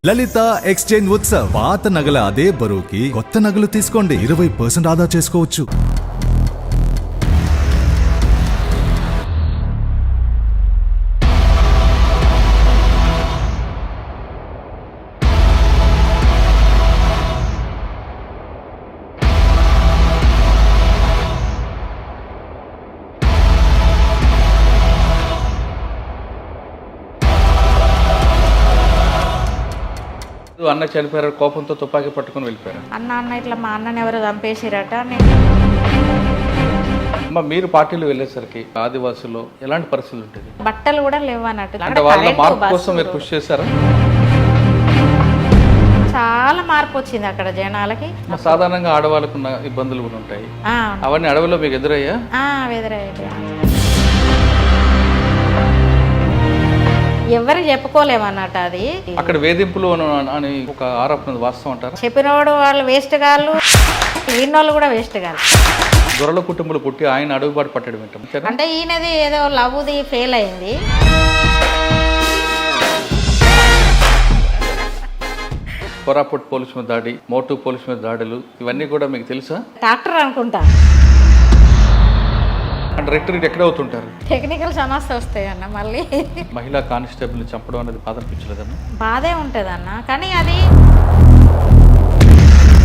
లలిత exchange Utsav పాత నగల అదే బరువుకి కొత్త నగలు తీసుకోండి 20% ఆదా చేసుకోవచ్చు. అన్న చనిపోయారు, కోపంతో తుపాకీ పట్టుకుని వెళ్ళిపోయారు. అన్న ఇట్లా మా అన్నని ఎవరు చంపేసిరట. అమ్మ, మీరు పార్టీలు వెళ్ళేసరికి ఆదివాసుల్లో ఎలాంటి పరిస్థితులు ఉంటుంది? బట్టలు కూడా లేవు అన్నట్టు. అంటే వాళ్ళ మార్పు కోసం మీరు కృషి చేశారా? చాలా మార్పు వచ్చింది అక్కడ జనాలకి. సాధారణంగా ఆడవాళ్ళకు ఉన్న ఇబ్బందులు కూడా ఉంటాయి, అవన్నీ అడవిలో మీకు ఎదురయ్యా? ఎదురయ్యా. ఎవరికి చెప్పుకోలేమన్నట్టు. అది అక్కడ వేధింపులు అని ఒక ఆరోపణ వాస్తవం అంటారు. చెప్పినోడు వాళ్ళు వేస్ట్ కాళ్ళు, ఈయనోళ్ళు కూడా వేస్ట్ కాళ్ళు. దొరల కుటుంబాలు పుట్టి ఆయన అడుగుబాటు పట్టడం ఏంటంటే, అంటే ఈయనది ఏదో లవ్ది ఫెయిల్ అయింది. కోరాపుట్ పోలీసు మీద దాడి, మోటు పోలీసు మీద దాడులు, ఇవన్నీ కూడా మీకు తెలుసా? డాక్టర్ అనుకుంటా. అంటే రెక్టరేట్ ఎక్కడ అవుతుంటారు? టెక్నికల్ సమస్య వస్తాయన్న. మళ్ళీ మహిళా కానిస్టేబుల్ని చంపడం అనేది బాధ అనిపించలేదన్న? బాధే ఉంటుంది అన్న, కానీ అది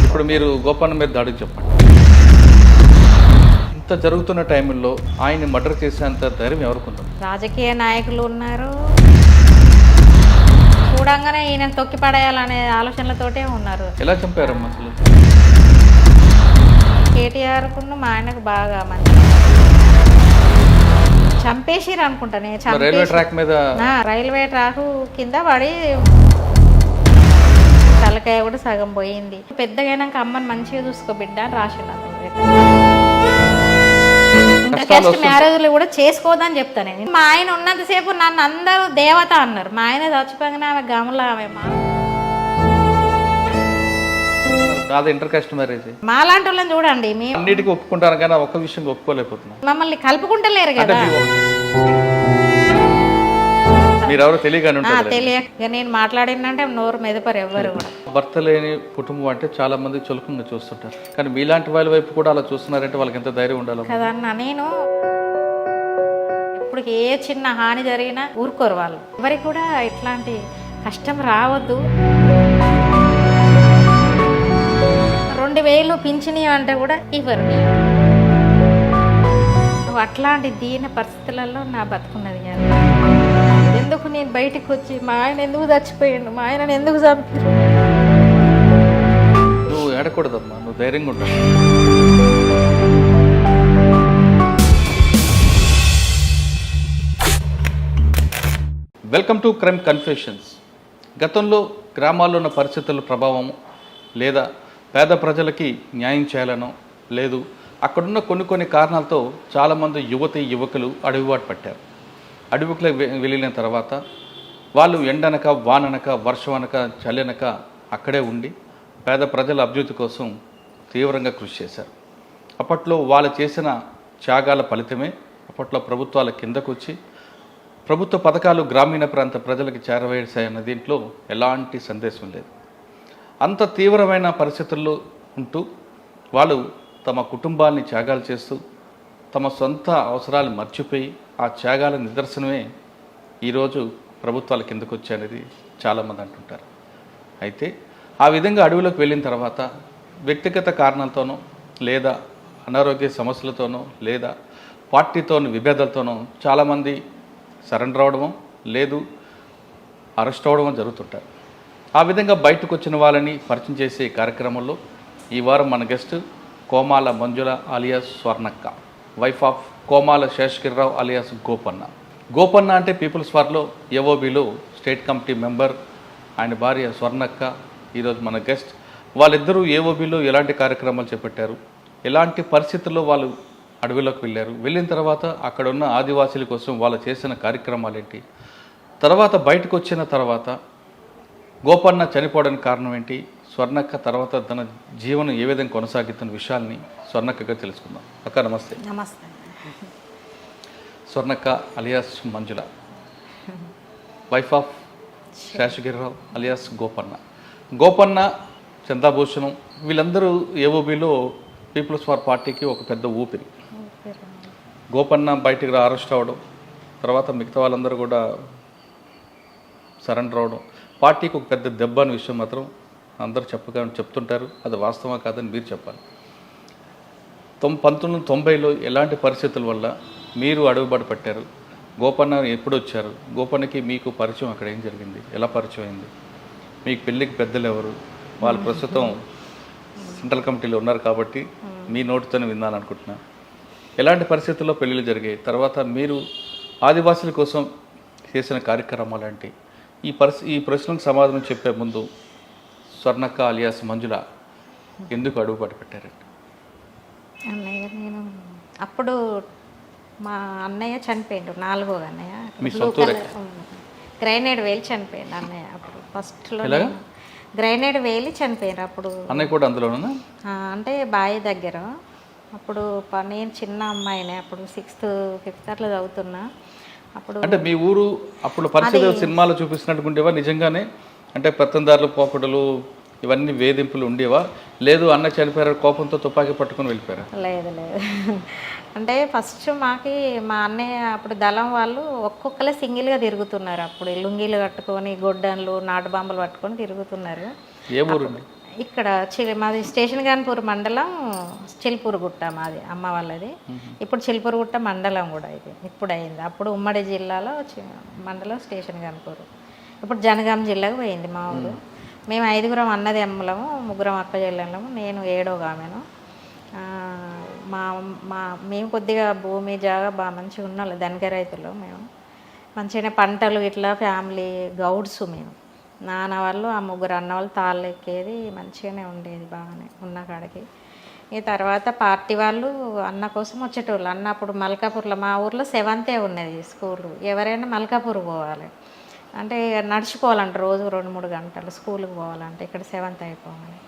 ఇప్పుడు మీరు గోపన్న మీద దాడికి చెప్పండి. ఇంత జరుగుతున్న టైంలో ఆయన్ని మర్డర్ చేసేంత ధైర్యం ఎవరికి ఉంది? రాజకీయ నాయకులు ఉన్నారు, చూడంగానే ఈయన తొక్కి పడేయాలనే ఆలోచనలతోటే ఉన్నారు. ఎలా చంపారమ్మా అసలు? కేటీఆర్ కును మా ఆయనకు బాగా మంచి చంపేసిరు అనుకుంటా. నేను రైల్వే ట్రాక్ మీద, రైల్వే ట్రాక్ కింద పడి తలకాయ కూడా సగం పోయింది. పెద్దగైనాక అమ్మని మంచిగా చూసుకో బిడ్డ అని రాసిండు. ఇంటర్కాస్ట్ మ్యారేజ్లు కూడా చేసుకోవద్దని చెప్తాను నేను. మా ఆయన ఉన్నంతసేపు నన్ను అందరూ దేవత అన్నారు. మా ఆయన చచ్చిపోగానే ఆమె గమల ఆమె ఇంటర్ కాస్ట్ మ్యారేజ్. మాలాంటి వాళ్ళని చూడండి, మేము అన్నిటికీ ఒప్పుకుంటారు కానీ ఒక్క విషయం ఒప్పుకోలేకపోతున్నాం. మమ్మల్ని కలుపుకుంటలేరు కదా. మీరెవరో తెలియగానే తెలియక నేను మాట్లాడినంటే నోరు మెదపరు ఎవ్వరు కూడా. భర్త లేని కుటుంబం అంటే చాలా మంది చులకంగా చూస్తుంటారు, కానీ మీలాంటి వాళ్ళ వైపు కూడా అలా చూస్తున్నారంటే వాళ్ళకి ఎంత ధైర్యం ఉండాలి కదన్నా. నేను ఇప్పుడు ఏ చిన్న హాని జరిగినా ఊరుకోరు వాళ్ళు. ఎవరికి కూడా ఇట్లాంటి కష్టం రావద్దు. 2000 పింఛని అంటే కూడా ఇవ్వరు. నువ్వు అట్లాంటి దీన పరిస్థితులలో నా బతుకున్నది కాదు. ఎందుకు నేను బయటికి వచ్చి మా ఆయన ఎందుకు చచ్చిపోయాడు, మా ఆయనను ఎందుకు చంపారు? నువ్వు ఏడకూడదమ్మా, నువ్వు ధైర్యంగా ఉండాలి. Welcome to crime confessions. గతంలో గ్రామాల్లో ఉన్న పరిస్థితుల ప్రభావం, లేదా పేద ప్రజలకి న్యాయం చేయాలనో, లేదు అక్కడున్న కొన్ని కారణాలతో చాలామంది యువకులు అడవిబాటు పట్టారు. అడవికి వెళ్ళిన తర్వాత వాళ్ళు ఎండనక వాననక వర్షమనక చల్లనక అక్కడే ఉండి పేద ప్రజల అభివృద్ధి కోసం తీవ్రంగా కృషి చేశారు. అప్పట్లో వాళ్ళు చేసిన త్యాగాల ఫలితమే అప్పట్లో ప్రభుత్వాల కిందకు వచ్చి ప్రభుత్వ పథకాలు గ్రామీణ ప్రాంత ప్రజలకు చేరవేశాయన్న దీంట్లో ఎలాంటి సందేశం లేదు. అంత తీవ్రమైన పరిస్థితుల్లో ఉంటూ వాళ్ళు తమ కుటుంబాన్ని త్యాగాలు చేస్తూ తమ సొంత అవసరాలు మర్చిపోయి ఆ త్యాగాల నిదర్శనమే ఈరోజు ప్రభుత్వాల కిందకు వచ్చాయనేది చాలామంది అంటుంటారు. అయితే ఆ విధంగా అడవిలోకి వెళ్ళిన తర్వాత వ్యక్తిగత కారణాలతోనో, లేదా అనారోగ్య సమస్యలతోనో, లేదా పార్టీతోనూ విభేదాలతోనో చాలామంది సరెండర్ అవడమో, లేదు అరెస్ట్ అవ్వడమో జరుగుతుంటారు. ఆ విధంగా బయటకు వచ్చిన వాళ్ళని పరిచయం చేసే కార్యక్రమంలో ఈ వారం మన guest Komala Manjula alias Swarnakka, wife of Komala Seshagirirao alias Gopanna అంటే పీపుల్స్ వార్లో ఏఓబిలో స్టేట్ కమిటీ మెంబర్. ఆయన భార్య స్వర్ణక్క ఈరోజు మన గెస్ట్. వాళ్ళిద్దరూ ఏఓబిలో ఎలాంటి కార్యక్రమాలు చేపట్టారు, ఎలాంటి పరిస్థితుల్లో వాళ్ళు అడవిలోకి వెళ్ళారు, వెళ్ళిన తర్వాత అక్కడ ఉన్న ఆదివాసీల కోసం వాళ్ళు చేసిన కార్యక్రమాలు ఏంటి, తర్వాత బయటకు వచ్చిన తర్వాత గోపన్న చనిపోవడానికి కారణం ఏంటి, స్వర్ణక్క తర్వాత తన జీవనం ఏ విధంగా కొనసాగుతున్న విషయాల్ని స్వర్ణక్కగా తెలుసుకుందాం. అక్క నమస్తే. నమస్తే. Swarnakka alias Manjula, wife of Seshagirirao alias Gopanna Chandabhushanam వీళ్ళందరూ ఏఓబిలో పీపుల్స్ వార్ పార్టీకి ఒక పెద్ద ఊపిరి. గోపన్న బయటికి అరెస్ట్ అవ్వడం, తర్వాత మిగతా వాళ్ళందరూ కూడా సరెండర్ అవ్వడం పార్టీకి ఒక పెద్ద దెబ్బ అనే విషయం మాత్రం అందరూ చెప్తుంటారు. అది వాస్తవం కాదని మీరు చెప్పాలి. 1990లో ఎలాంటి పరిస్థితుల వల్ల మీరు అడుగుబాటు పెట్టారు? గోపన్న ఎప్పుడు వచ్చారు? గోపన్నకి మీకు పరిచయం అక్కడ ఏం జరిగింది? ఎలా పరిచయం అయింది? మీకు పెళ్ళికి పెద్దలు ఎవరు? వాళ్ళు ప్రస్తుతం సెంట్రల్ కమిటీలో ఉన్నారు కాబట్టి మీ నోటితోనే వినాలనుకుంటున్నా. ఎలాంటి పరిస్థితుల్లో పెళ్ళిళ్ళు జరిగాయి? తర్వాత మీరు ఆదివాసుల కోసం చేసిన కార్యక్రమాలు ఏంటి? ఈ ప్రశ్నకు సమాధానం చెప్పే ముందు స్వర్ణక్క అలియాస్ మంజుల ఎందుకు అడుగుబాటు పెట్టారండి? అన్నయ్య నేను అప్పుడు మా అన్నయ్య చనిపోయిండు, 4వ అన్నయ్య. మీ సొంత ఊరే? గ్రైనేడ్ వేలి చనిపోయిండు అన్నయ్య. అప్పుడు ఫస్ట్లో గ్రైనేడ్ వేలి చనిపోయారు. అప్పుడు అన్నయ్య కూడా అందులోనా? అంటే బావి దగ్గర. అప్పుడు నేను చిన్న అమ్మాయినే, అప్పుడు 6th 5th అట్లా చదువుతున్నా. అప్పుడు అంటే మీ ఊరు అప్పుడు పరిస్థితులు సినిమాలో చూపిస్తున్నట్టుకుంటేవా నిజంగానే? అంటే పెత్తందారులు పోకడలు ఇవన్నీ వేధింపులు ఉండేవా? లేదు అన్న చనిపోయారు కోపంతో తుపాకీ పట్టుకొని వెళ్ళిపోయారా? లేదు లేదు. అంటే ఫస్ట్ మా అన్నయ్య అప్పుడు దళం వాళ్ళు ఒక్కొక్కరే సింగిల్గా తిరుగుతున్నారు. అప్పుడు లుంగీలు కట్టుకొని గొడ్డన్లు నాటు బాంబులు పట్టుకొని తిరుగుతున్నారు. ఏ ఊరు? ఇక్కడ మాది స్టేషన్ గన్పూర్ మండలం, చిల్పూరుగుట్ట మాది అమ్మ వాళ్ళది. ఇప్పుడు చిల్పూరుగుట్ట మండలం కూడా ఇది ఇప్పుడు అయింది. అప్పుడు ఉమ్మడి జిల్లాలో మండలం స్టేషన్ గన్పూర్. ఇప్పుడు జనగాం జిల్లాకు పోయింది మా ఊరు. మేము 5గురం అన్నది అమ్మలము, 3 అక్క చెల్లెళ్ళము, నేను 7వ ఆమెను. మేము కొద్దిగా భూమి జాగా బాగా మంచిగా ఉన్నాం, ధనిక రైతులు మేము. మంచిగానే పంటలు ఇట్లా ఫ్యామిలీ గౌడ్స్ మేము. నాన్న వాళ్ళు ఆ 3 అన్న వాళ్ళు తాళ్ళు ఎక్కేది, మంచిగానే ఉండేది బాగానే ఉన్న కాడికి. ఈ తర్వాత పార్టీ వాళ్ళు అన్న కోసం వచ్చేటోళ్ళు. అన్న అప్పుడు మల్కాపూర్లో, మా ఊర్లో 7th ఉన్నది స్కూలు. ఎవరైనా మల్కాపూర్ పోవాలి అంటే నడిచిపోవాలంట, రోజు 2-3 గంటలు స్కూల్కి పోవాలంటే, ఇక్కడ 7th అయిపోవాలి.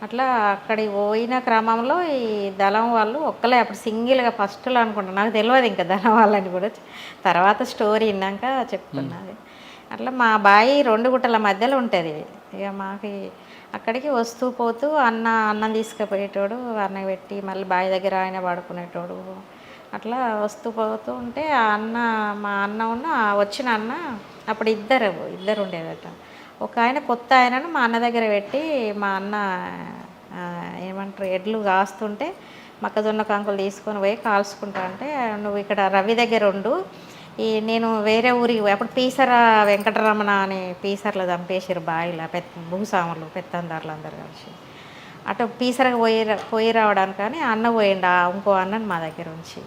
అట్లా అక్కడికి పోయిన క్రమంలో ఈ దళం వాళ్ళు ఒక్కలే అప్పుడు సింగిల్గా ఫస్ట్లో అనుకుంటా, నాకు తెలియదు ఇంకా దళం వాళ్ళని కూడా, తర్వాత స్టోరీ విన్నాక చెప్తున్నది. అట్లా మా బావి 2 గుట్టల మధ్యలో ఉంటుంది. ఇక మాకు అక్కడికి వస్తూ పోతూ అన్నం తీసుకుపోయేటోడు, అన్నం పెట్టి మళ్ళీ బావి దగ్గర ఆయన పడుకునేటోడు. అట్లా వస్తూ పోతూ ఉంటే మా అన్న వచ్చిన అన్న అప్పుడు ఇద్దరు ఉండేదట. ఒక ఆయన కొత్త ఆయనను మా అన్న దగ్గర పెట్టి, మా అన్న ఏమంటారు ఎడ్లు కాస్తుంటే మొక్కజొన్న కంకులు తీసుకొని పోయి కాల్చుకుంటా అంటే, నువ్వు ఇక్కడ రవి దగ్గర ఉండు, నేను వేరే ఊరికి అప్పుడు పీసర వెంకటరమణ అని పీసర్లో చంపేసారు బావిలో, భూస్వాములు పెత్తందారులు అందరు కలిసి. అటు పీసరకు పోయి రావడానికి కానీ అన్న పోయిండు, ఇంకో అన్నను మా దగ్గర ఉంచి.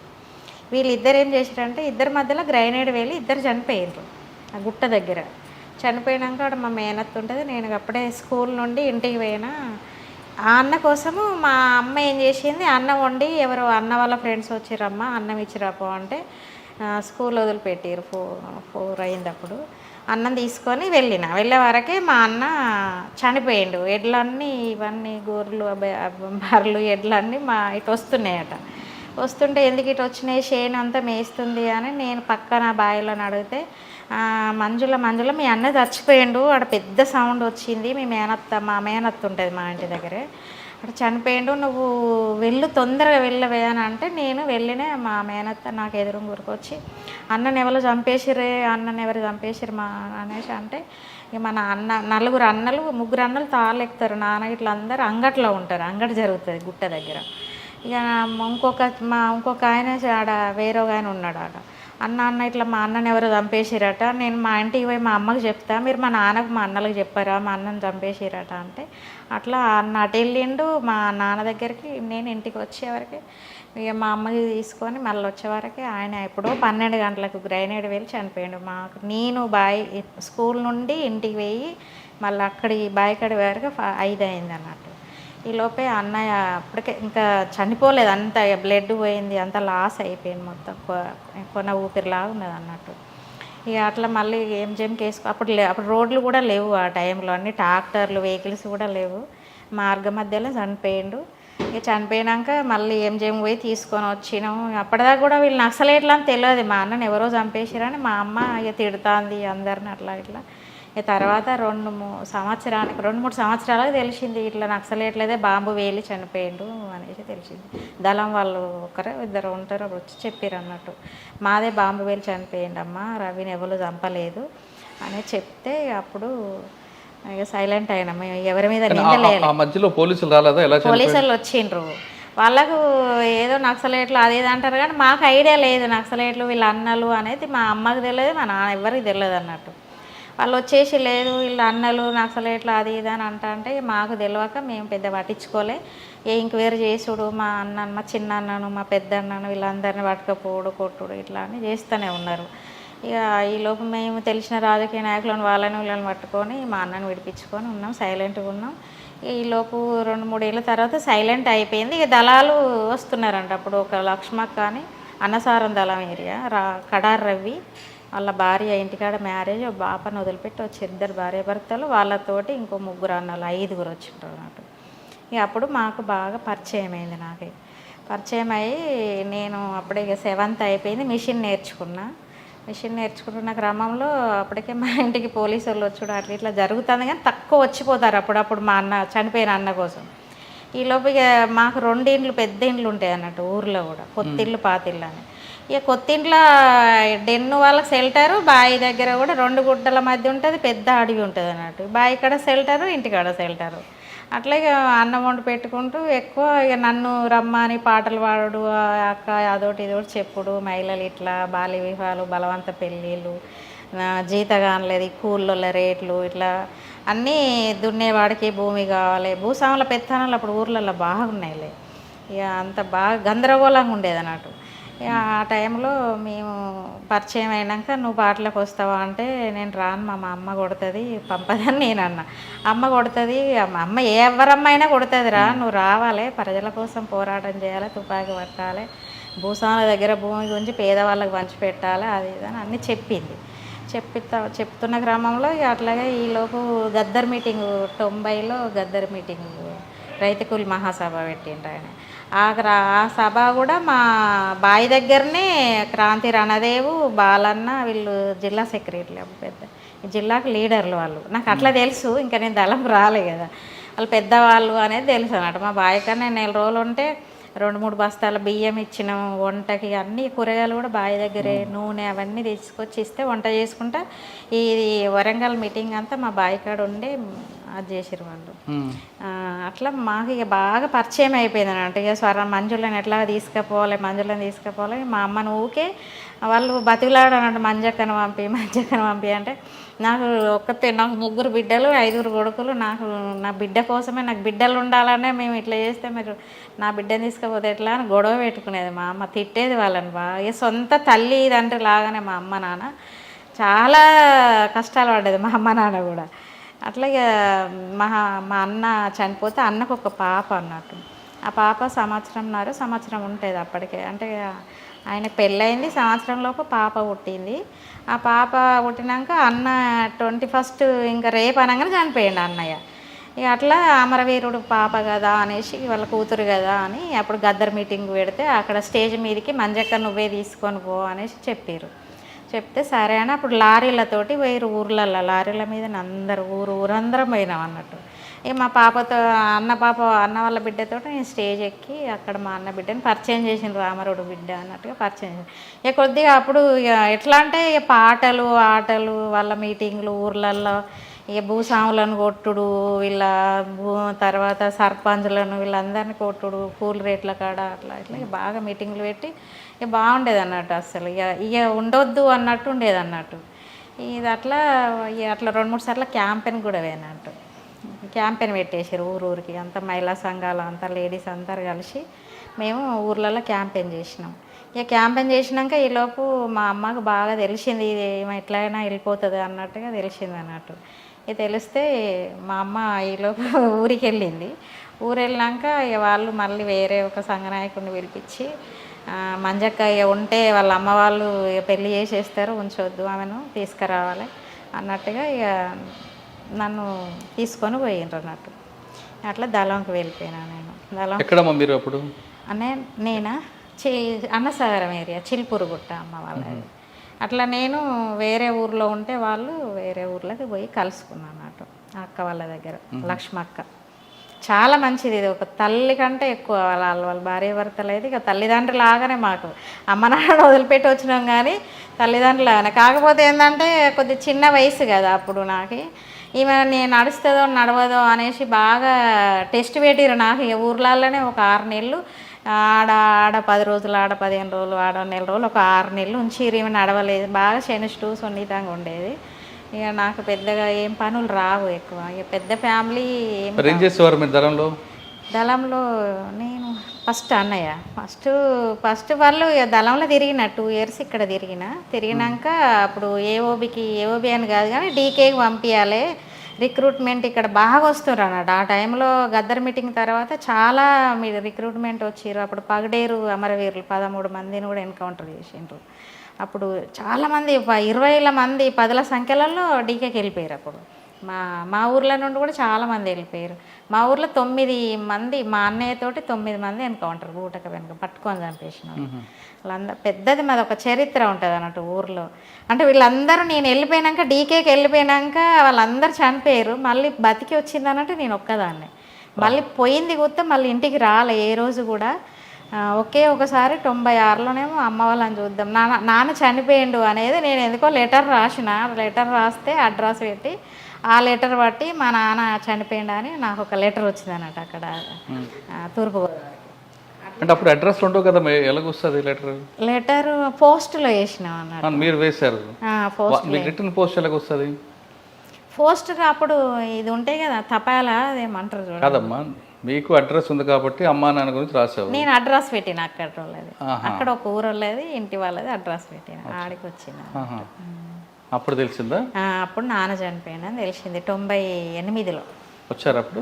వీళ్ళిద్దరు ఏం చేశారంటే, ఇద్దరి మధ్యలో గ్రైనేడ్ వేలి ఇద్దరు చనిపోయారు ఆ గుట్ట దగ్గర. చనిపోయినాక అక్కడ మా మేనత్త ఉంటుంది, నేను అప్పుడే స్కూల్ నుండి ఇంటికి పోయినా. ఆ అన్న కోసము మా అమ్మ ఏం చేసింది, అన్నం వండి ఎవరో అన్న వాళ్ళ ఫ్రెండ్స్ వచ్చిరమ్మా అన్నం ఇచ్చిరాపో అంటే, స్కూల్ వదిలిపెట్టారు. 4 అయింది. అప్పుడు అన్నం తీసుకొని వెళ్ళే వరకే మా అన్న చనిపోయిండు. ఎడ్లన్నీ ఇవన్నీ గొర్రెలు బర్రెలు ఎడ్లన్నీ ఇటు వస్తున్నాయట. వస్తుంటే ఎందుకు ఇటు వచ్చినాయి, షేన్ అంతా మేస్తుంది అని నేను పక్కన బావిలో అడిగితే, మంజుల మీ అన్న చచ్చిపోయిండు, అక్కడ పెద్ద సౌండ్ వచ్చింది, మా మేనత్త ఉంటుంది మా ఇంటి దగ్గరే, అక్కడ చనిపోయిండు, నువ్వు తొందరగా వెళ్ళవే అని అంటే, నేను వెళ్ళినే. మా మేనత్త నాకు ఎదురు గురికొచ్చి, అన్నని ఎవరు చంపేసిరే, ఎవరు చంపేసిరు మా అనేసి అంటే, ఇక మన 4 అన్నలు 3 అన్నలు తాళ్ళు ఎక్కుతారు, నాన్న ఇట్లా అందరూ అంగట్లో ఉంటారు, అంగడి జరుగుతుంది గుట్ట దగ్గర. ఇక ఇంకొక ఆయన ఆడ వేరే ఆయన ఉన్నాడు ఆడ. అన్న ఇట్లా మా అన్నని ఎవరో చంపేసిరట, నేను మా ఇంటికి పోయి మా అమ్మకి చెప్తా, మీరు మా నాన్నకు మా అన్నలకు చెప్పారా మా అన్నని చంపేసిరట అంటే, అట్లా అన్న అటు వెళ్ళిండు. మా నాన్న దగ్గరికి నేను ఇంటికి వచ్చేవరకు ఇక మా అమ్మకి తీసుకొని మళ్ళీ వచ్చేవరకు ఆయన ఎప్పుడో 12 గంటలకు గ్రైనేడ్ వెళ్ళి చనిపోయాడు. నేను స్కూల్ నుండి ఇంటికి పోయి మళ్ళీ అక్కడి బాయికడి వరకు 5 అయింది అన్నట్టు. ఈ లోపే అన్నయ్య అప్పటికే ఇంకా చనిపోలేదు, అంత బ్లడ్ పోయింది, అంత లాస్ అయిపోయింది మొత్తం, కొన ఊపిరిలాగా ఉన్నది అన్నట్టు. ఇక అట్లా మళ్ళీ ఎంజిఎంకి అప్పుడు రోడ్లు కూడా లేవు ఆ టైంలో, అన్ని ట్రాక్టర్లు వెహికల్స్ కూడా లేవు. మార్గం మధ్యలో చనిపోయిండు. ఇక చనిపోయినాక మళ్ళీ ఎంజిఎం పోయి తీసుకొని వచ్చినాం. అప్పటిదాకా కూడా వీళ్ళు నక్సలైట్లు అని తెలియదు, మా అన్నని ఎవరో చంపేసిరని మా అమ్మ ఇక తిడుతుంది అందరిని అట్లా ఇట్లా. తర్వాత 2-3 సంవత్సరాలకు తెలిసింది ఇట్లా నక్సలేట్లదే బాంబు వేలి చనిపోయిండు అనేసి తెలిసింది. దళం వాళ్ళు ఇద్దరు ఉంటారు, వచ్చి చెప్పారు అన్నట్టు, మాదే బాంబు వేలి చనిపోయిండమ్మా, రవిని ఎవరు చంపలేదు అని చెప్తే అప్పుడు ఇక సైలెంట్ అయినా. మేము ఎవరి మీద నిందలేదు. ఆ మధ్యలో పోలీసులు రాలేదా? ఎలా పోలీసులు వచ్చిండ్రు, వాళ్ళకు ఏదో నక్సలేట్లు అది ఇది అంటారు కానీ మాకు ఐడియా లేదు నక్సలేట్లు వీళ్ళ అన్నలు అనేది. మా అమ్మకు తెలియదు, మా నాన్న ఎవరికి తెలియదు అన్నట్టు. వాళ్ళు వచ్చేసి లేదు వీళ్ళ అన్నలు నక్సలేట్లు అది ఇది అని అంటే మాకు తెలియక మేము పెద్ద పట్టించుకోలే. ఎంక్వైరీ చేసుడు, మా చిన్న అన్నను మా పెద్ద అన్నను వీళ్ళందరినీ పట్టుకపోడు కొట్టుడు ఇట్లా అని చేస్తూనే ఉన్నారు. ఇక ఈలోపు మేము తెలిసిన రాజకీయ నాయకులను వాళ్ళని వీళ్ళని పట్టుకొని మా అన్నను విడిపించుకొని ఉన్నాం, సైలెంట్గా ఉన్నాం. ఈలోపు 2-3 ఏళ్ళ తర్వాత సైలెంట్ అయిపోయింది. ఇక దళాలు వస్తున్నారంట. అప్పుడు ఒక లక్ష్మక్క అని అన్నసారం దళం ఏరియా కడార్ రవి వాళ్ళ భార్య ఇంటికాడ మ్యారేజ్, బాపను వదిలిపెట్టి వచ్చి 2 భార్యాభర్తలు, వాళ్ళతోటి ఇంకో 3 అన్నలు 5 వచ్చింటారు అన్నట్టు. ఇక అప్పుడు మాకు బాగా పరిచయం అయింది. నాకు పరిచయం అయ్యి నేను అప్పుడే ఇక 7th అయిపోయింది, మిషన్ నేర్చుకుంటున్న క్రమంలో అప్పటికే మా ఇంటికి పోలీసు వాళ్ళు వచ్చుడు అట్లా ఇట్లా జరుగుతుంది కానీ తక్కువ వచ్చిపోతారు అప్పుడప్పుడు మా అన్న చనిపోయిన అన్న కోసం. ఈలోపు ఇక మాకు 2 ఇండ్లు పెద్ద ఇండ్లు ఉంటాయి అన్నట్టు ఊర్లో కూడా, కొత్తిళ్ళు పాతిళ్ళు అని. ఇక కొత్తింట్లో డెన్ను వాళ్ళకి షెల్టరు, బావి దగ్గర కూడా 2 గుట్టల మధ్య ఉంటుంది, పెద్ద అడవి ఉంటుంది అన్నట్టు. బావి కాడ షెల్టరు, ఇంటికాడ షెల్టరు. అట్లా ఇక అన్నం వండి పెట్టుకుంటూ ఎక్కువ ఇక నన్ను రమ్మని పాటలు పాడు, అక్క అదోటి ఇదోటి చెప్పుడు, మహిళలు ఇట్లా బాల్య వివాహాలు, బలవంత పెళ్ళిళ్ళు, జీతగానలేదు, కూళ్ళ రేట్లు ఇట్లా అన్నీ, దున్నేవాడికి భూమి కావాలి, భూస్వాముల పెత్తనాలు అప్పుడు ఊర్లలో బాగున్నాయిలే. ఇక అంత బాగా గందరగోళంగా ఉండేది అన్నట్టు. ఆ టైంలో మేము పరిచయం అయినాక నువ్వు పాటలకు వస్తావా అంటే నేను రాను, మా అమ్మ కొడుతుంది పంపదని నేను అన్న. అమ్మ కొడుతుంది, అమ్మ ఎవరమ్మ అయినా కొడుతుంది రా, నువ్వు రావాలి, ప్రజల కోసం పోరాటం చేయాలి, తుపాకీ పట్టాలి, భూస్వాముల దగ్గర భూమి గురించి పేదవాళ్ళకి పంచిపెట్టాలి అది ఇదని అన్నీ చెప్పింది. చెప్తున్న క్రమంలో ఇక అట్లాగే ఈలోపు గద్దర్ మీటింగు 90లో గద్దర్ మీటింగు రైతు కూలి మహాసభ పెట్టిండ్రు ఆయన. ఆ సభ కూడా మా బావి దగ్గరనే క్రాంతి రణదేవు, బాలన్న వీళ్ళు జిల్లా సెక్రటరీలు, పెద్ద జిల్లాకు లీడర్లు వాళ్ళు. నాకు అట్లా తెలుసు, ఇంకా నేను దళం రాలే కదా, వాళ్ళు పెద్దవాళ్ళు అనేది తెలుసు అన్నట్టు. మా బావి కన్నా 4 రోజులు ఉంటే 2-3 బస్తాల బియ్యం ఇచ్చినాం, వంటకి అన్ని కూరగాయలు కూడా బావి దగ్గరే, నూనె అవన్నీ తీసుకొచ్చి ఇస్తే వంట చేసుకుంటా ఇది వరంగల్ మీటింగ్ అంతా మా బావి కాడ ఉండి అది చేసిరు వాళ్ళు. అట్లా మాకు ఇక బాగా పరిచయం అయిపోయింది అన్నట్టు. ఇక మంజులను ఎట్లా తీసుకుపోవాలి, మా అమ్మను ఊకే వాళ్ళు బతిలాడు అన్నట్టు, మంజక్కను పంపి అంటే నాకు నాకు 3 బిడ్డలు 5 కొడుకులు, నా బిడ్డ కోసమే, నాకు బిడ్డలు ఉండాలనే మేము ఇట్లా చేస్తే మీరు నా బిడ్డని తీసుకుపోతే ఎట్లా అని గొడవ పెట్టుకునేది మా అమ్మ, తిట్టేది వాళ్ళని బాగా. ఇక సొంత తల్లి ఇదంటే లాగానే మా అమ్మ నాన్న చాలా కష్టాలు పడ్డది మా అమ్మ నాన్న కూడా. అట్లా ఇక మా అన్న చనిపోతే అన్నకు ఒక పాప అన్నట్టు. ఆ పాప సంవత్సరం ఉంటుంది అప్పటికే. అంటే ఆయనకు పెళ్ళయింది, సంవత్సరంలోపు పాప పుట్టింది. ఆ పాప పుట్టినాక అన్న 21st ఇంకా రేపు అనగానే చనిపోయిండు అన్నయ్య. ఇక అట్లా అమరవీరుడు పాప కదా అనేసి వాళ్ళ కూతురు కదా అని అప్పుడు గద్దర్ మీటింగ్ పెడితే అక్కడ స్టేజ్ మీదకి మంజక్క నువ్వే తీసుకొని పో అనేసి చెప్పారు. చెప్తే సరే అని అప్పుడు లారీలతోటి వేరు ఊర్లలో, లారీల మీద అందరు ఊరందరం పోయినాం అన్నట్టు. ఇక మా పాపతో అన్న వాళ్ళ బిడ్డతో నేను స్టేజ్ ఎక్కి అక్కడ మా అన్న బిడ్డని పరిచయం చేసిన, రామరుడు బిడ్డ అన్నట్టుగా పరిచయం చేసి. ఇక కొద్దిగా అప్పుడు ఇక ఎట్లా అంటే ఇక పాటలు ఆటలు వాళ్ళ మీటింగ్లు ఊర్లల్లో, ఇక భూస్వాములను కొట్టుడు, తర్వాత సర్పంచులను వీళ్ళందరినీ కొట్టుడు, కూలి రేట్ల కాడ అట్లా ఇట్లా ఇక బాగా మీటింగ్లు పెట్టి ఇక బాగుండేది అన్నట్టు. అసలు ఇక ఉండొద్దు అన్నట్టు ఉండేది అన్నట్టు. ఇది అట్లా 2-3 సార్లు క్యాంపెయిన్ కూడా పోయినట్టు. క్యాంపెయిన్ పెట్టేసారు ఊరికి, అంతా మహిళా సంఘాలు అంతా లేడీస్ అందరు కలిసి మేము ఊర్లలో క్యాంపెయిన్ చేసినాం. ఇక క్యాంపెయిన్ చేసినాక ఈలోపు మా అమ్మకు బాగా తెలిసింది, ఇది ఎట్లయినా వెళ్ళిపోతుంది అన్నట్టుగా తెలిసింది అన్నట్టు. ఇక తెలిస్తే మా అమ్మ ఈలోపు ఊరికి వెళ్ళింది. వెళ్ళినాక ఇక వాళ్ళు మళ్ళీ వేరే ఒక సంఘ నాయకుడిని పిలిపించి, మంజక్క ఇక ఉంటే వాళ్ళ అమ్మ వాళ్ళు ఇక పెళ్ళి చేసేస్తారు, ఉంచొద్దు ఆమెను, తీసుకురావాలి అన్నట్టుగా ఇక నన్ను తీసుకొని పోయిండ్రు అన్నట్టు. అట్లా దళంకి వెళ్ళిపోయినా నేను. దళం ఎక్కడమ్మా మీరు అప్పుడు? నేనా అన్నసాగరం ఏరియా, చిల్పూరుగుట్ట అమ్మ వాళ్ళది. అట్లా నేను వేరే ఊర్లో ఉంటే వాళ్ళు వేరే ఊర్లోకి పోయి కలుసుకున్నాను అన్నట్టు అక్క వాళ్ళ దగ్గర. లక్ష్మక్క చాలా మంచిది, ఇది ఒక తల్లి కంటే ఎక్కువ. వాళ్ళ భార్య భర్తలు అయితే ఇక తల్లిదండ్రులు లాగానే మాకు. అమ్మ నాన్న వదిలిపెట్టి వచ్చినాం కానీ తల్లిదండ్రులు లాగానే. కాకపోతే ఏంటంటే కొద్ది చిన్న వయసు కదా అప్పుడు నాకు. ఈమె నేను నడుస్తుందో నడవదో అనేసి బాగా టెస్ట్ పెట్టిరు నాకు. ఇక ఊర్లలోనే ఒక 6 నెలలు ఆడ 10 రోజులు, ఆడ 15 రోజులు, ఆడ నెల రోజులు, ఒక 6 నెలలు ఉంచిరు. ఈమె నడవలేదు, బాగా శనిష్ఠు సున్నితంగా ఉండేది. ఇక నాకు పెద్దగా ఏం పనులు రావు ఎక్కువ. ఇక పెద్ద ఫ్యామిలీ. ఏం చేసేవారు మీరు దళంలో నేను అన్నయ్య ఫస్ట్ వాళ్ళు ఇక దళంలో తిరిగిన 2 years ఇక్కడ తిరిగినాక అప్పుడు ఏఓబి అని కాదు కానీ డీకేకి పంపించాలి, రిక్రూట్మెంట్ ఇక్కడ బాగా వస్తున్నారు అన్నట్టు. ఆ టైంలో గద్దర్ మీటింగ్ తర్వాత చాలా రిక్రూట్మెంట్ వచ్చిర్రు. అప్పుడు పగడేరు అమరవీరులు 13 మందిని కూడా ఎన్కౌంటర్ చేసిండ్రు. అప్పుడు చాలామంది 20 మంది 10ల సంఖ్యలలో డీకేకి వెళ్ళిపోయారు. అప్పుడు మా ఊర్లో నుండి కూడా చాలామంది వెళ్ళిపోయారు. మా ఊర్లో 9 మంది, మా అన్నయ్యతోటి 9 మంది ఎన్కౌంటర్ బూటక వెనుక పట్టుకొని చంపేసిన వాళ్ళందరూ. పెద్దది మాది ఒక చరిత్ర ఉంటుంది అన్నట్టు ఊర్లో. అంటే వీళ్ళందరూ నేను వెళ్ళిపోయినాక, డీకేకి వెళ్ళిపోయినాక వాళ్ళందరూ చనిపోయారు. మళ్ళీ బతికి వచ్చింది అన్నట్టు నేను ఒక్కదాన్ని. మళ్ళీ పోయింది గుర్తు మళ్ళీ ఇంటికి రాలే ఏ రోజు కూడా. ఒకసారి 96లోనేమో అమ్మ వాళ్ళని చూద్దాం, నాన్న చనిపోయిండు అనేది నేను ఎందుకో లెటర్ రాస్తే అడ్రస్ పెట్టి ఆ లెటర్ బట్టి మా నాన్న చనిపోయిండు అని నాకు ఒక లెటర్ వచ్చింది అన్నట్టు అక్కడ తూర్పుగోదావరి. అంటే అప్పుడు అడ్రస్ ఉండవు కదా, ఎలాగొస్తుంది లెటర్ పోస్ట్లో వేసినాం అన్నట్టు. మీరు వేశారు, రిటర్న్ పోస్ట్ ఎలాగొస్తుంది? పోస్ట్ అప్పుడు ఇది ఉంటాయి కదా తపాల, అదేమంటారు చూడండి. కాదమ్మా, మీకు అడ్రస్ ఉంది కాబట్టి అమ్మా నాన్న గురించి రాసావు. నేను అడ్రస్ పెట్టిన అక్కడ వాళ్ళది, అక్కడ ఒక ఊరు వాళ్ళది, ఇంటి వాళ్ళది అడ్రస్ పెట్టిన. ఆడికి వచ్చిన అప్పుడు తెలిసిందా? అప్పుడు నాన్న చనిపోయిందని తెలిసింది 98లో వచ్చారు. అప్పుడు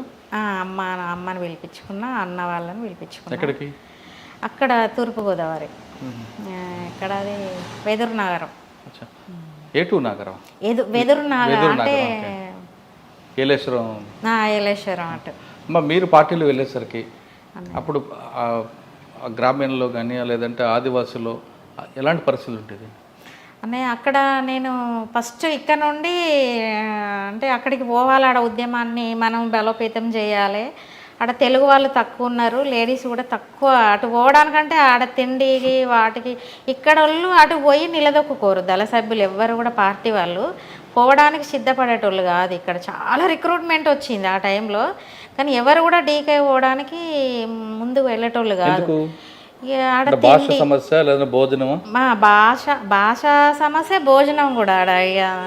అమ్మని పిలిపించుకున్నా, అన్న వాళ్ళని పిలిపించుకున్నా. ఎక్కడికి? అక్కడ తూర్పుగోదావరి. ఇక్కడ అది వెదురు నగరం. నగరం వెదురు నగరం అంటే ఏలేశ్వరం అటు. మీరు పార్టీలో వెళ్ళేసరికి అప్పుడు గ్రామీణలో కానీ లేదంటే ఆదివాసులో ఎలాంటి పరిస్థితులు ఉంటుంది? అక్కడ నేను ఫస్ట్ ఇక్కడ నుండి అంటే అక్కడికి పోవాలి, ఆడ ఉద్యమాన్ని మనం బలోపేతం చేయాలి. ఆడ తెలుగు వాళ్ళు తక్కువ ఉన్నారు, లేడీస్ కూడా తక్కువ. అటు పోవడానికంటే ఆడ తిండికి వాటికి ఇక్కడ వాళ్ళు అటు పోయి నిలదొక్కుకోరు. దళ సభ్యులు ఎవ్వరు కూడా పార్టీ వాళ్ళు పోవడానికి సిద్ధపడేటోళ్ళు కాదు. ఇక్కడ చాలా రిక్రూట్మెంట్ వచ్చింది ఆ టైంలో, కానీ ఎవరు కూడా డీకే పోవడానికి ముందుకు వెళ్ళేటోళ్ళు కాదు. భాషా సమస్య, భోజనం కూడా ఆడ.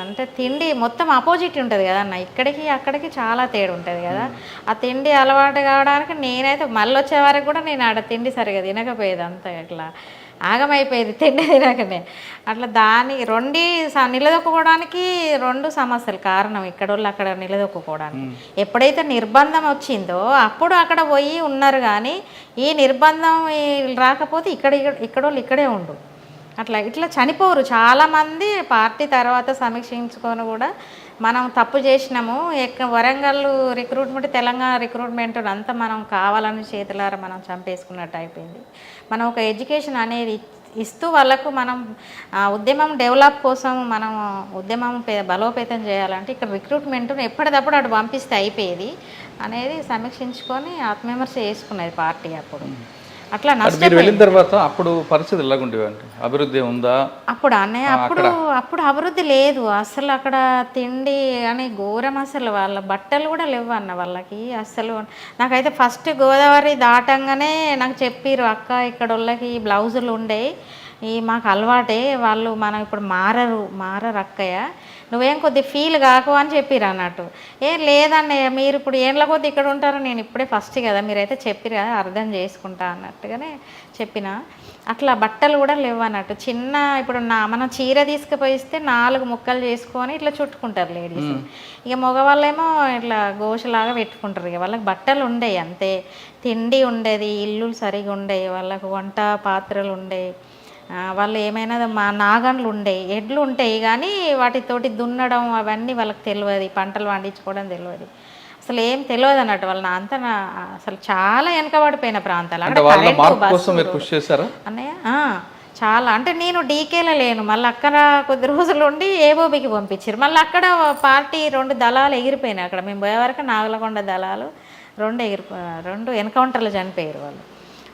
అంటే తిండి మొత్తం ఆపోజిట్ ఉంటుంది కదా అన్న, ఇక్కడికి అక్కడికి చాలా తేడా ఉంటుంది కదా. ఆ తిండి అలవాటు కావడానికి నేనైతే మళ్ళీ వచ్చే వరకు కూడా నేను ఆడ తిండి సరిగా తినకపోయేది, అంతా ఇట్లా ఆగమైపోయేది తిండి తినకనే. అట్లా నిలదొక్కుకోవడానికి 2 సమస్యలు కారణం ఇక్కడ వాళ్ళు అక్కడ నిలదొక్కుకోవడానికి. ఎప్పుడైతే నిర్బంధం వచ్చిందో అప్పుడు అక్కడ పోయి ఉన్నారు, కానీ ఈ నిర్బంధం రాకపోతే ఇక్కడ వాళ్ళు ఇక్కడే ఉండు. ఇట్లా చనిపోరు చాలామంది. పార్టీ తర్వాత సమీక్షించుకొని కూడా మనం తప్పు చేసినాము, వరంగల్ రిక్రూట్మెంట్, తెలంగాణ రిక్రూట్మెంట్ అంతా మనం కావాలని చేతులారా మనం చంపేసుకున్నట్టు అయిపోయింది. మనం ఒక ఎడ్యుకేషన్ అనేది ఇస్తూ వాళ్ళకు మనం ఉద్యమం డెవలప్ కోసం మనం ఉద్యమం బలోపేతం చేయాలంటే ఇక్కడ రిక్రూట్మెంట్ను ఎప్పటికప్పుడు అటు పంపిస్తే అయిపోయేది అనేది సమీక్షించుకొని ఆత్మవిమర్శ చేసుకున్నది పార్టీ. అప్పుడు అట్లా మీరు వెళ్ళిన తర్వాత అప్పుడు పరిస్థితి ఎలాగుండేవండి? అభివృద్ధి ఉందా అప్పుడు? అప్పుడు అభివృద్ధి లేదు అసలు. అక్కడ తిండి అని ఘోరం అసలు. వాళ్ళ బట్టలు కూడా లేవు అన్న వాళ్ళకి అసలు. నాకైతే ఫస్ట్ గోదావరి దాటంగానే నాకు చెప్పిర్రు, అక్క ఇక్కడ వాళ్ళకి బ్లౌజులు ఉండేవి, మాకు అలవాటే, వాళ్ళు మనం ఇప్పుడు మారరు అక్కయ్య, నువ్వేం కొద్ది ఫీల్ కాకు అని చెప్పిరు అన్నట్టు. లేదన్నయ్య మీరు ఇప్పుడు ఏండ్ల కొద్ది ఇక్కడ ఉంటారు, నేను ఇప్పుడే ఫస్ట్ కదా, మీరైతే చెప్పిరు కదా అర్థం చేసుకుంటా అన్నట్టుగానే చెప్పిన. అట్లా బట్టలు కూడా లేవు అన్నట్టు. చిన్న ఇప్పుడు మనం చీర తీసుకుపోయిస్తే 4 ముక్కలు చేసుకొని ఇట్లా చుట్టుకుంటారు లేడీస్. ఇక మగవాళ్ళేమో ఇట్లా గోషలాగా పెట్టుకుంటారు. ఇక వాళ్ళకి బట్టలు ఉండేవి అంతే, తిండి ఉండేది, ఇల్లు సరిగా ఉండేవి, వాళ్ళకు వంట పాత్రలు ఉండేవి, వాళ్ళు ఏమైనా నాగన్లు ఉండేవి, ఎడ్లు ఉంటాయి, కానీ వాటితోటి దున్నడం అవన్నీ వాళ్ళకి తెలియదు, పంటలు పండించుకోవడం తెలియదు, అసలు ఏం తెలియదు అన్నట్టు. వాళ్ళ అంతా అసలు చాలా వెనకబడిపోయిన ప్రాంతాలు. అన్నయ్య చాలా అంటే నేను డీకేలో లేను, మళ్ళీ అక్కడ కొద్ది రోజులు ఉండి ఏబోబికి పంపించారు. మళ్ళీ అక్కడ పార్టీ 2 దళాలు ఎగిరిపోయినాయి. అక్కడ మేము పోయే వరకు నాగలకొండ దళాలు 2 ఎన్కౌంటర్లు చనిపోయారు వాళ్ళు.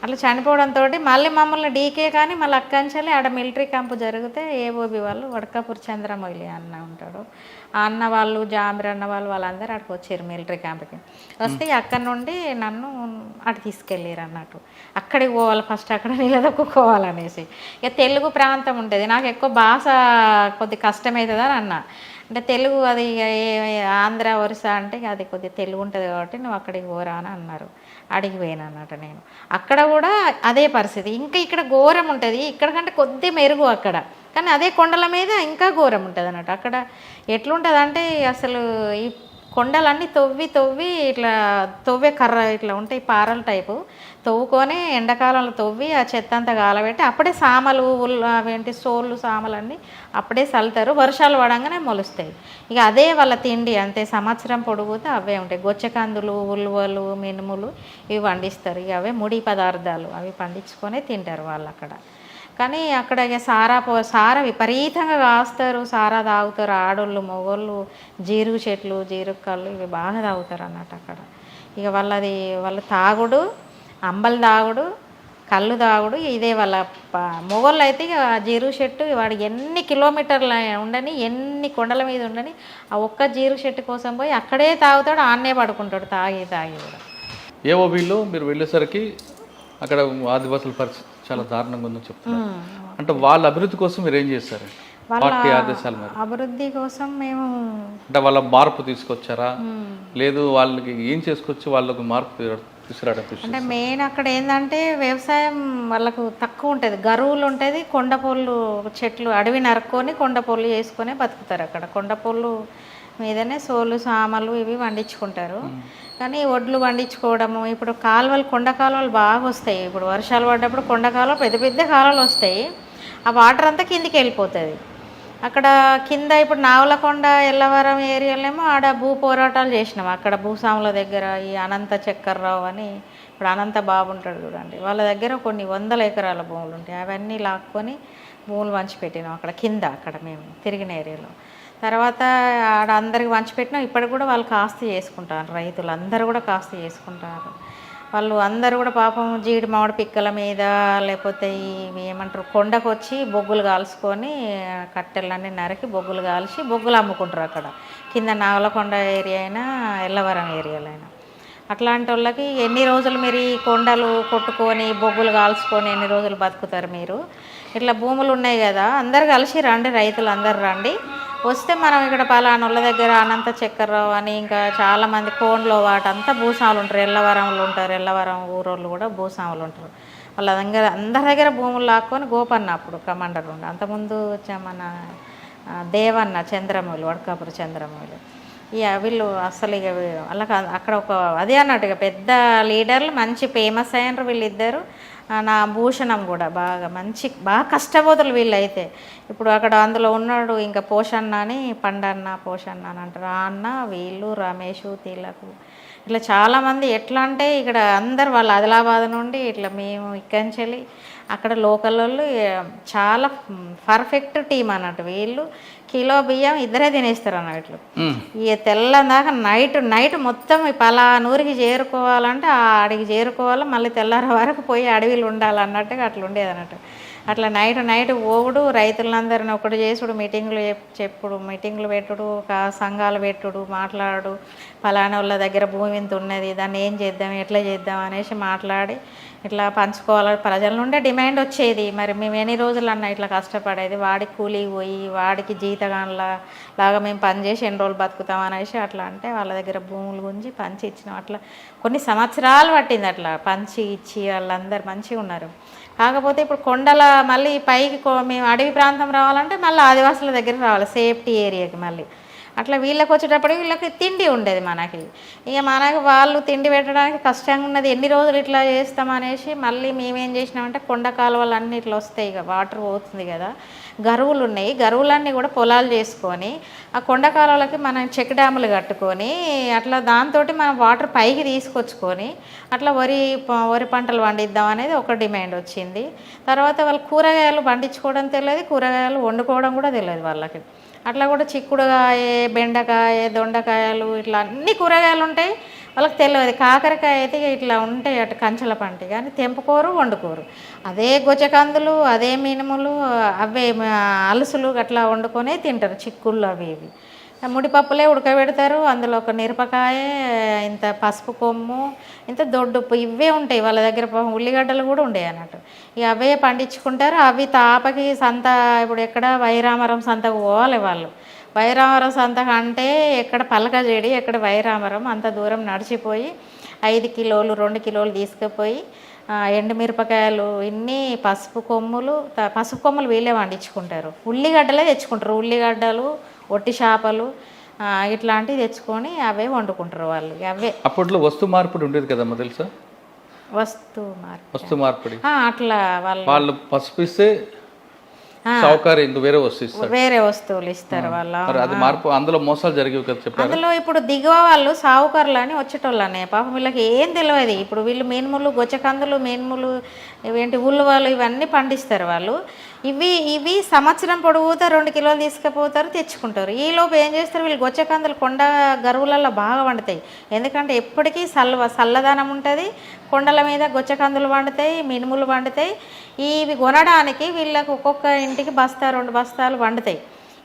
అట్లా చనిపోవడంతో మళ్ళీ మమ్మల్ని డీకే కానీ మళ్ళీ అక్కంచెల్లి ఆడ మిలిటరీ క్యాంపు జరిగితే ఏబోబి వాళ్ళు వడకాపూర్ చంద్రమౌళి అన్న ఉంటాడు, ఆ అన్న వాళ్ళు జామిర్ అన్న వాళ్ళందరూ అక్కడికి వచ్చారు మిలిటరీ క్యాంప్కి. వస్తే అక్కడి నుండి నన్ను అటు తీసుకెళ్ళారు అన్నట్టు. అక్కడికి పోవాలి ఫస్ట్, అక్కడ నిలదొక్కుకోవాలనేసి. ఇక తెలుగు ప్రాంతం ఉంటుంది, నాకు ఎక్కువ భాష కొద్ది కష్టమవుతుందని అన్న. అంటే తెలుగు అది ఆంధ్ర ఒరిస్సా అంటే అది కొద్దిగా తెలుగు ఉంటుంది కాబట్టి నువ్వు అక్కడికి పోరా అని అన్నారు. అడిగి పోయాను అన్నట్టు నేను. అక్కడ కూడా అదే పరిస్థితి, ఇంకా ఇక్కడ ఘోరం ఉంటుంది, ఇక్కడ కంటే కొద్ది మెరుగు అక్కడ, కానీ అదే కొండల మీద ఇంకా ఘోరం ఉంటుంది అన్నట్టు. అక్కడ ఎట్లుంటుంది అంటే అసలు ఈ కొండలన్నీ తవ్వి ఇట్లా తవ్వే కర్ర ఇట్లా ఉంటాయి, పారల టైపు తవ్వుకొని ఎండాకాలంలో తవ్వి ఆ చెత్త అంతా గాలబెట్టి అప్పుడే సామలు అవేంటి సోళ్ళు సామలన్నీ అప్పుడే చల్లుతారు, వర్షాలు పడంగానే మొలుస్తాయి. ఇక అదే వాళ్ళ తిండి అంతే, సంవత్సరం పొడుగుతే అవే ఉంటాయి. గొచ్చకందులు, ఉలువలు, మినుములు ఇవి పండిస్తారు. ఇక అవే ముడి పదార్థాలు అవి పండించుకొని తింటారు వాళ్ళు అక్కడ. కానీ అక్కడ ఇక సారా విపరీతంగా కాస్తారు, సారా తాగుతారు ఆడోళ్ళు మగోళ్ళు. జీరుగు చెట్లు, జీరుగు కళ్ళు ఇవి బాగా తాగుతారు అన్నట్టు అక్కడ. ఇక వాళ్ళ తాగుడు, అంబలి తాగుడు, కళ్ళు తాగుడు ఇదే వాళ్ళ. మొగోళ్ళు అయితే ఇక జీరుగు చెట్టు వాడు ఎన్ని కిలోమీటర్లు ఉండని, ఎన్ని కొండల మీద ఉండని, ఆ ఒక్క జీరుగు చెట్టు కోసం పోయి అక్కడే తాగుతాడు, ఆన్నే పడుకుంటాడు తాగి కూడా. ఏఓబిలో మీరు వెళ్ళేసరికి అక్కడ ఆదివాసుల పరిస్థితి చాలా దారుణంగా ఉందని చెప్తున్నారు. అంటే వాళ్ళ అభివృద్ధి కోసం మీరు ఏం చేస్తారు? పార్టీ ఆదేశాల మేరకు అభివృద్ధి కోసం మేము అంటే వాళ్ళ మార్పు తీసుకొచ్చారా, లేదు వాళ్ళకి ఏం చేసుకొచ్చి వాళ్ళకు మార్పు తీసుకురావడం? అంటే మెయిన్ అక్కడ ఏంటంటే వ్యవసాయం వాళ్ళకు తక్కువ ఉంటుంది, గరువులు ఉంటుంది, కొండపొళ్ళు చెట్లు అడవి నరుక్కొని కొండపొళ్ళు చేసుకొని బతుకుతారు అక్కడ. కొండపొళ్ళు మీదనే సోలు సామలు ఇవి పండించుకుంటారు. కానీ ఒడ్లు పండించుకోవడము, ఇప్పుడు కాలువలు కొండ కాలువలు బాగా వస్తాయి. ఇప్పుడు వర్షాలు పడ్డప్పుడు కొండ కాలువలు పెద్ద పెద్ద కాలువలు వస్తాయి, ఆ వాటర్ అంతా కిందికి వెళ్ళిపోతుంది. అక్కడ కింద ఇప్పుడు నావలకొండ ఎల్లవరం ఏరియాలోనేమో ఆడ భూ పోరాటాలు చేసినాం. అక్కడ భూస్వాముల దగ్గర ఈ అనంత చక్కర్రావు అని, ఇప్పుడు అనంత బాబు ఉంటాడు చూడండి, వాళ్ళ దగ్గర కొన్ని 100 ఎకరాల భూములు ఉంటాయి. అవన్నీ లాక్కొని భూములు పంచిపెట్టినాం అక్కడ కింద, అక్కడ మేము తిరిగిన ఏరియాలో. తర్వాత ఆడ అందరికి పంచిపెట్టినాం. ఇప్పటికి కూడా వాళ్ళు కాస్త చేసుకుంటారు, రైతులు అందరూ కూడా కాస్త చేసుకుంటారు. వాళ్ళు అందరూ కూడా పాపం జీడి మామిడి పిక్కల మీద లేకపోతే ఇవి ఏమంటారు కొండకు వచ్చి బొగ్గులు కాల్చుకొని కట్టెలన్నీ నరికి బొగ్గులు కాల్చి బొగ్గులు అమ్ముకుంటారు అక్కడ కింద. నాగలకొండ ఏరియా అయినా ఎల్లవరం ఏరియాలో అయినా అట్లాంటి వాళ్ళకి ఎన్ని రోజులు మీరు ఈ కొండలు కొట్టుకొని బొగ్గులు కాల్చుకొని ఎన్ని రోజులు బతుకుతారు మీరు? ఇట్లా భూములు ఉన్నాయి కదా, అందరు కలిసి రండి, రైతులు అందరు రండి, వస్తే మనం ఇక్కడ పలానోళ్ళ దగ్గర అనంత చక్కర్రావు అని ఇంకా చాలామంది కోన్లో వాటంతా భూస్వాములు ఉంటారు, ఎల్లవరంలో ఉంటారు, ఎల్లవరం ఊరోళ్ళు కూడా భూస్వాములు ఉంటారు. వాళ్ళ దగ్గర అందరి దగ్గర భూములు లాక్కొని గోపన్న అప్పుడు కమాండర్ ఉండే, అంతకుముందు మన దేవన్న చంద్రమౌళి, వడకాపురి చంద్రమౌళి, ఇక వీళ్ళు అసలు ఇక వాళ్ళకి అక్కడ ఒక అదే అన్నట్టు ఇక పెద్ద లీడర్లు మంచి ఫేమస్ అయినారు వీళ్ళిద్దరు. నా భూషణం కూడా బాగా కష్టపోతులు వీళ్ళైతే. ఇప్పుడు అక్కడ అందులో ఉన్నాడు ఇంకా పోషన్న అని, పండన్న పోషన్న అని అంటారు, ఆ అన్న వీళ్ళు రమేష్ తిలకు ఇట్లా చాలామంది. ఎట్లా అంటే ఇక్కడ అందరు వాళ్ళు ఆదిలాబాద్ నుండి ఇట్లా మేము ఇక్కడి నుంచి వెళ్ళి అక్కడ లోకల్ వాళ్ళు చాలా పర్ఫెక్ట్ టీం అన్నట్టు. వీళ్ళు కిలో బియ్యం ఇద్దరే తినేస్తారు అన్నట్లు. ఇక తెల్లందాకా నైట్ మొత్తం పలానూరికి చేరుకోవాలంటే ఆ అడిగి చేరుకోవాలి, మళ్ళీ తెల్లార వరకు పోయి అడవిలు ఉండాలన్నట్టుగా అట్లా ఉండేది అన్నట్టు. అట్లా నైట్ పోవుడు, రైతులందరిని ఒకటి చేసుడు, మీటింగ్లు పెట్టుడు, సంఘాలు పెట్టుడు, మాట్లాడు, ఫలానా వాళ్ళ దగ్గర భూమి ఇంత ఉన్నది, దాన్ని ఏం చేద్దాం, ఎట్లా చేద్దాం అనేసి మాట్లాడి ఇట్లా పంచుకోవాలి. ప్రజల నుండే డిమాండ్ వచ్చేది, మరి మేము ఎన్ని రోజులు అన్నా ఇట్లా కష్టపడేది, వాడికి కూలికి పోయి వాడికి లాగా మేము పనిచేసి ఎన్ని రోజులు బతుకుతాం అనేసి అట్లా అంటే వాళ్ళ దగ్గర భూములు గుంజి పంచి ఇచ్చినాం. అట్లా కొన్ని సంవత్సరాలు పట్టింది అట్లా పంచి ఇచ్చి, వాళ్ళందరూ మంచిగా ఉన్నారు. కాకపోతే ఇప్పుడు కొండల మళ్ళీ పైకి మేము అడవి ప్రాంతం రావాలంటే మళ్ళీ ఆదివాసుల దగ్గరికి రావాలి, సేఫ్టీ ఏరియాకి. మళ్ళీ అట్లా వీళ్ళకి వచ్చేటప్పటికి వీళ్ళకి తిండి ఉండేది మనకి. ఇక మనకి వాళ్ళు తిండి పెట్టడానికి కష్టంగా ఉన్నది, ఎన్ని రోజులు ఇట్లా చేస్తామనేసి మళ్ళీ మేమేం చేసినామంటే కొండ కాలువలు అన్నీ ఇట్లా వస్తాయి, ఇక వాటర్ పోతుంది కదా, గరువులు ఉన్నాయి, గరువులన్నీ కూడా పొలాలు చేసుకొని ఆ కొండ కాలువలకి మనం చెక్ డ్యాములు కట్టుకొని అట్లా దాంతో మనం వాటర్ పైకి తీసుకొచ్చుకొని అట్లా వరి పంటలు పండిద్దాం అనేది ఒక డిమాండ్ వచ్చింది. తర్వాత వాళ్ళు కూరగాయలు పండించుకోవడం తెలియదు, కూరగాయలు వండుకోవడం కూడా తెలియదు వాళ్ళకి. అట్లా కూడా చిక్కుడుకాయ, బెండకాయ, దొండకాయలు ఇట్లా అన్ని కూరగాయలు ఉంటాయి, వాళ్ళకి తెలియదు. కాకరకాయ అయితే ఇట్లా ఉంటాయి అటు కంచెల పంట, కానీ తెంపుకోరు, వండుకోరు. అదే గొచ్చకందులు, అదే మినుములు, అవే అలసులు అట్లా వండుకొనే తింటారు, చిక్కుళ్ళు అవి ఇవి. ముడిపప్పులే ఉడకబెడతారు, అందులో ఒక మిరపకాయ, ఇంత పసుపు కొమ్ము, ఇంత దొడ్డుప్పు, ఇవే ఉంటాయి వాళ్ళ దగ్గర. ఉల్లిగడ్డలు కూడా ఉండేవి అన్నట్టు. ఇక అవే పండించుకుంటారు. అవి తాపకి సంత, ఇప్పుడు ఎక్కడ వైరామరం సంతకు పోవాలి వాళ్ళు. వైరామరం సంతకు అంటే ఎక్కడ పలకజేడి, ఎక్కడ వైరామరం, అంత దూరం నడిచిపోయి 5 కిలోలు 2 కిలోలు తీసుకుపోయి ఎండుమిరపకాయలు ఇన్ని, పసుపు కొమ్ములు వీళ్ళే పండించుకుంటారు. ఉల్లిగడ్డలే తెచ్చుకుంటారు, ఉల్లిగడ్డలు, ఒట్టి చేపలు ఇట్లాంటివి తెచ్చుకొని అవే వండుకుంటారు వాళ్ళు. అవే అప్పట్లో వస్తు మార్పిడి ఉండేది కదమ్మా, తెలుసా? వస్తు మార్పిడి అట్లా వాళ్ళు పసుపు ఇస్తే సౌకర్యం ఇంక వేరే వస్తువులు ఇస్తారు వాళ్ళు. అది మార్పు, అందులో మోసాలు జరిగేవి కదా చెప్పారు. అందులో ఇప్పుడు దిగువ వాళ్ళు సావుకారులు అని వచ్చేటోళ్ళనే, పాపం వీళ్ళకి ఏం తెలియదు. ఇప్పుడు వీళ్ళు మినుములు, గొచ్చకందులు, మినుములు, ఇవేంటి ఉల్లువలు ఇవన్నీ పండిస్తారు వాళ్ళు. ఇవి సంవత్సరం పొడుగుతా 2 కిలోలు తీసుకుపోతారు, తెచ్చుకుంటారు. ఈలోపు ఏం చేస్తారు వీళ్ళు, గొచ్చకందులు కొండ గరువులలో బాగా వండుతాయి, ఎందుకంటే ఎప్పటికీ చల్లదనం ఉంటుంది. కొండల మీద గొచ్చకందులు వండుతాయి, మినుములు వండుతాయి. ఇవి కొనడానికి వీళ్ళకి ఒక్కొక్క ఇంటికి 1-2 బస్తాలు వండుతాయి.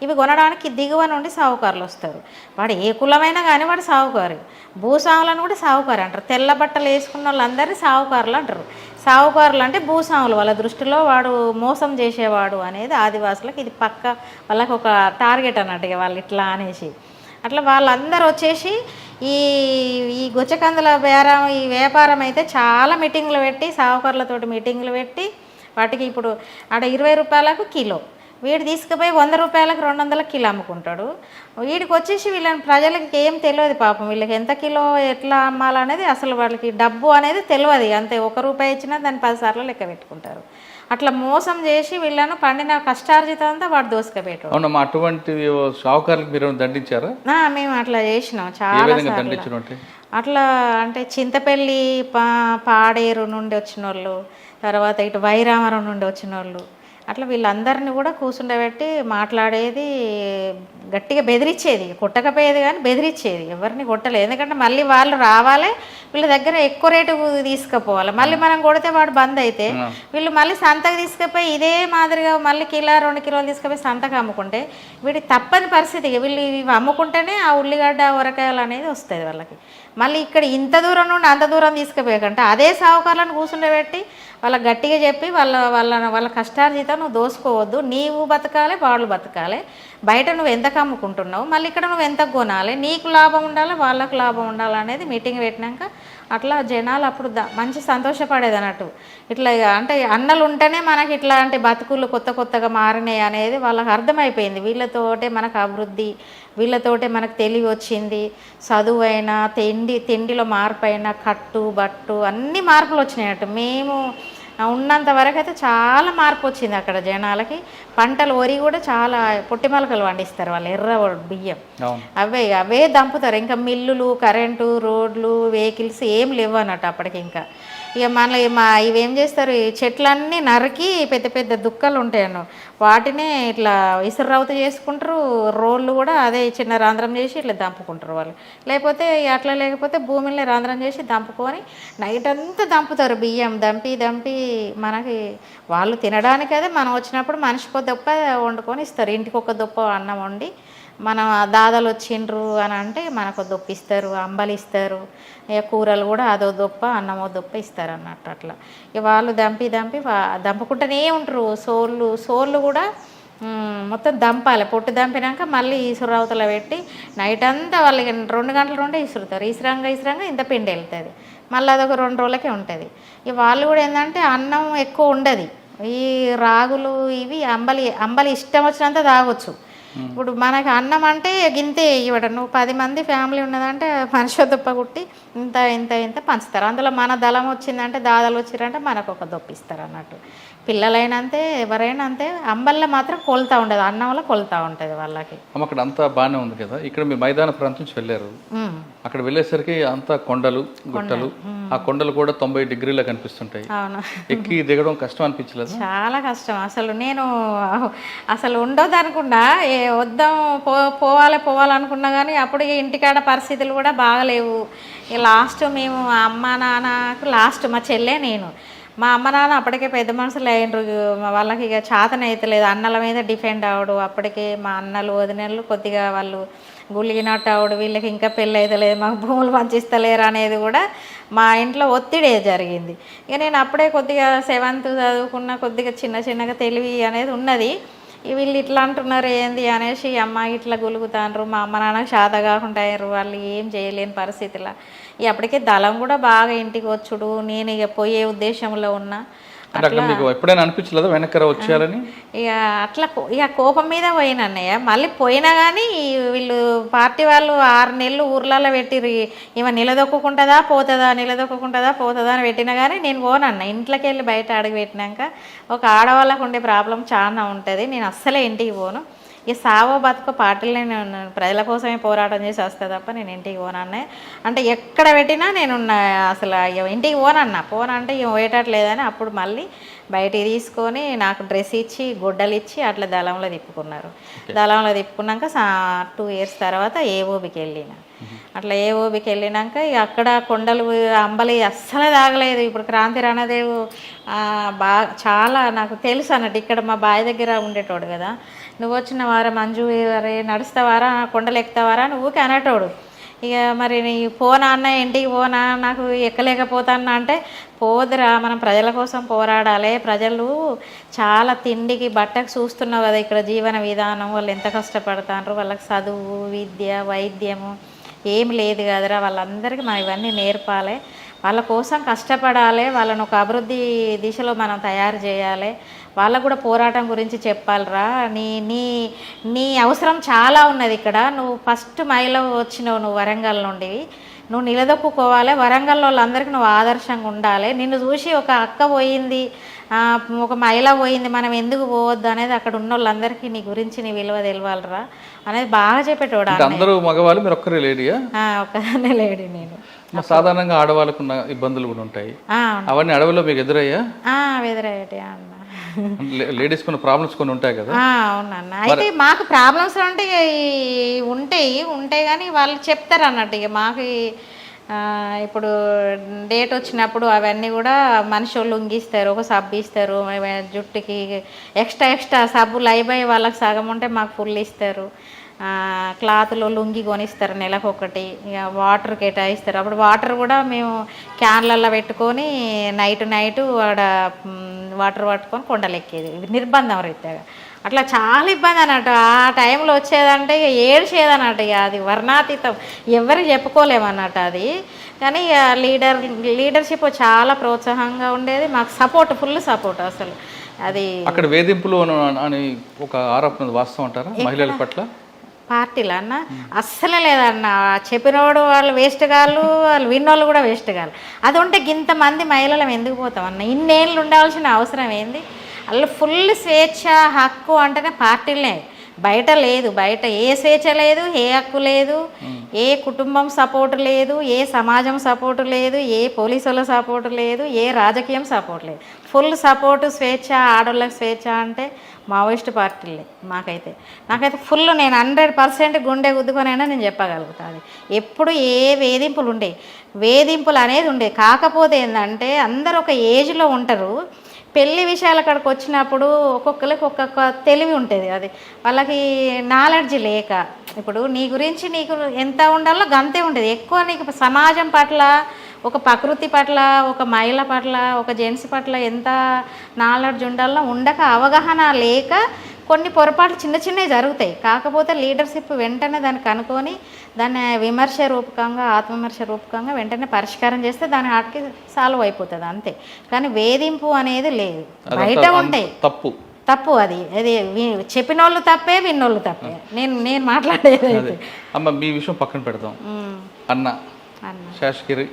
ఇవి కొనడానికి దిగువ నుండి సావుకారులు వస్తారు. వాడు ఏ కులమైనా కానీ వాడు సావుకారు. భూస్వాములను కూడా సావుకారు అంటారు. తెల్ల బట్టలు వేసుకున్న వాళ్ళందరినీ సావుకారులు అంటారు. సావుకారులు అంటే భూస్వాములు, వాళ్ళ దృష్టిలో వాడు మోసం చేసేవాడు అనేది ఆదివాసులకు ఇది పక్క వాళ్ళకి ఒక టార్గెట్ అన్నట్టుగా, వాళ్ళు ఇట్లా అనేసి. అట్లా వాళ్ళందరూ వచ్చేసి ఈ గొచ్చకందుల ఈ వ్యాపారం అయితే చాలా మీటింగ్లు పెట్టి, సావుకారులతోటి మీటింగ్లు పెట్టి, వాటికి ఇప్పుడు ఆడ 20 రూపాయలకు కిలో, వీడు తీసుకుపోయి 100 రూపాయలకు 200 కిలో అమ్ముకుంటాడు. వీడికి వచ్చేసి వీళ్ళని ప్రజలకి ఏం తెలియదు పాపం, వీళ్ళకి ఎంత కిలో ఎట్లా అమ్మాలనేది అసలు వాళ్ళకి డబ్బు అనేది తెలియదు. అంతే, 1 రూపాయి ఇచ్చినా దాన్ని 10 సార్లు లెక్క పెట్టుకుంటారు. అట్లా మోసం చేసి వీళ్ళను పండిన కష్టార్జితం అంతా వాడు దోసుకపోయాడు. అవునమ్మా, అటువంటి షావుకారులకు మీరు దండించారా? మేము అట్లా చేసినాం చాలా. అట్లా అంటే చింతపల్లి, పాడేరు నుండి వచ్చిన వాళ్ళు, తర్వాత ఇటు వైరామరం నుండి వచ్చిన వాళ్ళు, అట్లా వీళ్ళందరినీ కూడా కూర్చుండబెట్టి మాట్లాడేది, గట్టిగా బెదిరించేది. కొట్టకపోయేది కానీ బెదిరించేది, ఎవరిని కొట్టలేదు. ఎందుకంటే మళ్ళీ వాళ్ళు రావాలి, వీళ్ళ దగ్గర ఎక్కువ రేటు తీసుకుపోవాలి. మళ్ళీ మనం కొడితే వాడు బంద్ అయితే వీళ్ళు మళ్ళీ సంతకు తీసుకుపోయి ఇదే మాదిరిగా మళ్ళీ కిలో 2 కిలోలు తీసుకుపోయి సంతకు అమ్ముకుంటే వీడికి తప్పని పరిస్థితి. వీళ్ళు ఇవి అమ్ముకుంటేనే ఆ ఉల్లిగడ్డ, ఉరకాయలు అనేది వస్తుంది వాళ్ళకి. మళ్ళీ ఇక్కడ ఇంత దూరం నుండి అంత దూరం తీసుకుపోయకంటే అదే సావుకారులను కూర్చుండబెట్టి వాళ్ళకి గట్టిగా చెప్పి వాళ్ళ కష్టార్జితం నువ్వు దోసుకోవద్దు, నీవు బతకాలి, వాళ్ళు బతకాలి. బయట నువ్వు ఎంతకు అమ్ముకుంటున్నావు, మళ్ళీ ఇక్కడ నువ్వు ఎంతకు కొనాలి, నీకు లాభం ఉండాలి, వాళ్ళకు లాభం ఉండాలి అనేది మీటింగ్ పెట్టినాక అట్లా జనాలు అప్పుడు మంచి సంతోషపడేది అన్నట్టు. ఇట్లా అంటే అన్నలు ఉంటేనే మనకి ఇట్లాంటి బతుకులు కొత్తగా మారినాయి అనేది వాళ్ళకి అర్థమైపోయింది. వీళ్ళతోటే మనకు అభివృద్ధి, వీళ్ళతోటే మనకు తెలివి వచ్చింది, చదువు అయినా, తిండిలో మార్పు అయినా, కట్టు బట్టు అన్ని మార్పులు వచ్చినాయట. మేము ఉన్నంత వరకు అయితే చాలా మార్పు వచ్చింది అక్కడ జనాలకి. పంటలు వరి కూడా చాలా పొట్టిమలకలు పండిస్తారు వాళ్ళు, ఎర్ర బియ్యం అవే దంపుతారు. ఇంకా మిల్లులు, కరెంటు, రోడ్లు, వెహికల్స్ ఏం లేవు అన్నట్టు అప్పటికి. ఇంకా ఇక మళ్ళీ ఇవేం చేస్తారు, ఈ చెట్లన్నీ నరికి పెద్ద పెద్ద దుక్కలు ఉంటాయన్న వాటినే ఇట్లా ఇసురవుత చేసుకుంటారు. రోళ్ళు కూడా అదే చిన్న రంధ్రం చేసి ఇట్లా దంపుకుంటారు వాళ్ళు. లేకపోతే భూమిని రంధ్రం చేసి దంపుకొని నైట్ అంతా దంపుతారు. బియ్యం దంపి మనకి వాళ్ళు తినడానికి అదే, మనం వచ్చినప్పుడు మనిషికి దొప్ప వండుకొని ఇస్తారు. ఇంటికి ఒక దొప్ప అన్నం వండి, మనం దాదాలు వచ్చిండ్రు అని అంటే మనకు దొప్ప ఇస్తారు, అంబలి ఇస్తారు, కూరలు కూడా అదో దొప్ప అన్నమో దొప్ప ఇస్తారు అన్నట్టు. అట్లా ఇక వాళ్ళు దంపుకుంటూనే ఉంటారు. సోళ్ళు కూడా మొత్తం దంపాలి. పొట్టు దంపినాక మళ్ళీ ఈసురవతల పెట్టి నైట్ అంతా వాళ్ళకి 2 గంటల నుండి ఇసురుతారు. ఇసురంగా ఇంత పిండి వెళ్తుంది. మళ్ళీ అదొక 2 రోజులకే ఉంటుంది. ఇక వాళ్ళు కూడా ఏంటంటే అన్నం ఎక్కువ ఉండదు. ఈ రాగులు ఇవి అంబలి ఇష్టం వచ్చినంత తాగొచ్చు. ఇప్పుడు మనకి అన్నం అంటే గింతే ఇవ్వడం, నువ్వు 10 మంది ఫ్యామిలీ ఉన్నదంటే మనిషి దొప్ప కుట్టి ఇంత ఇంత ఇంత పంచుతారు. అందులో మన దళం వచ్చిందంటే దాదాలు వచ్చిరంటే మనకు ఒక దొప్పిస్తారు అన్నట్టు. పిల్లలైనా అంతే, ఎవరైనా అంతే. అంబల్లో మాత్రం కొలుతా ఉండదు, అన్నంలో కొలుతా ఉంటుంది వాళ్ళకి. అక్కడ అంతా బాగానే ఉంది కదా, ఇక్కడ మీరు మైదాన ప్రాంతం నుంచి వెళ్ళారు, అక్కడ వెళ్ళేసరికి అంతా కొండలు గుట్టలు, ఆ కొండలు కూడా 90 డిగ్రీలా కనిపిస్తుంటాయి. అవును, ఎక్కి దిగడం కష్టం అనిపించలేదు? చాలా కష్టం. అసలు ఉండొద్దు అనుకున్నా, వద్దాం పోవాలనుకున్నా కానీ అప్పుడు ఇంటికాడ పరిస్థితులు కూడా బాగలేవు. లాస్ట్ మేము అమ్మ నాన్నకు లాస్ట్ మా చెల్లె నేను, మా అమ్మ నాన్న అప్పటికే పెద్ద మనుషులు అయినరు, వాళ్ళకి ఇక చేతన అవుతలేదు, అన్నల మీద డిపెండ్ అవడు. అప్పటికే మా అన్నలు వదినలు కొద్దిగా వాళ్ళు గులిగినట్టు అవడు, వీళ్ళకి ఇంకా పెళ్ళి అవుతలేదు, మాకు భూములు పంచిస్తలేరు అనేది కూడా మా ఇంట్లో ఒత్తిడి జరిగింది. ఇక నేను అప్పుడే కొద్దిగా 7th చదువుకున్న, కొద్దిగా చిన్నగా తెలివి అనేది ఉన్నది. వీళ్ళు ఇట్లా అంటున్నారు ఏంది అనేసి, అమ్మ ఇట్లా గులుగుతాండ్రు, మా అమ్మ నాన్నకు శాత కాకుండా అయ్యారు, వాళ్ళు ఏం చేయలేని పరిస్థితిలో. ఇక అప్పటికే దళం కూడా బాగా ఇంటికి వచ్చుడు, నేను ఇక పోయే ఉద్దేశంలో ఉన్నా. అట్లా మీకు ఎప్పుడైనా అనిపించలేదా వెనక్కి వచ్చేయాలని? ఇక కోపం మీద పోయిన అన్నయ్య. మళ్ళీ పోయినా కానీ వీళ్ళు పార్టీ వాళ్ళు 6 నెలలు ఊర్లలో పెట్టిరు, ఈమె నిలదొక్కుంటుందా పోతుందా అని పెట్టినా కానీ నేను పోనన్న. ఇంట్లోకి వెళ్ళి బయట అడుగు పెట్టినాక ఒక ఆడవాళ్ళకు ఉండే ప్రాబ్లం చాలా ఉంటుంది, నేను అస్సలే ఇంటికి పోను. ఇక సావో బతుకో పార్టీలనే నేను ప్రజల కోసమే పోరాటం చేసి వస్తే తప్ప నేను ఇంటికి పోనన్నే. అంటే ఎక్కడ పెట్టినా నేను అసలు ఇంటికి పోనంటే ఇక పోయేటట్లేదని అప్పుడు మళ్ళీ బయటికి తీసుకొని నాకు డ్రెస్ ఇచ్చి గుడ్డలు ఇచ్చి అట్లా దళంలో తిప్పుకున్నారు. దళంలో తిప్పుకున్నాక 2 years తర్వాత ఏఓబికి వెళ్ళిన. అట్లా ఏఓబికి వెళ్ళినాక ఇక అక్కడ కొండలు అంబలి అస్సలు తాగలేదు. ఇప్పుడు క్రాంతి రణదేవ్ బాగా చాలా నాకు తెలుసు అన్నట్టు, ఇక్కడ మా బావి దగ్గర ఉండేటోడు కదా, నువ్వు వచ్చిన వారా మంజు వారే నడుస్తావారా కొండలు ఎక్కుతావారా నువ్వుకి అనేటోడు. ఇక మరి నీ పోనా అన్న, ఇంటికి పోనా, నాకు ఎక్కలేకపోతానా అంటే, పోదురా మనం ప్రజల కోసం పోరాడాలి, ప్రజలు చాలా తిండికి బట్టకు చూస్తున్నావు కదా ఇక్కడ జీవన విధానం, వాళ్ళు ఎంత కష్టపడతారు, వాళ్ళకి చదువు విద్య వైద్యము ఏం లేదు కదరా, వాళ్ళందరికీ మనం ఇవన్నీ నేర్పాలి, వాళ్ళ కోసం కష్టపడాలి, వాళ్ళను ఒక అభివృద్ధి దిశలో మనం తయారు చేయాలి, వాళ్ళకు కూడా పోరాటం గురించి చెప్పాలిరా, నీ నీ నీ అవసరం చాలా ఉన్నది ఇక్కడ, నువ్వు ఫస్ట్ మైలో వచ్చినావు, నువ్వు వరంగల్ నుండి నువ్వు నిలదొక్కుకోవాలి, వరంగల్లో వాళ్ళందరికీ నువ్వు ఆదర్శంగా ఉండాలి, నిన్ను చూసి ఒక అక్క పోయింది, ఒక మహిళ పోయింది, మనం ఎందుకు పోవద్దు అనేది అక్కడ ఉన్న వాళ్ళందరికీ నీ గురించి నీ విలువ తెలవాలరా అనేది బాగా చెప్పేటోడు. అందరూ మగవాళ్ళు, మీరు ఒక్కరే లేడీయా? ఒక్కదాన్నే లేడీ నేను. సాధారణంగా ఆడవాళ్ళకు ఉన్న ఇబ్బందులు కూడా ఉంటాయి, అవన్నీ అడవిలో మీకు ఎదురయ్యా? ఎదురయ్యాయి అన్న. లేడీస్ కొన్ని ప్రాబ్లమ్స్ కొన్ని ఉంటాయి కదా? అవునన్న. అయితే మాకు ప్రాబ్లమ్స్ అంటే ఉంటాయి కానీ వాళ్ళు చెప్తారు అన్నట్టు. ఇక మాకు ఇప్పుడు డేట్ వచ్చినప్పుడు అవన్నీ కూడా మనిషి వాళ్ళు ఉంగిస్తారు, ఒక సబ్బు ఇస్తారు, జుట్టుకి ఎక్స్ట్రా సబ్బు లైబై వాళ్ళకి సగం ఉంటే మాకు ఫుల్ ఇస్తారు, క్లాత్లో లుంగి కొనిస్తారు నెలకొకటి, ఇక వాటర్ కేటాయిస్తారు. అప్పుడు వాటర్ కూడా మేము క్యాన్లలో పెట్టుకొని నైట్ ఆడ వాటర్ పట్టుకొని కొండలు ఎక్కేది నిర్బంధం రీత్యాగా. అట్లా చాలా ఇబ్బంది అన్నట్టు. ఆ టైంలో వచ్చేదంటే ఇక ఏడ్చేదన్నట్టు, ఇక అది వర్ణాతీతం, ఎవరికి చెప్పుకోలేమన్నట్టు అది. కానీ ఇక లీడర్షిప్ చాలా ప్రోత్సాహంగా ఉండేది, మాకు ఫుల్ సపోర్ట్ అసలు. అది అక్కడ వేధింపులు అని ఒక ఆరోపణ వాస్తవం అంటారా మహిళల పట్ల? పార్టీలు అన్న అస్సలే లేదన్న. చెప్పినోడు వాళ్ళు వేస్ట్ కాళ్ళు, వాళ్ళు విన్నోళ్ళు కూడా వేస్ట్ కాళ్ళు. అది ఉంటే ఇంతమంది మహిళలు ఎందుకు పోతాం అన్న, ఇన్నేళ్ళు ఉండాల్సిన అవసరం ఏంది? వాళ్ళు ఫుల్ స్వేచ్ఛ హక్కు అంటేనే పార్టీలే, బయట లేదు, బయట ఏ స్వేచ్ఛ లేదు, ఏ హక్కు లేదు, ఏ కుటుంబం సపోర్టు లేదు, ఏ సమాజం సపోర్టు లేదు, ఏ పోలీసుల సపోర్టు లేదు, ఏ రాజకీయం సపోర్ట్ లేదు. ఫుల్ సపోర్టు స్వేచ్ఛ, ఆడోళ్ళకి స్వేచ్ఛ అంటే మావోయిస్ట్ పార్టీలే. నాకైతే ఫుల్, నేను 100% గుండె గుద్దుకొనైనా నేను చెప్పగలుగుతాను. ఎప్పుడు ఏ వేధింపులు అనేది ఉండే. కాకపోతే ఏంటంటే అందరూ ఒక ఏజ్లో ఉంటారు, పెళ్లి విషయాల అక్కడికి వచ్చినప్పుడు ఒక్కొక్కరికి ఒక్కొక్క తెలివి ఉంటుంది, అది వాళ్ళకి నాలెడ్జ్ లేక. ఇప్పుడు నీ గురించి నీకు ఎంత ఉండాలో గంతే ఉంటుంది. ఎక్కువ నీకు సమాజం పట్ల, ఒక ప్రకృతి పట్ల, ఒక మహిళ పట్ల, ఒక జెంట్స్ పట్ల ఎంత నాలెడ్జ్ ఉండాలో ఉండక, అవగాహన లేక కొన్ని పొరపాట్లు చిన్నవి జరుగుతాయి. కాకపోతే లీడర్షిప్ వెంటనే దాన్ని కనుక్కొని దాన్ని విమర్శ రూపకంగా, ఆత్మవిమర్శ రూపకంగా వెంటనే పరిష్కారం చేస్తే దాని ఆటకి సాల్వ్ అయిపోతుంది అంతే. కానీ వేధింపు అనేది లేదు, బయట ఉంటాయి. తప్పు తప్పు అది అది చెప్పిన వాళ్ళు తప్పే, విన్నోళ్ళు తప్పే. నేను మాట్లాడేది అదే అమ్మ మీ విషయం పక్కన పెడదాం. అన్న శాసగిరి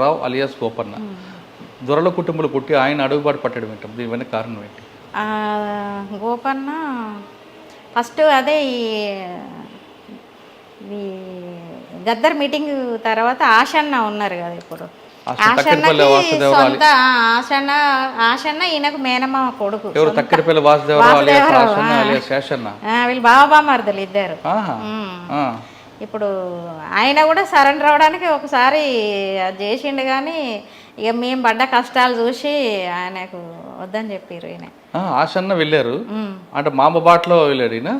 రావు అలియాస్ గోపన్న దొరల కుటుంబంలో పుట్టి ఆయన అడుగుబాటు పట్టడం ఏంటి? ఇవన్నీ కారణం ఏంటి? గోపన్న ఫస్ట్ అదే ఈ గద్దర్ మీటింగ్ తర్వాత ఆశన్న ఉన్నారు కదా, ఇప్పుడు ఆశన్న ఈయనకు మేనమామ కొడుకు. వీళ్ళు బాబామర్దలు ఇద్దరు. ఇప్పుడు ఆయన కూడా సరెండర్ అవడానికి ఒకసారి చేసిండు, కానీ ఇక మేము పడ్డ కష్టాలు చూసి ఆయనకు వద్దని చెప్పారు. ఈయన ఆశన్న వెళ్ళారు అంటే మామ బాటలో వెళ్ళాడు ఈయన.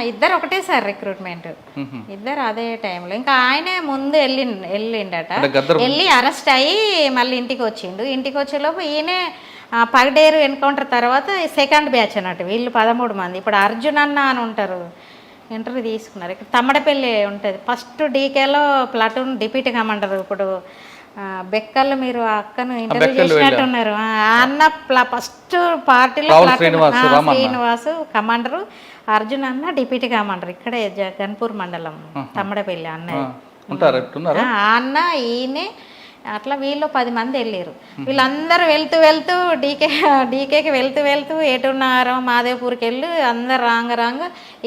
ఇద్దరు ఒకటేసారి రిక్రూట్మెంట్, ఇద్దరు అదే టైంలో. ఇంకా ఆయనే ముందు వెళ్ళిండట, వెళ్ళి అరెస్ట్ అయ్యి మళ్ళీ ఇంటికి వచ్చిండు. ఇంటికి వచ్చేలోపు ఈయనే పగడేరు ఎన్కౌంటర్ తర్వాత సెకండ్ బ్యాచ్ అన్నట్టు. వీళ్ళు 13 మంది. ఇప్పుడు అర్జున్ అన్న అని ఉంటారు, ఇంటర్వ్యూ తీసుకున్నారు. ఇక్కడ తమ్మడపల్లి ఉంటుంది. ఫస్ట్ డీకేలో ప్లాటూన్ డిప్యూటీ కమాండర్. ఇప్పుడు బెక్కల్లో మీరు అక్కను ఇంటర్వ్యూ చేసినట్టున్నారు. అన్న ఫస్ట్ పార్టీలో శ్రీనివాసు కమాండరు, అర్జున్ అన్న డిప్యూటీ కమాండర్. ఇక్కడే గన్పూర్ మండలం తమ్మడపల్లి అన్నయ్య. అన్న ఈయనే అట్లా వీళ్ళు 10 మంది వెళ్ళారు. వీళ్ళందరూ వెళ్తూ డీకేకి వెళ్తూ ఏటున్నారో మాదేవ్పూర్కి వెళ్ళి అందరు రాంగ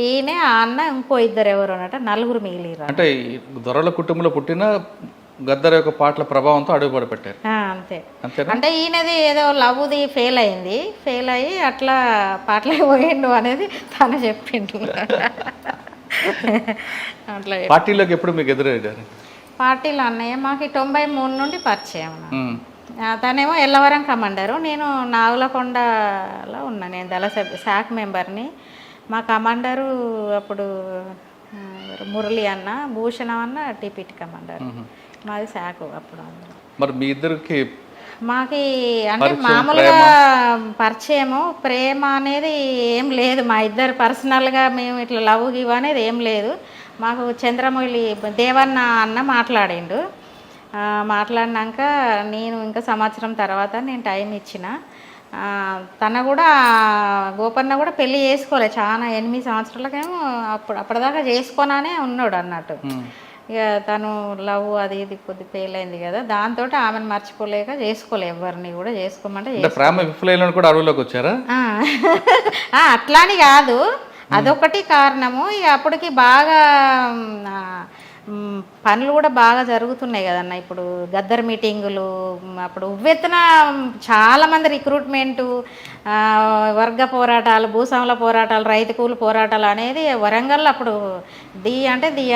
ఈయన అన్న ఇంకో ఇద్దరు ఎవరు అన్నట్టు 4 మిగిలిరు. అంటే దొరల కుటుంబంలో పుట్టిన గద్దర్ యొక్క పాటల ప్రభావంతో అడుగుబడి పెట్టారు అంతే. అంటే ఈయనది ఏదో లవ్ది ఫెయిల్ అయ్యి అట్లా పాటలే పోయిండు అనేది తను చెప్పిండు. అట్లా పార్టీలోకి ఎప్పుడు మీకు ఎదురయ్యారు? పార్టీలో అన్నయ్య మాకు 93 నుండి పరిచయం. తనేమో ఎల్లవరం కమాండరు, నేను నాగులకొండలో ఉన్నా. నేను దళ శాఖ మెంబర్ని. మా కమాండరు అప్పుడు మురళి అన్న, భూషణం అన్న డిప్యూటీ కమాండర్. మాది శాఖ అప్పుడు. మరి మీ ఇద్దరికి మాకి అంటే మామూలుగా పరిచయము, ప్రేమ అనేది ఏం లేదు. మా ఇద్దరు పర్సనల్గా మేము ఇట్లా లవ్ గివ్ అనేది ఏం లేదు. మాకు చంద్రమౌళి దేవన్న అన్న మాట్లాడిండు. మాట్లాడినాక నేను ఇంకా సంవత్సరం తర్వాత నేను టైం ఇచ్చిన. తన కూడా గోపన్న కూడా పెళ్ళి చేసుకోలే, చాలా 8 సంవత్సరాలకేమో అప్పటిదాకా చేసుకోనానే ఉన్నాడు అన్నట్టు. ఇక తను లవ్ అది ఇది కొద్ది ఫెయిల్ అయింది కదా, దాంతో ఆమెను మర్చిపోలేక చేసుకోలే. ఎవరిని కూడా చేసుకోమంటే అడవులోకి వచ్చారా? అట్లాని కాదు, అదొకటి కారణము. ఇక అప్పటికి బాగా పనులు కూడా బాగా జరుగుతున్నాయి కదన్న. ఇప్పుడు గద్దర్ మీటింగులు, అప్పుడు ఉవ్వెత్తున చాలామంది రిక్రూట్మెంటు, వర్గ పోరాటాలు, భూస్వాముల పోరాటాలు, రైతు కూలి పోరాటాలు అనేది వరంగల్లో అప్పుడు ది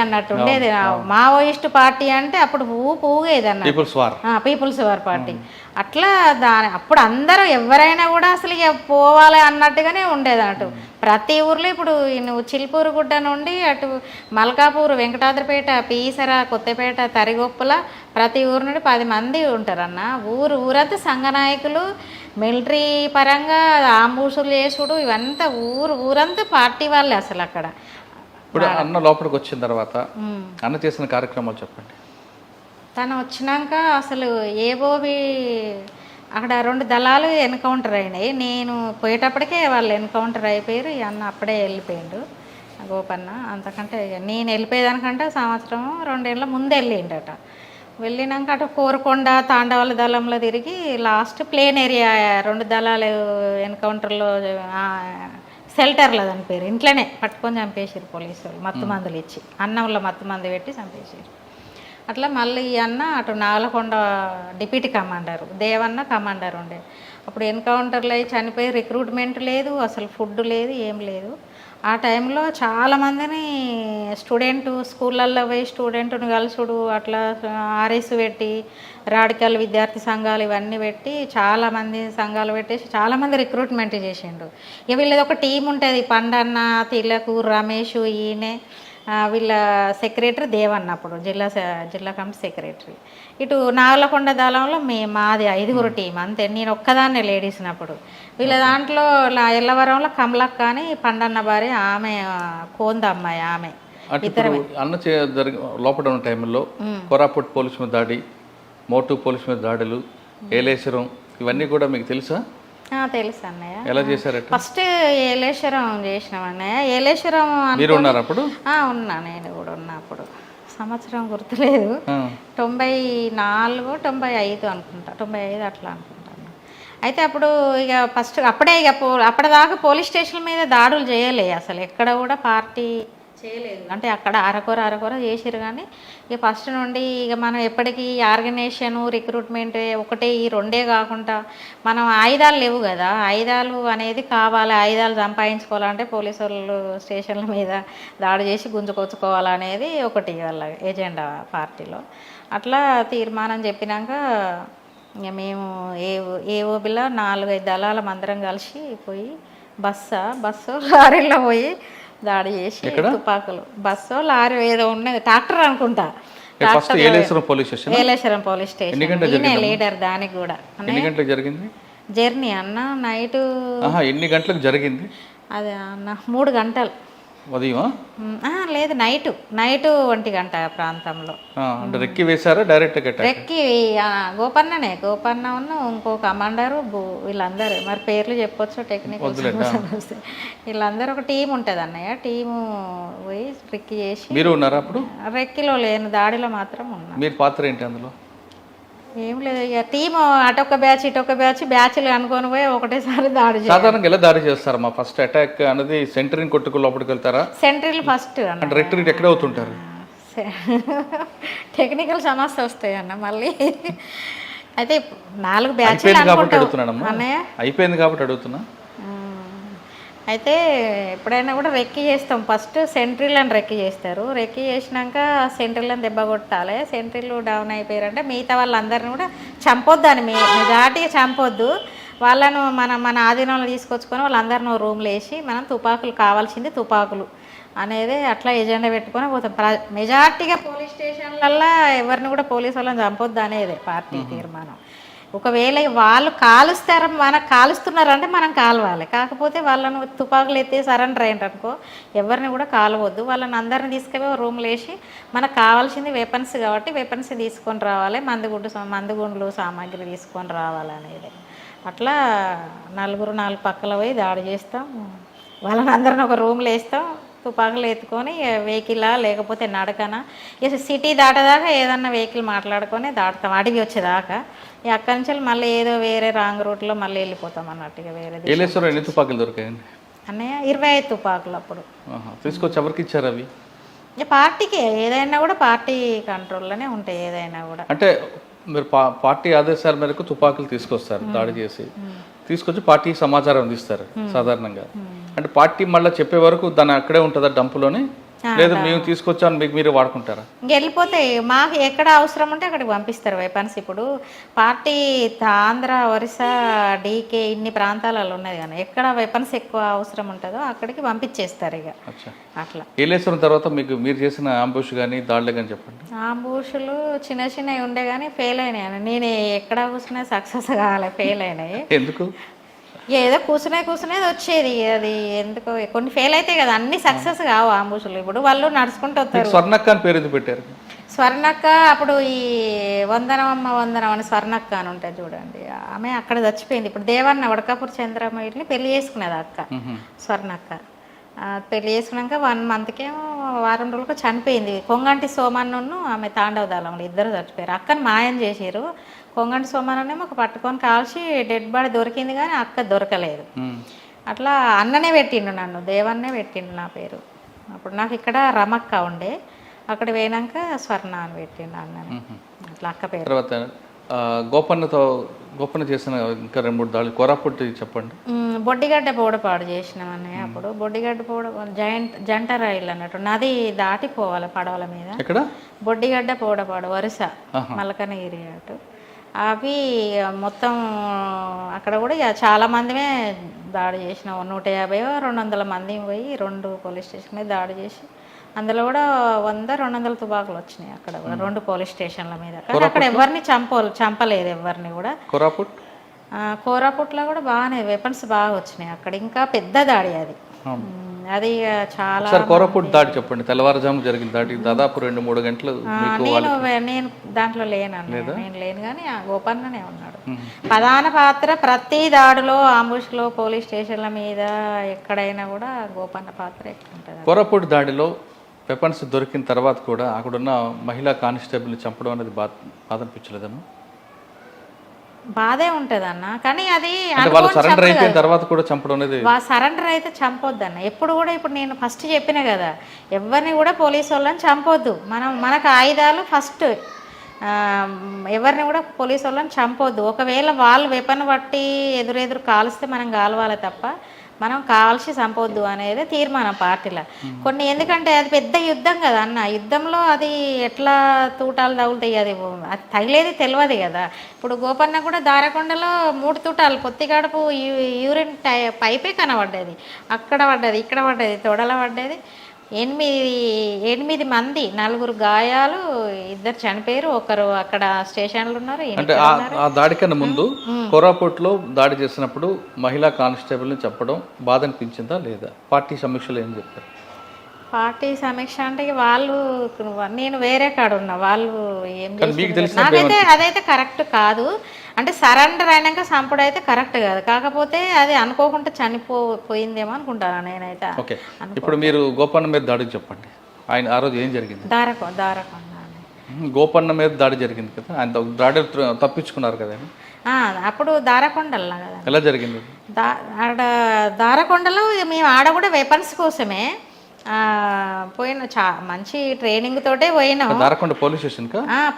అన్నట్టు ఉండేది. మావోయిస్ట్ పార్టీ అంటే అప్పుడు ఊగేది అన్న, పీపుల్స్ వార్ పార్టీ. అట్లా అప్పుడు అందరూ ఎవరైనా కూడా అసలు ఇక పోవాలి అన్నట్టుగానే ఉండేది అన్నట్టు. ప్రతి ఊర్లో ఇప్పుడు నువ్వు చిల్పూరు గుడ్డ నుండి అటు మల్కాపూర్, వెంకటాద్రిపేట, పీసర, కొత్తపేట, తరిగొప్పల ప్రతి ఊరు నుండి 10 మంది ఉంటారన్న. ఊరంతా సంఘ నాయకులు, మిలిటరీ పరంగా ఆంబూసులు చేసుడు, ఇవంతా ఊరంతా పార్టీ వాళ్ళే అసలు అక్కడ. ఇప్పుడు అన్న లోపలికి వచ్చిన తర్వాత అన్న చేసిన కార్యక్రమాలు చెప్పండి. తను వచ్చినాక అసలు ఏవోవి అక్కడ 2 దళాలు ఎన్కౌంటర్ అయినాయి. నేను పోయేటప్పటికే వాళ్ళు ఎన్కౌంటర్ అయిపోయారు. అన్న అప్పుడే వెళ్ళిపోయిండు గోపన్న. అంతకంటే నేను వెళ్ళిపోయేదానికంటే సంవత్సరం 2 ఏళ్ళ ముందు వెళ్ళిండట. వెళ్ళినాక అటు కోరకొండ, తాండవాల దళంలో తిరిగి లాస్ట్ ప్లేన్ ఏరియా 2 దళాలు ఎన్కౌంటర్లో షెల్టర్లో దాని పేరు, ఇంట్లోనే పట్టుకొని చంపేసారు పోలీసు వాళ్ళు. మత్తు మందులు ఇచ్చి, అన్నంలో మత్తు మందు పెట్టి చంపేసారు. అట్లా మళ్ళీ అన్న అటు Nagalakonda deputy commander, Devanna commander ఉండే. అప్పుడు ఎన్కౌంటర్లు అయి చనిపోయి రిక్రూట్మెంట్ లేదు, అసలు ఫుడ్ లేదు, ఏం లేదు. ఆ టైంలో చాలామందిని స్కూళ్ళల్లో పోయి స్టూడెంట్ని కలుసుడు, అట్లా ఆర్ఎస్ పెట్టి, రాడికల్ విద్యార్థి సంఘాలు ఇవన్నీ పెట్టి చాలామంది సంఘాలు పెట్టేసి చాలామంది రిక్రూట్మెంట్ చేసిండు. ఇక వీళ్ళది ఒక టీం ఉంటుంది, పండన్న, తిలకు, రమేష్, ఈయనే వీళ్ళ సెక్రటరీ దేవన్న, అప్పుడు జిల్లా కమిటీ సెక్రటరీ. ఇటు నాగలకొండ దళంలో మాది 5గురు టీం అంతే. నేను ఒక్కదాన్నే లేడీస్నప్పుడు. వీళ్ళ దాంట్లో ఎల్లవరంలో కమలక్క అని పండన్న భార్య, ఆమె కోంద అమ్మాయి, ఆమె ఇద్దరు. అన్న లోపల ఉన్న టైంలో కోరాపుట్ పోలీసు మీద దాడి, మోటు పోలీసు మీద దాడులు, ఏలేశ్వరం, ఇవన్నీ కూడా మీకు తెలుసా? తెలుసు అన్నయ్య. ఎలా చేశారట? ఫస్ట్ ఏలేశ్వరం చేసినాం అన్నయ్య. ఏలేశ్వరం మీరు ఉన్నారు అప్పుడు? ఉన్నా, నేను కూడా ఉన్నా అప్పుడు. సంవత్సరం గుర్తులేదు, 94, 95 అనుకుంటా, 95 అట్లా అనుకుంటాను. అయితే అప్పుడు ఇక ఫస్ట్ అప్పుడే ఇక అప్పటిదాకా పోలీస్ స్టేషన్ మీద దాడులు చేయలే, అసలు ఎక్కడ కూడా పార్టీ చేయలేదు. అంటే అక్కడ అరకొర చేసిరు, కానీ ఇక ఫస్ట్ నుండి ఇక మనం ఎప్పటికీ ఆర్గనైజేషను రిక్రూట్మెంట్ ఒకటే, ఈ రెండే కాకుండా మనం ఆయుధాలు లేవు కదా, ఆయుధాలు అనేది కావాలి, ఆయుధాలు సంపాదించుకోవాలంటే పోలీసు వాళ్ళు స్టేషన్ల మీద దాడి చేసి గుంజుకొచ్చుకోవాలనేది ఒకటి వాళ్ళ ఎజెండా పార్టీలో. అట్లా తీర్మానం చెప్పినాక ఇక మేము ఏఓబిలో 4-5 దళాల మందరం కలిసి పోయి బస్సు లారీలో పోయి దాడి చేసి తుపాకులు, బస్సు లారీ ఏదో ఉన్నది, ట్రాక్టర్ అనుకుంటా, ఏలేశ్వరం పోలీస్ స్టేషన్ లీడర్. దానికి కూడా ఎన్ని గంటలకు జరిగింది జర్నీ అన్న? నైట్ ఎన్ని గంటలకు జరిగింది? అదే అన్న 3 గంటలు. ఉదయం లేదు, నైట్ 1 గంట ప్రాంతంలో. రెక్కి వేశారా డైరెక్ట్? రెక్కి గోపన్న ఉన్న ఇంకో కమాండరు వీళ్ళందరూ, మరి పేర్లు చెప్పొచ్చు టెక్నికల్, వీళ్ళందరూ ఒక టీం ఉంటుంది అన్నయ్య. టీము పోయి రెక్కి చేసి. మీరు ఉన్నారా అప్పుడు? రెక్కిలో లేను, దాడిలో మాత్రం ఉన్నా. మీరు పాత్ర ఏంటి అందులో? ఏం లేదు, ఇక టీము అటొక్క బ్యాచ్ ఇటొక్క బ్యాచ్లు అనుకొని పోయి ఒకటేసారి దాడి. సాధారణంగా ఎలా దాడి చేస్తారు? మా ఫస్ట్ అటాక్ అనేది సెంటరింగ్ కొట్టుకు లోపలికి వెళ్తారా? సెంటరీలు ఫస్ట్ అంటే రెక్టరీట్ ఎక్కడ అవుతుంటారు? టెక్నికల్ సమస్య వస్తాయి అన్న మళ్ళీ. అయితే 4 బ్యాచ్లు అయిపోయింది కాబట్టి అడుగుతున్నా. అయితే ఎప్పుడైనా కూడా రెక్కి చేస్తాం, ఫస్ట్ సెంట్రీలను రెక్కి చేస్తారు. రెక్కి చేసినాక సెంట్రీలను దెబ్బ కొట్టాలి. సెంట్రీలు డౌన్ అయిపోయారంటే మిగతా వాళ్ళందరినీ కూడా చంపొద్దు అని, మెజార్టీగా చంపొద్దు వాళ్ళను, మన ఆధీనంలో తీసుకొచ్చుకొని వాళ్ళందరినీ రూమ్లో వేసి మనం తుపాకులు కావాల్సింది తుపాకులు అనేది అట్లా ఎజెండా పెట్టుకొని పోతాం. మెజార్టీగా పోలీస్ స్టేషన్లల్లో ఎవరిని కూడా పోలీసు వాళ్ళని చంపొద్దు అనేది పార్టీ తీర్మానం. ఒకవేళ వాళ్ళు కాలుస్తున్నారంటే మనం కాలవాలి, కాకపోతే వాళ్ళను తుపాకులు ఎత్తే సరెండర్ అయ్యిందనుకో ఎవరిని కూడా కాలవద్దు. వాళ్ళని అందరిని తీసుకుపోయి రూమ్లో వేసి మనకు కావాల్సింది వెపన్స్ కాబట్టి వెపన్స్ తీసుకొని రావాలి, మందుగుండ్లు సామాగ్రి తీసుకొని రావాలనేది. అట్లా 4 పక్కల పోయి దాడి చేస్తాం, వాళ్ళని అందరిని ఒక రూమ్లో వేస్తాం, తుపాకులు ఎత్తుకొని వెహికల్లా లేకపోతే నడకనా, ఇక సిటీ దాటేదాకా ఏదన్నా వెహికల్ మాట్లాడుకొని దాటుతాం, అడిగి వచ్చేదాకా. అక్కడి నుంచి మళ్ళీ ఏదో వేరే రాంగ్ రూట్లో మళ్ళీ వెళ్ళిపోతాం అన్నట్టుగా. వేరే ఎన్ని తుపాకులు దొరికాయండి అన్నయ్య? 25 తుపాకులు అప్పుడు తీసుకొచ్చి ఎవరికి ఇచ్చారు అవి? పార్టీకి, ఏదైనా కూడా పార్టీ కంట్రోల్లోనే ఉంటాయి ఏదైనా కూడా. అంటే మీరు పార్టీ ఆదేశాల మేరకు తుపాకులు తీసుకొస్తారు, దాడి చేసి తీసుకొచ్చి పార్టీకి సమాచారం అందిస్తారు సాధారణంగా. అంటే పార్టీ మళ్ళీ చెప్పే వరకు దాన్ని అక్కడే ఉంటుందా డంపులోనే, లేదు మేము తీసుకొచ్చాను మీకు మీరు వాడుకుంటారా? వెళ్ళిపోతాయి, మాకు ఎక్కడ అవసరం ఉంటే అక్కడికి పంపిస్తారు వెపన్స్. ఇప్పుడు పార్టీ ఆంధ్ర, ఒరిస్సా, డీకే ఇన్ని ప్రాంతాలలో ఉన్నది కానీ ఎక్కడ వెపన్స్ ఎక్కువ అవసరం ఉంటుందో అక్కడికి పంపించేస్తారు ఇక. అట్లా ఏలేశ్వరం తర్వాత మీకు మీరు చేసిన ఆంబుష్ కానీ దాడులే కానీ చెప్పండి. ఆంబుషులు చిన్నవి ఉండే కానీ ఫెయిల్ అయినాయి. నేను ఎక్కడ కూర్చున్నా సక్సెస్ కావాలి, ఫెయిల్ అయినాయి. ఎందుకు? ఏదో కూర్చునేది వచ్చేది, అది ఎందుకో కొన్ని ఫెయిల్ అవుతాయి కదా, అన్ని సక్సెస్ కావు ఆంబుషులు. ఇప్పుడు వాళ్ళు నడుచుకుంటూ వస్తారు. స్వర్ణక్క అని పేరు ఎందుకు పెట్టారు? స్వర్ణక్క అప్పుడు ఈ వందనం అని స్వర్ణక్క అని ఉంటుంది చూడండి, ఆమె అక్కడ చచ్చిపోయింది. ఇప్పుడు దేవన్న వడకాపూర్ చంద్రమయ్యని పెళ్లి చేసుకునేది అక్క స్వర్ణక్క. పెళ్లి చేసుకున్నాక 1 మంత్కేమో వారం రోజులకు చనిపోయింది. కొంగంటి సోమన్ను ఆమె తాండవ దళంలో ఇద్దరు చచ్చిపోయారు. అక్కని మాయం చేసారు. కొంగంటి సోమన్నేమో ఒక పట్టుకొని కాల్చి డెడ్ బాడీ దొరికింది కానీ అక్క దొరకలేదు. అట్లా అన్ననే పెట్టిండు, నన్ను దేవన్నే పెట్టిండు నా పేరు. అప్పుడు నాకు ఇక్కడ రమక్క ఉండే, అక్కడ పోయినాక స్వర్ణ అని పెట్టిండు అన్నని. అట్లా అక్క పేరు. తర్వాత గోపన్న చేసిన ఇంకా 2-3 దాడులు కోరాపుట్ చెప్పండి. బొడ్డిగడ్డ పోడపాడు చేసినాం అన్నయ్య. అప్పుడు బొడ్డిగడ్డ జంట రైలు అన్నట్టు నది దాటిపోవాలి పడవల మీద. ఎక్కడ? బొడ్డిగడ్డ పోడపాడు వరుస మలకనగిరి అటు. అవి మొత్తం అక్కడ కూడా చాలా మందిమే దాడి చేసినాం. 150-200 మంది పోయి 2 పోలీస్ స్టేషన్ మీద దాడి చేసి అందులో కూడా 100-200 తుపాకులు వచ్చినాయి అక్కడ కూడా 2 పోలీస్ స్టేషన్ల మీద. కానీ అక్కడ ఎవరిని చంపలేదు ఎవరిని కూడా. కోరాపుట్లో కూడా బాగానే వెపన్స్ బాగా వచ్చినాయి అక్కడ. ఇంకా పెద్ద దాడి అది. అది ఇక చాలా ఒకసారి కోరాపుట్ దాడి చెప్పండి. తెల్లవారుజాము జరిగిన దాడి దాదాపు 2-3 గంటలు మీకు నేను దాంట్లో లేనన్నా, నేను లేను కానీ ఆ గోపన్ననే ఉన్నాడు ప్రధాన పాత్ర. ప్రతి దాడిలో ఆంబుష్లో పోలీస్ స్టేషన్ల మీద ఎక్కడైనా కూడా గోపన్న పాత్ర ఎక్కువ ఉంటుంది. కోరాపుట్ దాడిలో వెపన్స్ దొరికిన తర్వాత కూడా అక్కడున్న మహిళా కానిస్టేబుల్ని చంపడం అనేది బాధ అనిపించలేదమ్మా? బాధే ఉంటుంది అన్న, కానీ అది అంటే వాళ్ళు సరెండర్ అయిపోయిన తర్వాత కూడా చంపడం అనేది సరెండర్ అయితే చంపొద్దు అన్న ఎప్పుడు కూడా. ఇప్పుడు నేను ఫస్ట్ చెప్పిన కదా, ఎవరిని కూడా పోలీసు వాళ్ళని చంపొద్దు. మనకు ఆయుధాలు ఫస్ట్. ఎవరిని కూడా పోలీసు వాళ్ళని చంపొద్దు. ఒకవేళ వాళ్ళు వెపన్ పట్టి ఎదురెదురు కాల్స్తే మనం కాలవాలి తప్ప మనం కాల్చి చంపొద్దు అనేది తీర్మానం పార్టీలో కొన్ని. ఎందుకంటే అది పెద్ద యుద్ధం కదా అన్న, యుద్ధంలో అది ఎట్లా తూటాలు తగులుతాయి, అది తగిలేది తెలియదు కదా. ఇప్పుడు గోపన్న కూడా దారకొండలో 3 తూటాలు పొత్తిగడుపు యూరిన్ పైపే కనబడ్డది, అక్కడ పడ్డది, ఇక్కడ పడ్డది, తొడల పడ్డది. 8 మంది, 4 గాయాలు, 2 చనిపోయారు, ఒకరు అక్కడ స్టేషన్లు ఉన్నారు. అంటే ఆ దాడికన్నా ముందు కోరాపుట్లో దాడి చేసినప్పుడు మహిళా కానిస్టేబుల్ని చెప్పడం బాధ అనిపించిందా లేదా? పార్టీ సమీక్షలో ఏం చెప్పారు? పార్టీ సమీక్ష అంటే వాళ్ళు, నేను వేరే కాడ ఉన్నా, వాళ్ళు ఏం చేస్తారు నాకైతే అదైతే కరెక్ట్ కాదు. అంటే సరెండర్ అయినాక చంపుడు అయితే కరెక్ట్ కాదు. కాకపోతే అది అనుకోకుండా చనిపోయిందేమో అనుకుంటాను నేనైతే. ఓకే, ఇప్పుడు మీరు గోపన్న మీద దాడికి చెప్పండి. ఆయన ఆ రోజు ఏం జరిగింది? దారకొండ గోపన్న మీద దాడి జరిగింది కదా, ఆయన దాడి తప్పించుకున్నారు కదా. అప్పుడు దారకొండల్లా కదా. ఎలా జరిగింది? ఆడ దారకొండలో మేము ఆడ కూడా వెపన్స్ కోసమే పోయిన, మంచి ట్రైనింగ్ తోటే పోయినాం. Darakonda police station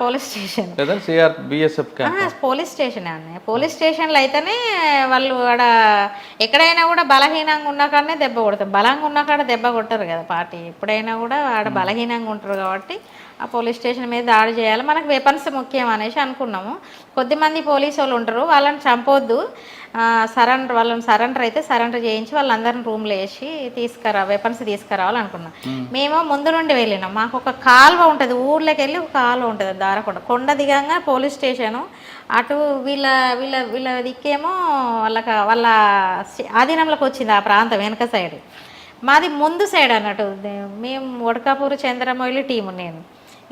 police station police station అన్న. పోలీస్ స్టేషన్లో అయితేనే వాళ్ళు ఆడ ఎక్కడైనా కూడా బలహీనంగా ఉన్న కాడనే దెబ్బ కొడతారు. బలంగా ఉన్న కాడ దెబ్బ కొట్టరు కదా పార్టీ. ఎప్పుడైనా కూడా ఆడ బలహీనంగా ఉంటారు కాబట్టి ఆ పోలీస్ స్టేషన్ మీద దాడి చేయాలి. మనకు వెపన్స్ ముఖ్యం అనేసి అనుకున్నాము. కొద్దిమంది పోలీసు వాళ్ళు ఉంటారు, వాళ్ళని చంపొద్దు, వాళ్ళని సరెండర్ అయితే సరెండర్ చేయించి వాళ్ళందరిని రూమ్లో వేసి వెపన్స్ తీసుకురావాలనుకున్నాం. మేము ముందు నుండి వెళ్ళినాం. మాకు ఒక కాలువ ఉంటుంది, ఊర్లోకి వెళ్ళి ఒక కాలువ ఉంటుంది దారకొండ. కొండ దిగంగా పోలీస్ స్టేషను, అటు వీళ్ళ వీళ్ళ వీళ్ళ దిక్కేమో వాళ్ళ ఆధీనంలోకి వచ్చింది ఆ ప్రాంతం వెనక సైడ్. మాది ముందు సైడ్ అన్నట్టు. మేము వడకాపూర్ చంద్రమౌళి టీము, నేను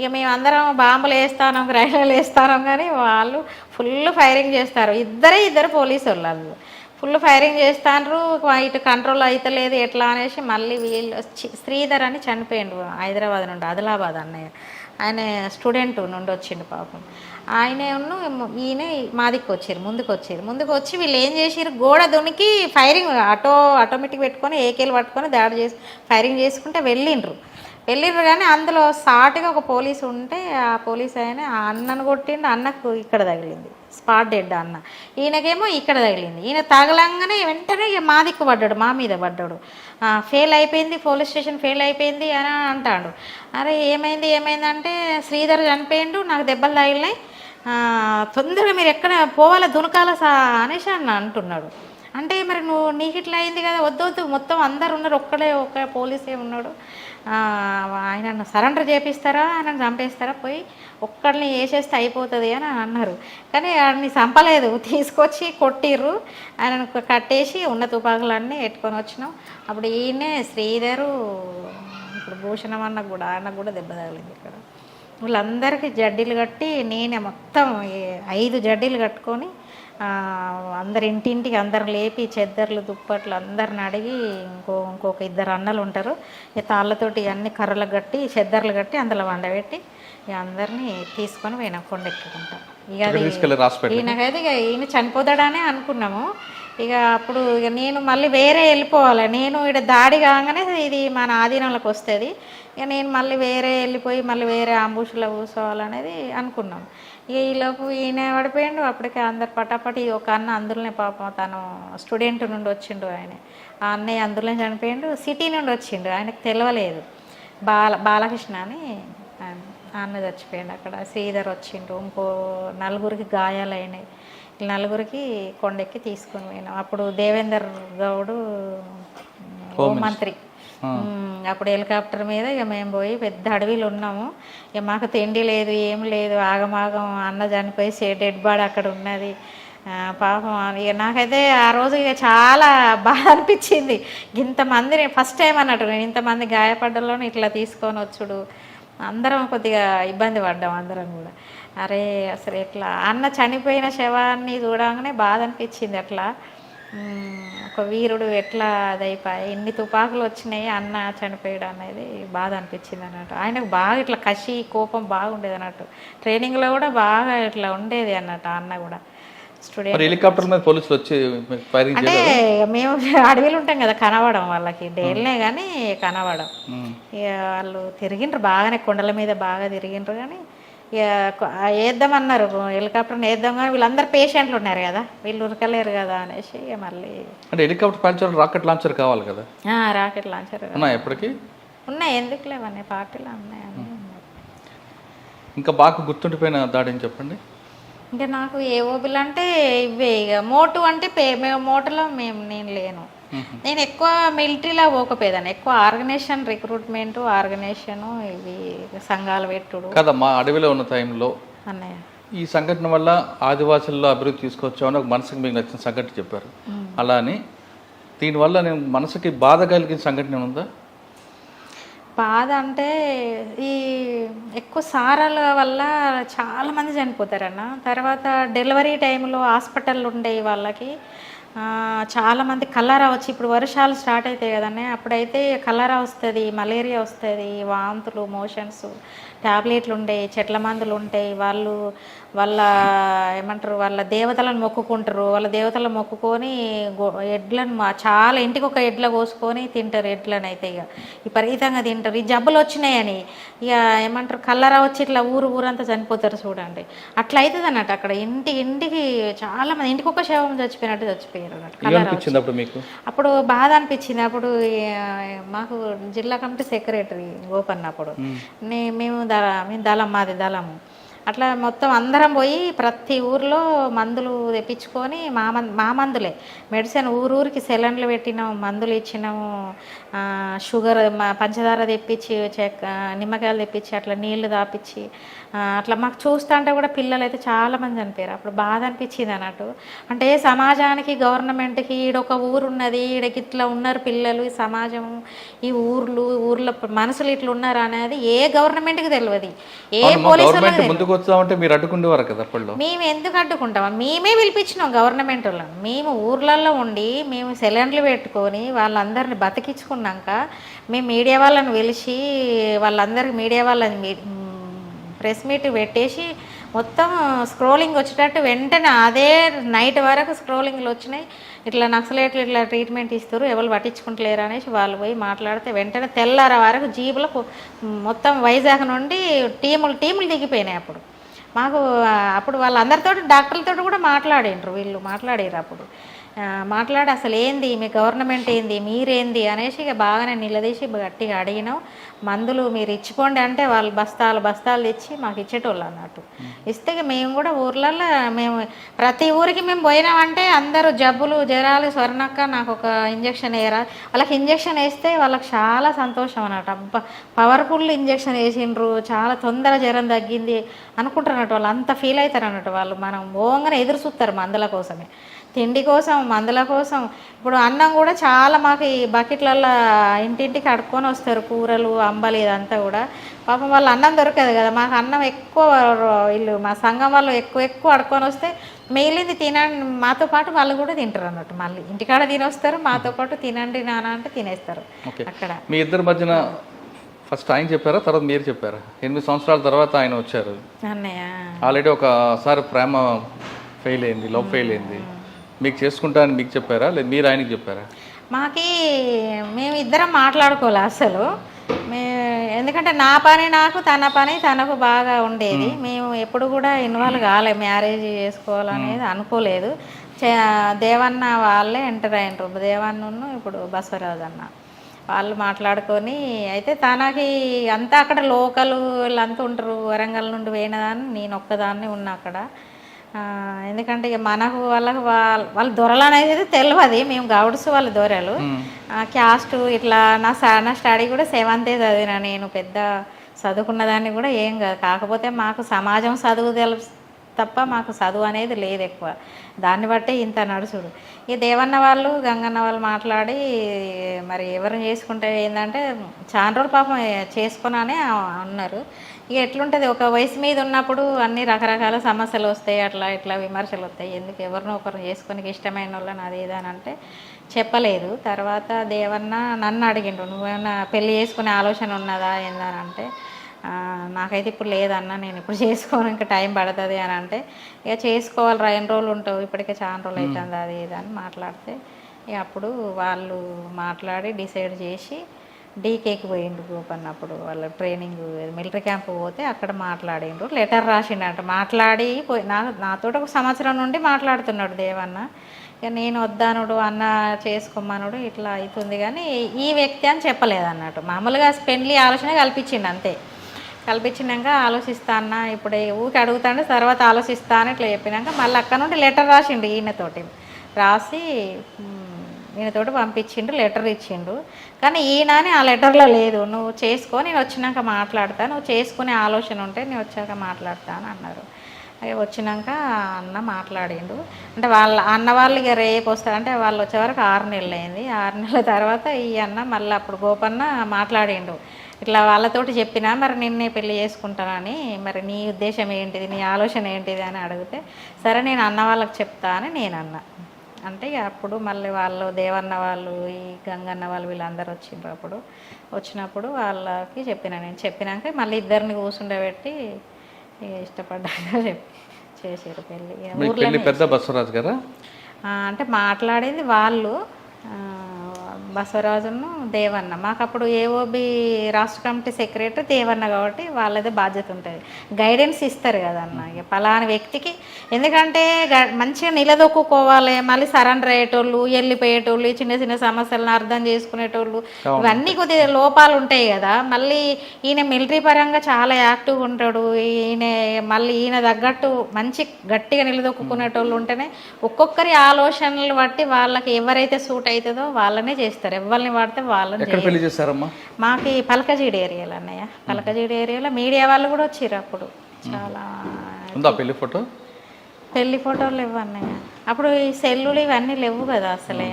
ఇక మేము అందరం బాంబులు వేస్తాను, గ్రైండర్లు వేస్తాను, కానీ వాళ్ళు ఫుల్ ఫైరింగ్ చేస్తారు. ఇద్దరు పోలీసు వాళ్ళు ఫుల్ ఫైరింగ్ చేస్తాను. ఇటు కంట్రోల్ అవుతలేదు ఎట్లా అనేసి మళ్ళీ వీళ్ళు శ్రీధర్ అని చనిపోయిండు, హైదరాబాద్ నుండి, ఆదిలాబాద్ అన్నయ్య. ఆయన స్టూడెంట్ నుండి వచ్చిండు పాపం. ఈయన మాదికి వచ్చారు, ముందుకు వచ్చి వీళ్ళు ఏం చేసారు, గోడ దునికి ఫైరింగ్ ఆటోమేటిక్ పెట్టుకొని ఏకేలు పట్టుకొని దాడి చేసి ఫైరింగ్ చేసుకుంటే వెళ్ళిండ్రు. కానీ అందులో సాటుగా ఒక పోలీసు ఉంటే ఆ పోలీసు ఆయన ఆ అన్నను కొట్టిండు. అన్నకు ఇక్కడ తగిలింది, స్పాట్ డెడ్ అన్న. ఈయనకేమో ఇక్కడ తగిలింది. ఈయన తగలంగానే వెంటనే మా దిక్కు పడ్డాడు, మా మీద పడ్డాడు. ఫెయిల్ అయిపోయింది, పోలీస్ స్టేషన్ ఫెయిల్ అయిపోయింది అని అంటాడు. అరే ఏమైందంటే శ్రీధర్ చనిపోయిండు, నాకు దెబ్బలు తగిలినాయి, తొందరగా మీరు ఎక్కడ పోవాలా దునకాల అనేసి అంటున్నాడు. అంటే మరి నీకు ఇట్లా అయింది కదా, వద్దు మొత్తం అందరు ఉన్నారు, ఒక్క పోలీసే ఉన్నాడు, ఆయన సరెండర్ చేపిస్తారా, ఆయన చంపేస్తారా, పోయి ఒక్కడిని వేసేస్తే అయిపోతుంది అని అన్నారు. కానీ ఆయన్ని చంపలేదు, తీసుకొచ్చి కొట్టిర్రు, ఆయనను కట్టేసి ఉన్న తుపాకులన్నీ ఎట్టుకొని వచ్చినాం. అప్పుడు ఈయనే శ్రీధరు, ఇప్పుడు భూషణం ఆయనకు కూడా దెబ్బ తగిలింది. ఇక్కడ వీళ్ళందరికీ జడ్డీలు కట్టి నేనే మొత్తం 5 జడ్డీలు కట్టుకొని అందరు ఇంటింటికి అందరు లేపి చెద్దర్లు దుప్పట్లు అందరిని అడిగి ఇంకొక 2 అన్నలు ఉంటారు, ఈ తాళ్ళతోటి అన్ని కర్రలకు కట్టి చెద్దర్లు కట్టి అందులో వండబెట్టి ఇక అందరినీ తీసుకొని పోయినాం కొండెక్కుకుంటాం. ఇక అది ఈయనకైతే ఈయన చనిపోతాడనే అనుకున్నాము. ఇక అప్పుడు నేను మళ్ళీ వేరే వెళ్ళిపోవాలి, నేను ఇక్కడ దాడి కాగానే ఇది మన ఆధీనంలోకి వస్తుంది, ఇక నేను మళ్ళీ వేరే వెళ్ళిపోయి మళ్ళీ వేరే అంబుషులో కూర్చోవాలనేది అనుకున్నాం. ఇక ఈలోపు ఈయన పడిపోయిండు. అప్పటికే అందరు పటాపటి ఒక అన్న అందులోనే పాపం తను స్టూడెంట్ నుండి వచ్చిండు, ఆయన ఆ అన్నయ్య అందులోనే చనిపోయిండు. సిటీ నుండి వచ్చిండు, ఆయనకు తెలియలేదు, బాలకృష్ణ అని అన్న చచ్చిపోయిండు. అక్కడ శ్రీధర్ వచ్చిండు, ఇంకో 4 గాయాలైనాయి. 4 కొండెక్కి తీసుకొని పోయినాం. అప్పుడు దేవేందర్ గౌడ్ హోంమంత్రి, అప్పుడు హెలికాప్టర్ మీద ఇక మేము పోయి పెద్ద అడవిలో ఉన్నాము. ఇక మాకు తిండి లేదు, ఏం లేదు, ఆగమాగం. అన్న చనిపోయి డెడ్ బాడీ అక్కడ ఉన్నది, పాపం ఇక నాకైతే ఆ రోజు ఇక చాలా బాధ అనిపించింది. ఇంతమందిని ఫస్ట్ టైం అన్నట్టు నేను ఇంతమంది గాయపడ్డలోనే ఇట్లా తీసుకొని వచ్చుడు, అందరం కొద్దిగా ఇబ్బంది పడ్డాం అందరం కూడా. అరే అసలు ఎట్లా అన్న చనిపోయిన శవాన్ని చూడగానే బాధ అనిపించింది. అట్లా ఒక వీరుడు ఎట్లా అదైపోయి ఇన్ని తుపాకులు వచ్చినాయి అన్న చనిపోయాడు అనేది బాధ అనిపించింది అన్నట్టు. ఆయనకు బాగా ఇట్లా కసి కోపం బాగుండేది అన్నట్టు. ట్రైనింగ్లో కూడా బాగా ఇట్లా ఉండేది అన్నట్టు అన్న కూడా. స్టూడెంట్ హెలికాప్టర్ మీద పోలీసులు వచ్చి ఫైరింగ్ అంటే మేము అడవిలు ఉంటాం కదా, కనబడం వాళ్ళకి డైలీనే కానీ కనబడం. ఇక వాళ్ళు తిరిగిండ్రు బాగానే, కొండల మీద బాగా తిరిగిండ్రు. కానీ ఇక వేద్దామన్నారు, హెలికాప్టర్ని వేద్దాం కానీ వీళ్ళందరూ పేషెంట్లు ఉన్నారు కదా, వీళ్ళు ఉరకలేరు కదా అనేసి ఇక మళ్ళీ. అంటే హెలికాప్టర్ పంచర్ రాకెట్ లాంచర్ కావాలి కదా, రాకెట్ లాంచర్ ఉన్నాయి ఎప్పటికీ ఉన్నాయి, ఎందుకు లేవన్నీ పార్టీలో ఉన్నాయని. ఇంకా బాగా గుర్తుండిపోయిన దాడి అని చెప్పండి. ఇంకా నాకు ఏఓబిలు అంటే ఇవే. ఇక మోటు అంటే మేము మోటులో నేను లేను. నేను ఎక్కువ మిలిటరీలో పోకపోయేదాన్ని, ఎక్కువ ఆర్గనైజేషన్ రిక్రూట్మెంట్ ఆర్గనైజేషన్ ఇవి సంఘాలు పెట్టుడు కదా. మా అడవిలో ఉన్న టైంలో అన్నయ్య ఈ సంఘటన వల్ల ఆదివాసుల్లో అభివృద్ధి తీసుకొచ్చామని ఒక మనసుకి మీకు నచ్చిన సంఘటన చెప్పారు. అలా అని దీనివల్ల నేను మనసుకి బాధ కలిగిన సంఘటన ఉందా? బాధ అంటే ఈ ఎక్కువ సారాల వల్ల చాలామంది చనిపోతారన్న. తర్వాత డెలివరీ టైంలో హాస్పిటల్ ఉండే వాళ్ళకి చాలామంది కలరా వచ్చి, ఇప్పుడు వర్షాలు స్టార్ట్ అవుతాయి కదనే, అప్పుడైతే కలరా వస్తుంది, మలేరియా వస్తుంది, వాంతులు, మోషన్స్, ట్యాబ్లెట్లు ఉంటాయి, చెట్ల మందులు ఉంటాయి. వాళ్ళ ఏమంటారు, వాళ్ళ దేవతలను మొక్కుకుంటారు. వాళ్ళ దేవతలను మొక్కుకొని ఎడ్లను చాలా ఇంటికి ఒక ఎడ్ల కోసుకొని తింటారు. ఎడ్లను అయితే ఇక విపరీతంగా తింటారు. ఈ జబ్బులు వచ్చినాయని ఇక ఏమంటారు, కల్లరా వచ్చి ఇట్లా ఊరంతా చనిపోతారు చూడండి. అట్లా అవుతుంది అన్నట్టు. అక్కడ ఇంటికి చాలా మంది, ఇంటికి ఒక శవం చచ్చిపోయినట్టు చచ్చిపోయారు అన్నట్టు. అప్పుడు బాధ అనిపించింది. అప్పుడు మాకు జిల్లా కమిటీ సెక్రటరీ గోపన్న, అప్పుడు మేము దళం, మాది దళము. అట్లా మొత్తం అందరం పోయి ప్రతి ఊర్లో మందులు తెప్పించుకొని మా మందులే మెడిసిన్ ఊరికి సెలన్లు పెట్టినాము, మందులు ఇచ్చినాము, షుగర్ పంచదార తెప్పించి, నిమ్మకాయలు తెప్పించి, అట్లా నీళ్లు తాపించి, అట్లా మాకు చూస్తా అంటే కూడా పిల్లలు అయితే చాలామంది చనిపోయారు. అప్పుడు బాధ అనిపించింది అన్నట్టు. అంటే సమాజానికి, గవర్నమెంట్కి ఈడొక ఊరు ఉన్నది, ఈడకి ఇట్లా ఉన్నారు పిల్లలు, ఈ సమాజం, ఈ ఊర్లో మనుషులు ఇట్లా ఉన్నారు అనేది ఏ గవర్నమెంట్కి తెలియదు, ఏ పోలీసులకు. మీరు అడ్డుకుండేవారు కదా అప్పట్లో. మేము ఎందుకు అడ్డుకుంటాం, మేమే పిలిపించినాం గవర్నమెంట్ వాళ్ళని. మేము ఊర్లలో ఉండి మేము సిలిండర్లు పెట్టుకొని వాళ్ళందరిని బతికించుకున్నాక మేము మీడియా వాళ్ళని పిలిచి వాళ్ళందరికీ మీడియా వాళ్ళని ప్రెస్ మీట్ పెట్టేసి మొత్తం స్క్రోలింగ్ వచ్చేటట్టు వెంటనే అదే నైట్ వరకు స్క్రోలింగ్లు వచ్చినాయి. ఇట్లా నక్సలైట్లు ఇట్లా ట్రీట్మెంట్ ఇస్తారు, ఎవరు పట్టించుకుంటలేరు అనేసి వాళ్ళు పోయి మాట్లాడితే వెంటనే తెల్లార వరకు జీబులో మొత్తం వైజాగ్ నుండి టీములు దిగిపోయినాయి. అప్పుడు వాళ్ళందరితో డాక్టర్లతో కూడా మాట్లాడిండ్రు, వీళ్ళు మాట్లాడారు. అప్పుడు మాట్లాడి అసలు ఏంది మీ గవర్నమెంట్ ఏంది, మీరేంది అనేసి ఇక బాగానే నిలదీసి గట్టిగా అడిగినాం. మందులు మీరు ఇచ్చిపోండి అంటే వాళ్ళు బస్తాలు తెచ్చి మాకు ఇచ్చేటోళ్ళు అన్నట్టు. ఇస్తే మేము కూడా ఊర్లలో మేము ప్రతి ఊరికి మేము పోయినామంటే అందరూ జబ్బులు, జ్వరాలు, స్వర్ణక్క నాకు ఒక ఇంజక్షన్ వేయరా, వాళ్ళకి ఇంజక్షన్ వేస్తే వాళ్ళకి చాలా సంతోషం అన్నట్టు. అబ్బా పవర్ఫుల్ ఇంజక్షన్ వేసిండ్రు, చాలా తొందర జ్వరం తగ్గింది అనుకుంటారు అన్నట్టు. వాళ్ళు అంత ఫీల్ అవుతారు అన్నట్టు. వాళ్ళు మనం ఓంగానే ఎదురు చూస్తారు మందుల కోసమే, తిండి కోసం, మందుల కోసం. ఇప్పుడు అన్నం కూడా చాలా మాకు ఈ బకెట్లలో ఇంటింటికి అడుక్కొని వస్తారు, కూరలు, అంబలి ఇదంతా కూడా. పాపం వాళ్ళు అన్నం దొరకదు కదా, మాకు అన్నం ఎక్కువ వీళ్ళు మా సంఘం వాళ్ళు ఎక్కువ అడుక్కొని వస్తే మిగిలింది తినండి మాతో పాటు వాళ్ళు కూడా తింటారు అన్నట్టు. మళ్ళీ ఇంటికాడ తినొస్తారు, మాతో పాటు తినండి నాన్న అంటే తినేస్తారు. అక్కడ మీ ఇద్దరి మధ్యన ఫస్ట్ ఆయన చెప్పారా, తర్వాత మీరు చెప్పారా? 8 సంవత్సరాల తర్వాత ఆయన వచ్చారు అన్నయ్య. ఆల్రెడీ ఒకసారి ప్రేమ ఫెయిల్ అయింది, లవ్ ఫెయిల్ అయింది. మీకు చేసుకుంటా అని మీకు చెప్పారా, లేదు మీరు ఆయనకి చెప్పారా? మేము ఇద్దరం మాట్లాడుకోలే అసలు. ఎందుకంటే నా పని నాకు, తన పని తనకు బాగా ఉండేది. మేము ఎప్పుడు కూడా ఇన్వాల్వ్ కాలే, మ్యారేజ్ చేసుకోవాలనేది అనుకోలేదు. దేవన్న వాళ్ళే ఎంటర్ అయినరు, దేవన్నను ఇప్పుడు బసవరాజు అన్న వాళ్ళు మాట్లాడుకొని. అయితే తనకి అంతా అక్కడ లోకల్ వీళ్ళంతా ఉంటారు, వరంగల్ నుండి పోయినదాన్ని నేను ఒక్కదాన్ని ఉన్నా అక్కడ. ఎందుకంటే ఇక మనకు వాళ్ళు దొరలు అనేది తెలియదు, మేము గౌడ్స్ వాళ్ళు దొరలు. క్యాస్ట్ ఇట్లా నా స్టడీ కూడా 7th చదివినా, నేను పెద్ద చదువుకున్న దాన్ని కూడా ఏం కాదు. కాకపోతే మాకు సమాజం చదువు తప్ప మాకు చదువు అనేది లేదు ఎక్కువ. దాన్ని బట్టే ఇంత నడుచుడు. ఈ దేవన్న వాళ్ళు గంగన్న వాళ్ళు మాట్లాడి మరి ఎవరిని చేసుకుంటే ఏంటంటే చాలా రోజులు పాపం చేసుకున్నానే అన్నారు. ఇక ఎట్లుంటుంది, ఒక వయసు మీద ఉన్నప్పుడు అన్ని రకరకాల సమస్యలు వస్తాయి, అట్లా ఇట్లా విమర్శలు వస్తాయి. ఎందుకు ఎవరినో ఒకరు చేసుకొని ఇష్టమైన వాళ్ళని అది ఏదని అంటే చెప్పలేదు. తర్వాత దేవన్న నన్ను అడిగిండు, నువ్వేమన్నా పెళ్ళి చేసుకునే ఆలోచన ఉన్నదా ఏందని అంటే నాకైతే ఇప్పుడు లేదన్నా, నేను ఇప్పుడు చేసుకోను, ఇంకా టైం పడుతుంది అని అంటే ఇక చేసుకోవాలి రా, ఎన్ని రోజులు ఉంటావు, ఇప్పటికే చాలా రోజులు అవుతుంది అది ఇది అని మాట్లాడితే ఇక అప్పుడు వాళ్ళు మాట్లాడి డిసైడ్ చేసి డీకేకి పోయిండు గోపన్నప్పుడు వాళ్ళ ట్రైనింగ్ మిలిటరీ క్యాంప్ పోతే అక్కడ మాట్లాడిండు, లెటర్ రాసిండంట. మాట్లాడి పోయి నాతో ఒక సంవత్సరం నుండి మాట్లాడుతున్నాడు దేవన్న. ఇక నేను వద్దానుడు అన్న చేసుకోమనుడు ఇట్లా అవుతుంది, కానీ ఈ వ్యక్తి అని చెప్పలేదు అన్నట్టు. మామూలుగా పెళ్ళి ఆలోచన కల్పించిండు అంతే. కల్పించినాక ఆలోచిస్తా అన్న, ఇప్పుడు ఊరికి అడుగుతాండు, తర్వాత ఆలోచిస్తా అని ఇట్లా చెప్పినాక మళ్ళీ అక్కడ నుండి లెటర్ రాసిండు ఈయనతోటి. రాసి ఈయనతోటి పంపించిండు, లెటర్ ఇచ్చిండు. కానీ ఈయనని ఆ లెటర్లో లేదు, నువ్వు చేసుకో, నేను వచ్చినాక మాట్లాడతా, నువ్వు చేసుకునే ఆలోచన ఉంటే నేను వచ్చాక మాట్లాడతా అని అన్నారు. అవి వచ్చినాక అన్న మాట్లాడిండు. అంటే వాళ్ళ అన్న వాళ్ళు ఇక రేపు వస్తారంటే వాళ్ళు వచ్చే వరకు 6 నెలలు అయింది. 6 నెలల తర్వాత ఈ అన్న మళ్ళీ అప్పుడు గోపన్న మాట్లాడిండు, ఇట్లా వాళ్ళతోటి చెప్పినా మరి నిన్నే పెళ్ళి చేసుకుంటానని, మరి నీ ఉద్దేశం ఏంటిది, నీ ఆలోచన ఏంటిది అని అడిగితే సరే నేను అన్న వాళ్ళకి చెప్తా అని నేను అన్నా. అంటే ఇక అప్పుడు మళ్ళీ వాళ్ళు దేవన్న వాళ్ళు ఈ గంగన్న వాళ్ళు వీళ్ళందరూ వచ్చిండ్రు. అప్పుడు వచ్చినప్పుడు వాళ్ళకి నేను చెప్పినాక మళ్ళీ ఇద్దరిని కూర్చుండబెట్టి ఇష్టపడ్డాక చేసారు పెళ్ళి. పెళ్ళి పెద్ద బసవరాజు గారా? అంటే మాట్లాడేది వాళ్ళు బసవరాజును దేవన్న. మాకు అప్పుడు ఏఓబి రాష్ట్ర కమిటీ సెక్రటరీ దేవన్న కాబట్టి వాళ్ళదే బాధ్యత ఉంటుంది, గైడెన్స్ ఇస్తారు కదా అన్న. ఇక పలానా వ్యక్తికి ఎందుకంటే మంచిగా నిలదొక్కుకోవాలి, మళ్ళీ సరెండర్ అయ్యేటోళ్ళు, వెళ్ళిపోయేటోళ్ళు, చిన్న చిన్న సమస్యలను అర్థం చేసుకునేటోళ్ళు, ఇవన్నీ కొద్దిగా లోపాలు ఉంటాయి కదా. మళ్ళీ ఈయన మిలిటరీ పరంగా చాలా యాక్టివ్గా ఉంటాడు, మళ్ళీ ఈయన తగ్గట్టు మంచి గట్టిగా నిలదొక్కునేటోళ్ళు ఉంటేనే ఒక్కొక్కరి ఆలోచనలు బట్టి వాళ్ళకి ఎవరైతే సూట్ అవుతుందో వాళ్ళనే చేస్తారు, ఎవరిని వాడితే వాళ్ళని. ఎక్కడ పెళ్లి చేస్తారమ్మా? మాకు పలకజీడి ఏరియాలో అన్నయ్య, పలకజీడి ఏరియాలో మీడియా వాళ్ళు కూడా వచ్చారు అప్పుడు. చాలా ఉందా పెళ్లి ఫోటో? పెళ్లి ఫోటోలు లేవు అన్నయ్య, అప్పుడు ఈ సెల్లులు ఇవన్నీ లేవు కదా అసలే,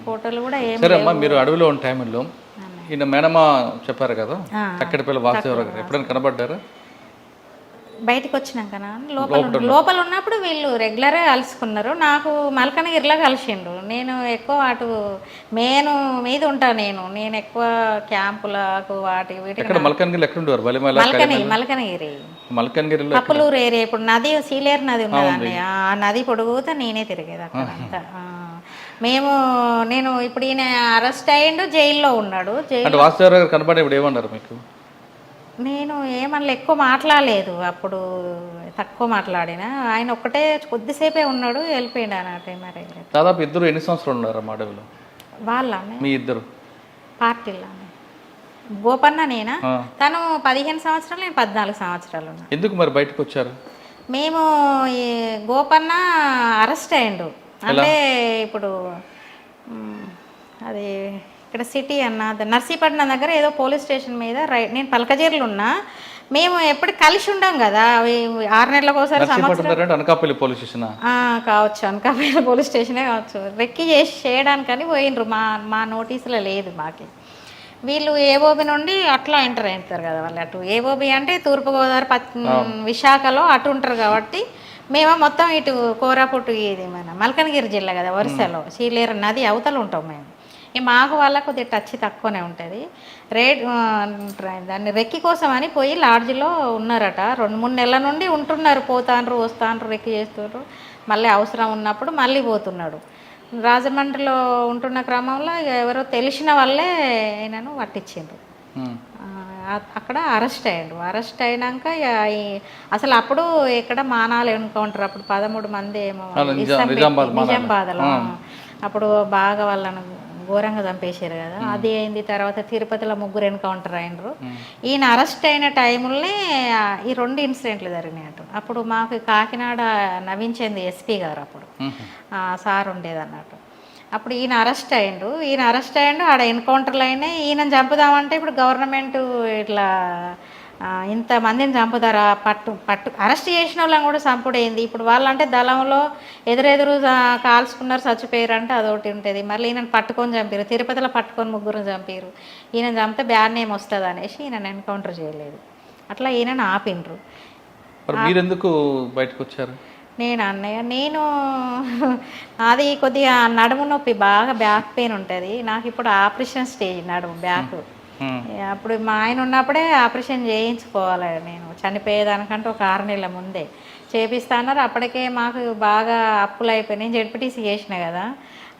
ఫోటోలు కూడా ఏం. సరే అమ్మా, మీరు అడవిలో ఉన్న టైంలో ఈయన మేనమ్మ చెప్పారు కదా తక్కెడపల్లి వాసుదేవరావు గారు, ఎప్పుడైనా కనబడ్డారా? బయటకు వచ్చినాకనా? లోపల ఉన్నప్పుడు వీళ్ళు రెగ్యులర్గా కలుసుకున్నారు. నాకు మల్కనగిరిలో కలిసిండు. నేను ఎక్కువ అటు మెయిన్ మీద ఉంటాను, నేను ఎక్కువ క్యాంపులకు వాటి వీటికి. మల్కనగిరి ఎక్కడ ఉండేవారు? మల్కనగిరి అప్పులూరు ఏరియా. ఇప్పుడు నది సీలేరు నది ఉన్నదండి, ఆ నది పొడుగుతా నేనే తిరిగేది అక్కడంతా. నేను ఇప్పుడు ఈయన అరెస్ట్ అయ్యిండు, జైల్లో ఉన్నాడు. వాసుదేవరావు గారు కనబడే ఇప్పుడు ఏమన్నారు మీకు? నేను ఏమన్నా ఎక్కువ మాట్లాడలేదు, అప్పుడు తక్కువ మాట్లాడినా. ఆయన ఒక్కటే కొద్దిసేపే ఉన్నాడు, వెళ్ళిపోయిండు అన్నట్టు. మరి దాదాపు ఇద్దరు ఎన్ని సంవత్సరాలు ఉన్నారు మా అడవిలో? వాళ్ళ మీ ఇద్దరు పార్టీలో గోపన్న నేనా, తను 15 సంవత్సరాలు, నేను 14 సంవత్సరాలు ఉన్నా. ఎందుకు మరి బయటకు వచ్చారు? మేము గోపన్న అరెస్ట్ అయ్యిండు అంటే ఇప్పుడు అది ఇక్కడ సిటీ అన్న నర్సీపట్నం దగ్గర ఏదో పోలీస్ స్టేషన్ మీద నేను పలకజీర్లు ఉన్నా. మేము ఎప్పుడు కలిసి ఉండం కదా, 6 నెలలకు ఒకసారి. అనకాపల్లి పోలీస్ స్టేషన్ కావచ్చు, అనకాపల్లి పోలీస్ స్టేషనే కావచ్చు. రెక్కి చేయడానికని పోయినరు, మా నోటీసులో లేదు మాకి. వీళ్ళు ఏఓబి నుండి అట్లా ఎంటర్ అవుతారు కదా వాళ్ళు, అటు ఏఓబి అంటే తూర్పుగోదావరి విశాఖలో అటు ఉంటారు కాబట్టి మేము మొత్తం ఇటు కోరాపుట్టు, ఇది మన మల్కనగిరి జిల్లా కదా వరుసలో, సీలేరు నది అవతల ఉంటాం మేము. మాకు వాళ్ళ కొద్దిగా టచ్ తక్కువనే ఉంటుంది. దాన్ని రెక్కి కోసం అని పోయి లాడ్జ్లో ఉన్నారట, 2-3 నెలల నుండి ఉంటున్నారు, పోతాండ్రు వస్తాండ్రు, రెక్కి చేస్తున్నారు. మళ్ళీ అవసరం ఉన్నప్పుడు మళ్ళీ పోతున్నాడు. రాజమండ్రిలో ఉంటున్న క్రమంలో ఎవరో తెలిసిన వాళ్ళే ఆయనను పట్టించిండ్రు. అక్కడ అరెస్ట్ అయ్యాడు. అరెస్ట్ అయినాక అసలు అప్పుడు ఎక్కడ మానాలు ఎన్కౌంటర్, అప్పుడు 13 మంది ఏమో నిజామాబాద్లో, అప్పుడు బాగా వాళ్ళను ఘోరంగా చంపేశారు కదా, అది అయింది. తర్వాత తిరుపతిలో 3 ఎన్కౌంటర్ అయినరు. ఈయన అరెస్ట్ అయిన టైంలోనే ఈ 2 ఇన్సిడెంట్లు జరిగినాయట. అప్పుడు మాకు కాకినాడ నవ్వించింది ఎస్పీ గారు, అప్పుడు సార్ ఉండేది అన్నట్టు. అప్పుడు ఈయన అరెస్ట్ అయ్యిండు, ఆడ ఎన్కౌంటర్లు అయినాయి. ఈయన చంపుదామంటే ఇప్పుడు గవర్నమెంట్ ఇట్లా ఇంతమందిని చంపుతారా, పట్టు అరెస్ట్ చేసిన వాళ్ళని కూడా చంపుడైంది. ఇప్పుడు వాళ్ళంటే దళంలో ఎదురెదురు కాల్చుకున్నారు, చచ్చిపోయారు అంటే అదొకటి ఉంటుంది. మళ్ళీ ఈయనను పట్టుకొని చంపారు, తిరుపతిలో పట్టుకొని ముగ్గురు చంపారు. ఈయన చంపితే బ్యాడ్ నేమ్ వస్తుంది అనేసి ఈయనను ఎన్కౌంటర్ చేయలేదు. అట్లా ఈయనను ఆపిండ్రు. మరి మీరెందుకు బయటకు వచ్చారు? నేను అన్నయ్య అది కొద్దిగా నడుము నొప్పి, బాగా బ్యాక్ పెయిన్ ఉంటుంది నాకు. ఇప్పుడు ఆపరేషన్ స్టేజ్ నడుము బ్యాక్. అప్పుడు మా ఆయన ఉన్నప్పుడే ఆపరేషన్ చేయించుకోవాలి. నేను చనిపోయేదానికంటే ఒక 6 నెలల ముందే చేపిస్తా అన్నారు. అప్పటికే మాకు బాగా అప్పులు అయిపోయి, నేను జెడ్పీటీసీ చేసిన కదా,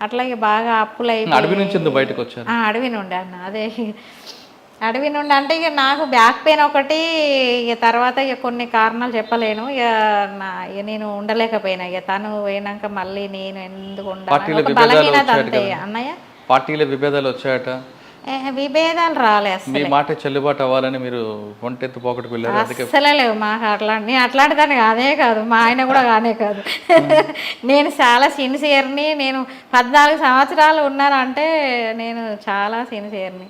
అట్లాగే బాగా అప్పులు అయిపోయి అడవి నుంచి బయటకు వచ్చారు. అడవి నుండి అన్న, అదే అడవి నుండి అంటే ఇక నాకు బ్యాక్ పెయిన్ ఒకటి, ఇక తర్వాత ఇక కొన్ని కారణాలు చెప్పలేను. ఇక నేను ఉండలేకపోయినా. ఇక తను పోయినాక మళ్ళీ నేను ఎందుకు ఉండాలి, బలహీనత అంతే అన్నయ్య. పార్టీల విభేదాలు వచ్చాయట. విభేదాలు రాలే అసలు. మీ మాట చెల్లుబాటు అవ్వాలని మీరు ఒంటెత్తు పోకటికి వెళ్ళారు. అసలే లేవు మాకు అట్లాంటి. నేను అట్లాంటిదాన్ని కాదే కాదు, మా ఆయన కూడా కానే కాదు. నేను చాలా సిన్సియర్ని. నేను 14 సంవత్సరాలు ఉన్నానంటే నేను చాలా సిన్సియర్ని.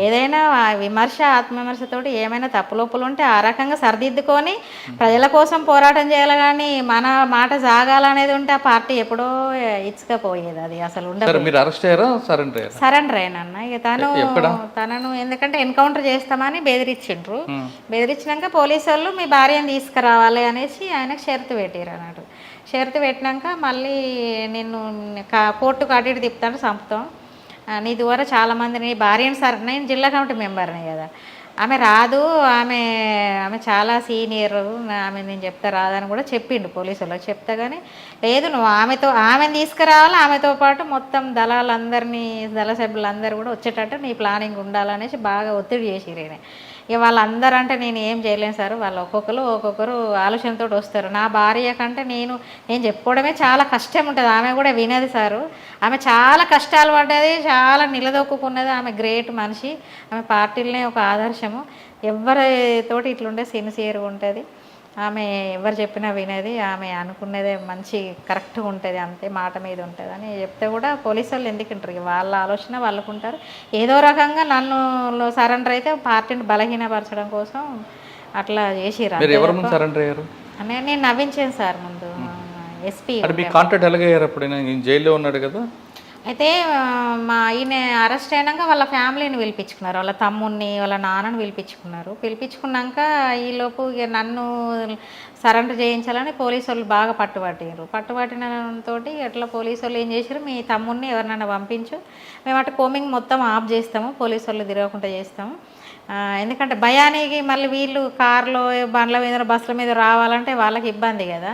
ఏదైనా విమర్శ, ఆత్మవిమర్శతోటి ఏమైనా తప్పులోపులు ఉంటే ఆ రకంగా సరిదిద్దుకొని ప్రజల కోసం పోరాటం చేయాలి. కానీ మన మాట సాగాలనేది ఉంటే ఆ పార్టీ ఎప్పుడో ఇచ్చుకపోయేది. అది అసలు ఉండదు. మీరు అరెస్ట్ అయ్యారా, సరెండర్ అయినా. ఇక తనను ఎందుకంటే ఎన్కౌంటర్ చేస్తామని బెదిరించిండ్రు. బెదిరించినాక పోలీసు వాళ్ళు మీ భార్యను తీసుకురావాలి అనేసి ఆయనకు షరతు పెట్టారు అన్నట్టు. షరతు పెట్టినాక మళ్ళీ నిన్ను కోర్టుకు అటు ఇటు తిప్పుతాను, చంపుతాం, నీ ద్వారా చాలామంది, నీ భార్యను నేను జిల్లా కమిటీ మెంబర్ని కదా, ఆమె రాదు, ఆమె చాలా సీనియర్, ఆమె నేను చెప్తా రాదని కూడా చెప్పిండు పోలీసు వాళ్ళకి. చెప్తా కానీ లేదు, నువ్వు ఆమెను తీసుకురావాలి, ఆమెతో పాటు మొత్తం దళాలందరినీ, దళ సభ్యులందరూ కూడా వచ్చేటట్టు నీ ప్లానింగ్ ఉండాలనేసి బాగా ఒత్తిడి చేసిరేనే. ఇక వాళ్ళందరూ అంటే నేను ఏం చేయలేను సార్, వాళ్ళు ఒక్కొక్కరు ఆలోచనతో వస్తారు. నా భార్య కంటే నేను చెప్పుకోవడమే చాలా కష్టం ఉంటుంది. ఆమె కూడా వినది సారు. ఆమె చాలా కష్టాలు పడ్డది, చాలా నిలదొక్కున్నది. ఆమె గ్రేట్ మనిషి. ఆమె పార్టీలనే ఒక ఆదర్శము. ఎవరితోటి ఇట్లుండే సిన్సియర్గా ఉంటుంది ఆమె. ఎవరు చెప్పినా వినేది. ఆమె అనుకున్నదే మంచి కరెక్ట్గా ఉంటుంది, అంతే మాట మీద ఉంటుంది అని చెప్తే కూడా పోలీసు వాళ్ళు ఎందుకు ఉంటారు, వాళ్ళ ఆలోచన వాళ్ళకు ఉంటారు. ఏదో రకంగా నన్ను సరెండర్ అయితే పార్టీని బలహీనపరచడం కోసం అట్లా చేసిరు. నేను నవ్వించాను సార్ ముందు ఎస్పీ. కాంటాక్ట్ ఎలాగయ్యారు? అప్పుడు జైల్లో ఉన్నాడు కదా. అయితే మా ఈయన అరెస్ట్ అయినాక వాళ్ళ ఫ్యామిలీని పిలిపించుకున్నారు, వాళ్ళ తమ్ముడిని, వాళ్ళ నాన్నని పిలిపించుకున్నారు. పిలిపించుకున్నాక ఈలోపు ఇక నన్ను సరెండర్ చేయించాలని పోలీసు వాళ్ళు బాగా పట్టుబట్టారు. పట్టుబట్టినతో ఎట్లా పోలీసు వాళ్ళు ఏం చేశారు, మీ తమ్ముడిని ఎవరినైనా పంపించు, మేము అటు కోమింగ్ మొత్తం ఆఫ్ చేస్తాము, పోలీసు వాళ్ళు తిరగకుండా చేస్తాము. ఎందుకంటే భయానికి మళ్ళీ వీళ్ళు కార్లో, బండ్ల మీద, బస్సుల మీద రావాలంటే వాళ్ళకి ఇబ్బంది కదా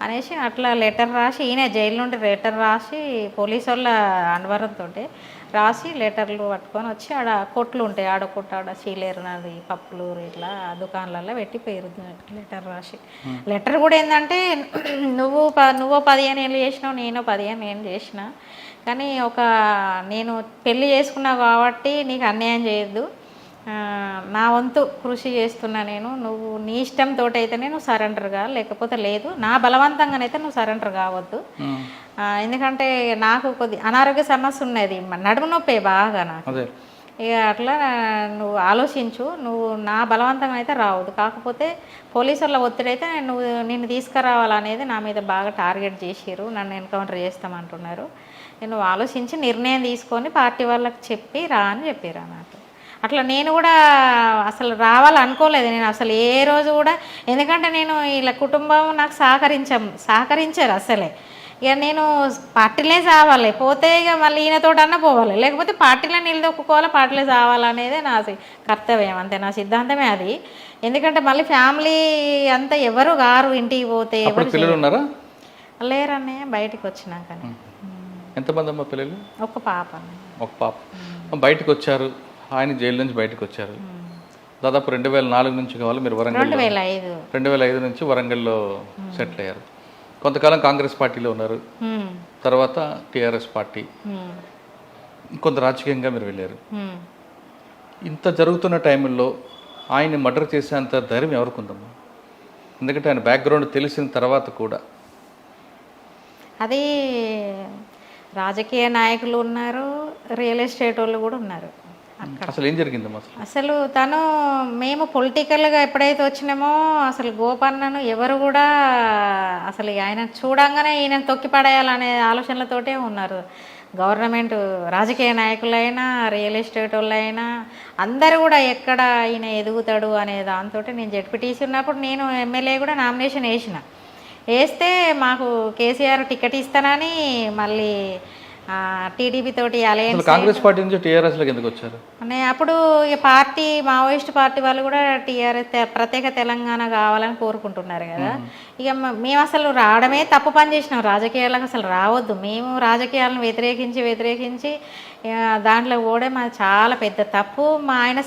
అనేసి అట్లా లెటర్ రాసి, ఈయన జైలు నుండి లెటర్ రాసి పోలీసు వాళ్ళ అనువరంతో రాసి లెటర్లు పట్టుకొని వచ్చి ఆడ కొట్లు ఉంటాయి, ఆడ కొట్టు, ఆడ చీలేరు, నది పప్పులు ఇట్లా దుకాణాలలో పెట్టి పేరు లెటర్ రాసి. లెటర్ కూడా ఏంటంటే నువ్వు 15 ఏళ్ళు చేసినావు, నేను 15 ఏళ్ళు చేసిన, కానీ నేను పెళ్ళి చేసుకున్నావు కాబట్టి నీకు అన్యాయం చేయొద్దు, నా వంతు కృషి చేస్తున్నా నేను, నువ్వు నీ ఇష్టంతో అయితే నేను సరెండర్గా, లేకపోతే లేదు, నా బలవంతంగానైతే నువ్వు సరెండర్ కావద్దు. ఎందుకంటే నాకు కొద్ది అనారోగ్య సమస్య ఉన్నది, నడుము నొప్పి బాగా నాకు. ఇక అట్లా నువ్వు ఆలోచించు, నువ్వు నా బలవంతంగా అయితే రావద్దు, కాకపోతే పోలీసు వాళ్ళ ఒత్తిడి అయితే నిన్ను తీసుకురావాలనేది నా మీద బాగా టార్గెట్ చేసిర్రు, నన్ను ఎన్కౌంటర్ చేస్తామంటున్నారు. నేను ఆలోచించి నిర్ణయం తీసుకొని పార్టీ వాళ్ళకి చెప్పి రా అని చెప్పారు అన్నట్టు. అట్లా నేను కూడా అసలు రావాలనుకోలేదు నేను అసలు ఏ రోజు కూడా. ఎందుకంటే నేను ఇలా కుటుంబం నాకు సహకరించారు అసలే. ఇక నేను పార్టీలే చావాలి, పోతే ఇక మళ్ళీ ఈయనతోటన్నా పోవాలి, లేకపోతే పార్టీలో నిలదొక్కుకోవాలి, పార్టీలే చావాలనేదే నా కర్తవ్యం, అంతే, నా సిద్ధాంతమే అది. ఎందుకంటే మళ్ళీ ఫ్యామిలీ అంతా ఎవరు గారు, ఇంటికి పోతే ఎవరు లేరనే బయటికి వచ్చినాకనే. ఎంతమంది అమ్మ పిల్లలు? ఒక పాప. బయటకు వచ్చారు, ఆయన జైలు నుంచి బయటకు వచ్చారు. దాదాపు 2004 నుంచి కావాలి మీరు వరంగల్, 2005 నుంచి వరంగల్లో సెటిల్ అయ్యారు. కొంతకాలం కాంగ్రెస్ పార్టీలో ఉన్నారు, తర్వాత టీఆర్ఎస్ పార్టీ, కొంత రాజకీయంగా మీరు వెళ్ళారు. ఇంత జరుగుతున్న టైంలో ఆయన్ని మర్డర్ చేసేంత ధైర్యం ఎవరికి ఉందమ్మా? ఎందుకంటే ఆయన బ్యాక్గ్రౌండ్ తెలిసిన తర్వాత కూడా. అది రాజకీయ నాయకులు ఉన్నారు, రియల్ ఎస్టేట్ వాళ్ళు కూడా ఉన్నారు. అసలు ఏం జరిగిందమ్మా అసలు? అసలు తను మేము పొలిటికల్గా ఎప్పుడైతే వచ్చినామో అసలు గోపన్నను ఎవరు కూడా అసలు ఆయన చూడంగానే ఈయన తొక్కి పడేయాలనే ఆలోచనలతోటే ఉన్నారు. గవర్నమెంట్ రాజకీయ నాయకులైనా రియల్ ఎస్టేట్ వాళ్ళైనా అందరూ కూడా ఎక్కడ ఈయన ఎదుగుతాడు అనే దాంతో నేను జెడ్పీటీసీ ఉన్నప్పుడు నేను ఎమ్మెల్యే కూడా నామినేషన్ వేస్తే మాకు కేసీఆర్ టికెట్ ఇస్తానని మళ్ళీ టీడీపీ తోటి అలయన్స్ కాంగ్రెస్ పార్టీ నుంచి టీఆర్ఎస్లోకి ఎందుకు వచ్చారు? అప్పుడు ఇక పార్టీ మావోయిస్ట్ పార్టీ వాళ్ళు కూడా టీఆర్ఎస్ ప్రత్యేక తెలంగాణ కావాలని కోరుకుంటున్నారు కదా. ఇక మేము అసలు రావడమే తప్పు పని చేసినాం, రాజకీయాలకు అసలు రావద్దు. మేము రాజకీయాలను వ్యతిరేకించి దాంట్లో కూడా మాది చాలా పెద్ద తప్పు. మా ఆయన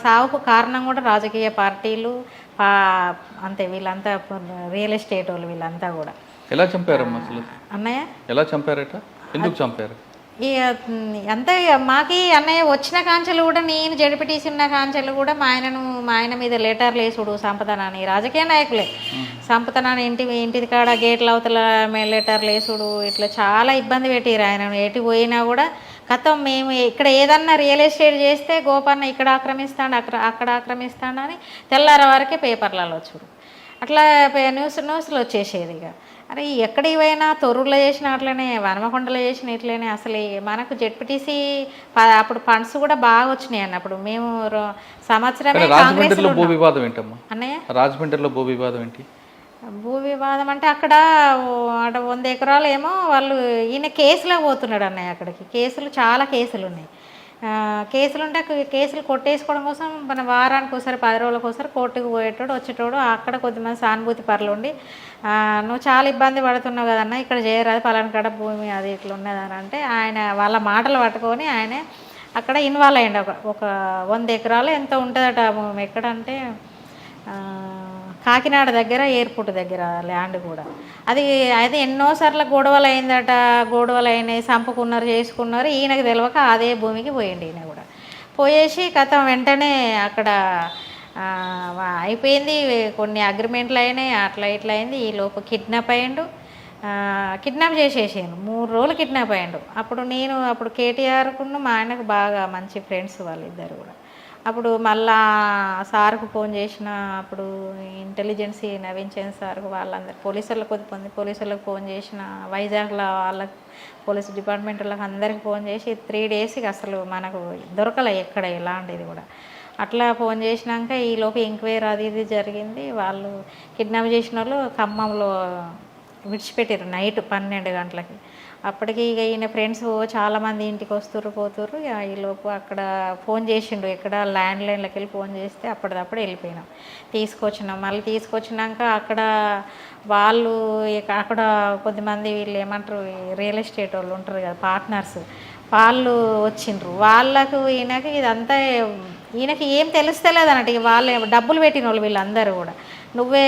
సావుకు కారణం కూడా రాజకీయ పార్టీలు అంతే, వీళ్ళంతా రియల్ ఎస్టేట్ వాళ్ళు వీళ్ళంతా కూడా. ఎలా చంపారమ్మా అసలు? అన్నయ్య ఎలా చంపారట, ఎందుకు చంపారు? ఇక అంతే, మాకి అన్నయ్య వచ్చిన కాంచెలు కూడా నేను జడిపిటీసి ఉన్న కాంచెలు కూడా మా ఆయన మీద లెటర్లు వేసుడు సంపదనాని రాజకీయ నాయకులే సంపదనాని ఇంటి కాడ గేట్ల అవతల లెటర్లు వేసుడు ఇట్లా చాలా ఇబ్బంది పెట్టిరు. ఆయన ఎటు పోయినా కూడా కథం మేము ఇక్కడ ఏదన్నా రియల్ ఎస్టేట్ చేస్తే గోపన్న ఇక్కడ ఆక్రమిస్తాడు అక్కడ ఆక్రమిస్తాడు అని తెల్లార వరకే పేపర్లలో చూడు అట్లా న్యూస్లో వచ్చేసేది. ఇక అరే ఎక్కడికి పోయినా తొర్రూరులో చేసిన అట్లనే, వనమకొండలో చేసిన ఇట్లనే. అసలు మనకు జెడ్పీటీసీ అప్పుడు ఫండ్స్ కూడా బాగా వచ్చినాయి అన్నప్పుడు మేము సంవత్సరమే. రాజమండ్రిలో భూ వివాదం ఏంటమ్మా అన్నయ్య? రాజమండ్రిలో భూ వివాదం ఏంటి? భూ వివాదం అంటే అక్కడ 100 ఎకరాలు ఏమో వాళ్ళు ఈయన కేసులో పోతున్నాడు అన్నయ్య. అక్కడికి చాలా కేసులు ఉన్నాయి. కేసులు ఉంటే కేసులు కొట్టేసుకోవడం కోసం మన వారానికి ఒకసారి 10 రోజులకు ఒకసారి కోర్టుకు పోయేటోడు వచ్చేటోడు. అక్కడ కొద్దిమంది సానుభూతి పరులు ఉండి నువ్వు చాలా ఇబ్బంది పడుతున్నావు కదన్నా, ఇక్కడ చేయరాదు, పలానా కాడ భూమి అది ఇట్లా ఉన్నదని అంటే ఆయన వాళ్ళ మాటలు పట్టుకొని ఆయన అక్కడ ఇన్వాల్వ్ అయ్యండి. ఒక 100 ఎకరాలు ఎంత ఉంటుందట భూమి. ఎక్కడంటే కాకినాడ దగ్గర, ఎయిర్పోర్ట్ దగ్గర ల్యాండ్ కూడా. అది అయితే ఎన్నోసార్లు గొడవలు అయిందట, గొడవలు అయినాయి, చంపుకున్నారు, చేసుకున్నారు. ఈయనకు తెలియక అదే భూమికి పోయిండు. ఈయన కూడా పోయేసి కథం వెంటనే అక్కడ అయిపోయింది. కొన్ని అగ్రిమెంట్లు అయినాయి, అట్లా ఇట్లా అయింది. ఈ లోపు కిడ్నాప్ అయ్యిండు, కిడ్నాప్ చేసేసాను. 3 రోజులు కిడ్నాప్ అయ్యిండు. అప్పుడు కేటీఆర్కును మా ఆయనకు బాగా మంచి ఫ్రెండ్స్ వాళ్ళిద్దరు కూడా. అప్పుడు మళ్ళా సార్కు ఫోన్ చేసిన, అప్పుడు ఇంటెలిజెన్సీ నవీన్ చంద్ సార్కు వాళ్ళందరూ పోలీసులకు ఫోన్ చేసిన, వైజాగ్లో వాళ్ళకి పోలీస్ డిపార్ట్మెంట్ వాళ్ళకి అందరికి ఫోన్ చేసి 3 డేస్కి అసలు మనకు దొరకలే ఎక్కడ ఎలాంటిది కూడా. అట్లా ఫోన్ చేసినాక ఈలోపు ఎంక్వైరీ అది ఇది జరిగింది. వాళ్ళు కిడ్నాప్ చేసిన వాళ్ళు ఖమ్మంలో విడిచిపెట్టారు నైట్ 12 గంటలకి. అప్పటికి ఇక ఈయన ఫ్రెండ్స్ చాలామంది ఇంటికి పోతుర్రు. ఈలోపు అక్కడ ఫోన్ చేసిండు, ఎక్కడ ల్యాండ్లైన్లోకి వెళ్ళి ఫోన్ చేస్తే అప్పటిదప్పుడు వెళ్ళిపోయినాం. మళ్ళీ తీసుకొచ్చినాక అక్కడ వాళ్ళు అక్కడ కొద్దిమంది వీళ్ళు ఏమంటారు రియల్ ఎస్టేట్ వాళ్ళు ఉంటారు కదా పార్ట్నర్స్, వాళ్ళు వచ్చిండ్రు. వాళ్ళకు ఇదంతా ఈయనకి ఏం తెలుస్తలేదు అన్నట్టు. వాళ్ళు డబ్బులు పెట్టిన వాళ్ళు వీళ్ళందరూ కూడా, నువ్వే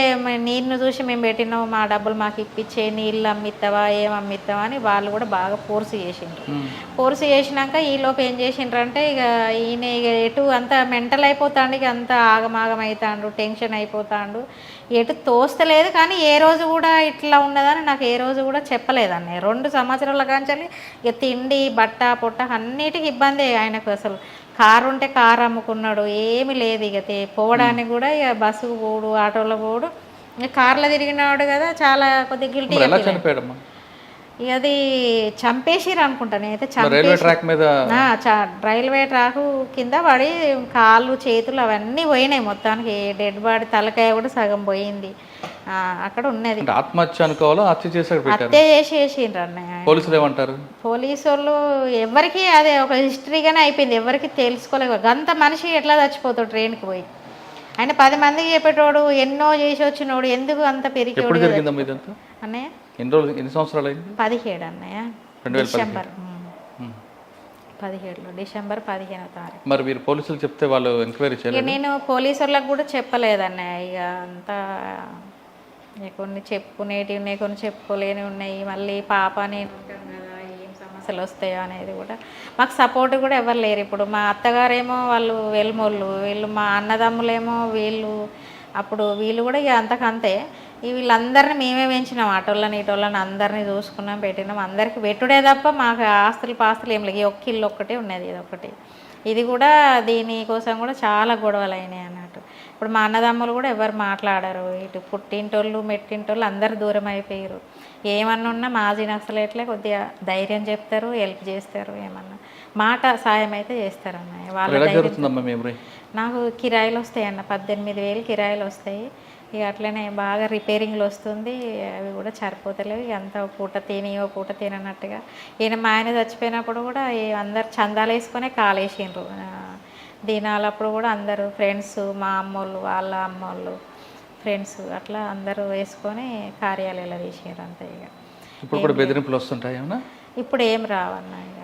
నీళ్ళు చూసి మేము పెట్టినావు, మా డబ్బులు మాకు ఇప్పించే, నీళ్ళు అమ్మిస్తావా ఏం అమ్మిస్తావా అని వాళ్ళు కూడా బాగా ఫోర్స్ చేసిండ్రు. ఫోర్స్ చేసినాక ఈలోపు ఏం చేసిండ్రు అంటే ఇక ఈయన ఎటు అంత మెంటల్ అయిపోతాడు, ఇక అంత ఆగమాగం అవుతాడు, టెన్షన్ అయిపోతాడు, ఎటు తోస్తలేదు. కానీ ఏ రోజు కూడా ఇట్లా ఉన్నదని నాకు ఏ రోజు కూడా చెప్పలేదండి. 2 సంవత్సరాల కాంచాలి ఇక తిండి బట్ట పొట్ట అన్నిటికీ ఇబ్బంది ఆయనకు. అసలు కారు ఉంటే కారు అమ్ముకున్నాడు, ఏమి లేదు. ఇక పోవడానికి కూడా ఇక బస్సుకు పోడు, ఆటోలో పోడు, ఇక కార్లో తిరిగినాడు కదా. చాలా కొద్దిగా గిల్టీ. ఇక అది చంపేసిరు అనుకుంటా. నేనైతే రైల్వే ట్రాక్ కింద పడి కాళ్ళు చేతులు అవన్నీ పోయినాయి మొత్తానికి. డెడ్ బాడీ తలకాయ కూడా సగం పోయింది అక్కడ ఉన్నది. ఆత్మహత్య అనుకోవాలా, హత్య చేసేసిండ్రు అన్నయ్య. పోలీసులు ఏమంటారు? పోలీసు వాళ్ళు ఎవరికి అదే ఒక హిస్టరీగానే అయిపోయింది, ఎవరికి తెలుసుకోలేదు. గంత మనిషి ఎట్లా చచ్చిపోతాడు ట్రైన్కి పోయి. ఆయన 10 మందికి చెప్పేటోడు, ఎన్నో చేసి వచ్చినోడు, ఎందుకు అంత పెరిగి అన్నయ్య? ఎన్ని సంవత్సరాలు అయింది? 17 అన్నయ్య, డిసెంబర్ 17లో, డిసెంబర్ 15వ తారీఖు. మరి మీరు పోలీసులు చెప్తే వాళ్ళు ఎంక్వైరీ చేయలేదు? నేను పోలీసు వాళ్ళకి కూడా చెప్పలేదన్నయ్య. ఇక అంతా కొన్ని చెప్పుకునేటివి ఉన్నాయి, కొన్ని చెప్పుకోలేని ఉన్నాయి. మళ్ళీ పాప నేను ఉంటాను కదా, ఏం సమస్యలు వస్తాయో అనేది కూడా మాకు సపోర్ట్ కూడా ఎవరు లేరు. ఇప్పుడు మా అత్తగారేమో వాళ్ళు వెల్మోళ్ళు, వీళ్ళు మా అన్నదమ్ములేమో వీళ్ళు కూడా ఇక అంతకంతే. వీళ్ళందరినీ మేమే పెంచినాం, అటోళ్ళని ఇటోళ్ళని అందరినీ చూసుకున్నాం, పెట్టినాం. అందరికి పెట్టుడే తప్ప మాకు ఆస్తులు పాస్తులు ఏం లేదు. ఒక్క ఇల్లు ఒక్కటే ఉన్నది, ఇది ఒకటి. ఇది కూడా దీనికోసం కూడా చాలా గొడవలు అయినాయి అన్నట్టు. ఇప్పుడు మా అన్నదమ్ములు కూడా ఎవరు మాట్లాడరు, ఇటు పుట్టింటోళ్ళు మెట్టింటోళ్ళు అందరు దూరం అయిపోయారు. ఏమన్నా ఉన్నా మాజీ నక్సలైట్లే కొద్దిగా ధైర్యం చెప్తారు, హెల్ప్ చేస్తారు, ఏమన్నా మాట సాయం అయితే చేస్తారు అన్నయ్య. వాళ్ళ నాకు కిరాయిలు వస్తాయి అన్న, 18,000 కిరాయిలు వస్తాయి. ఇక అట్లనే బాగా రిపేరింగ్లు వస్తుంది, అవి కూడా సరిపోతలేవు. ఇక అంతా పూట తినియో పూట తిననట్టుగా. ఈయన మా ఆయన చచ్చిపోయినప్పుడు కూడా అందరు చందాలు వేసుకొనే కాలేసిండ్రు. దినాలప్పుడు కూడా అందరూ ఫ్రెండ్స్, మా అమ్మోళ్ళు వాళ్ళ అమ్మోళ్ళు ఫ్రెండ్స్ అట్లా అందరూ వేసుకొని కార్యాలయాలు తీసారు అంతే. ఇక ఇప్పుడు కూడా బెదిరింపులు వస్తుంటాయి ఏమన్నా? ఇప్పుడు ఏం రావన్న, ఇక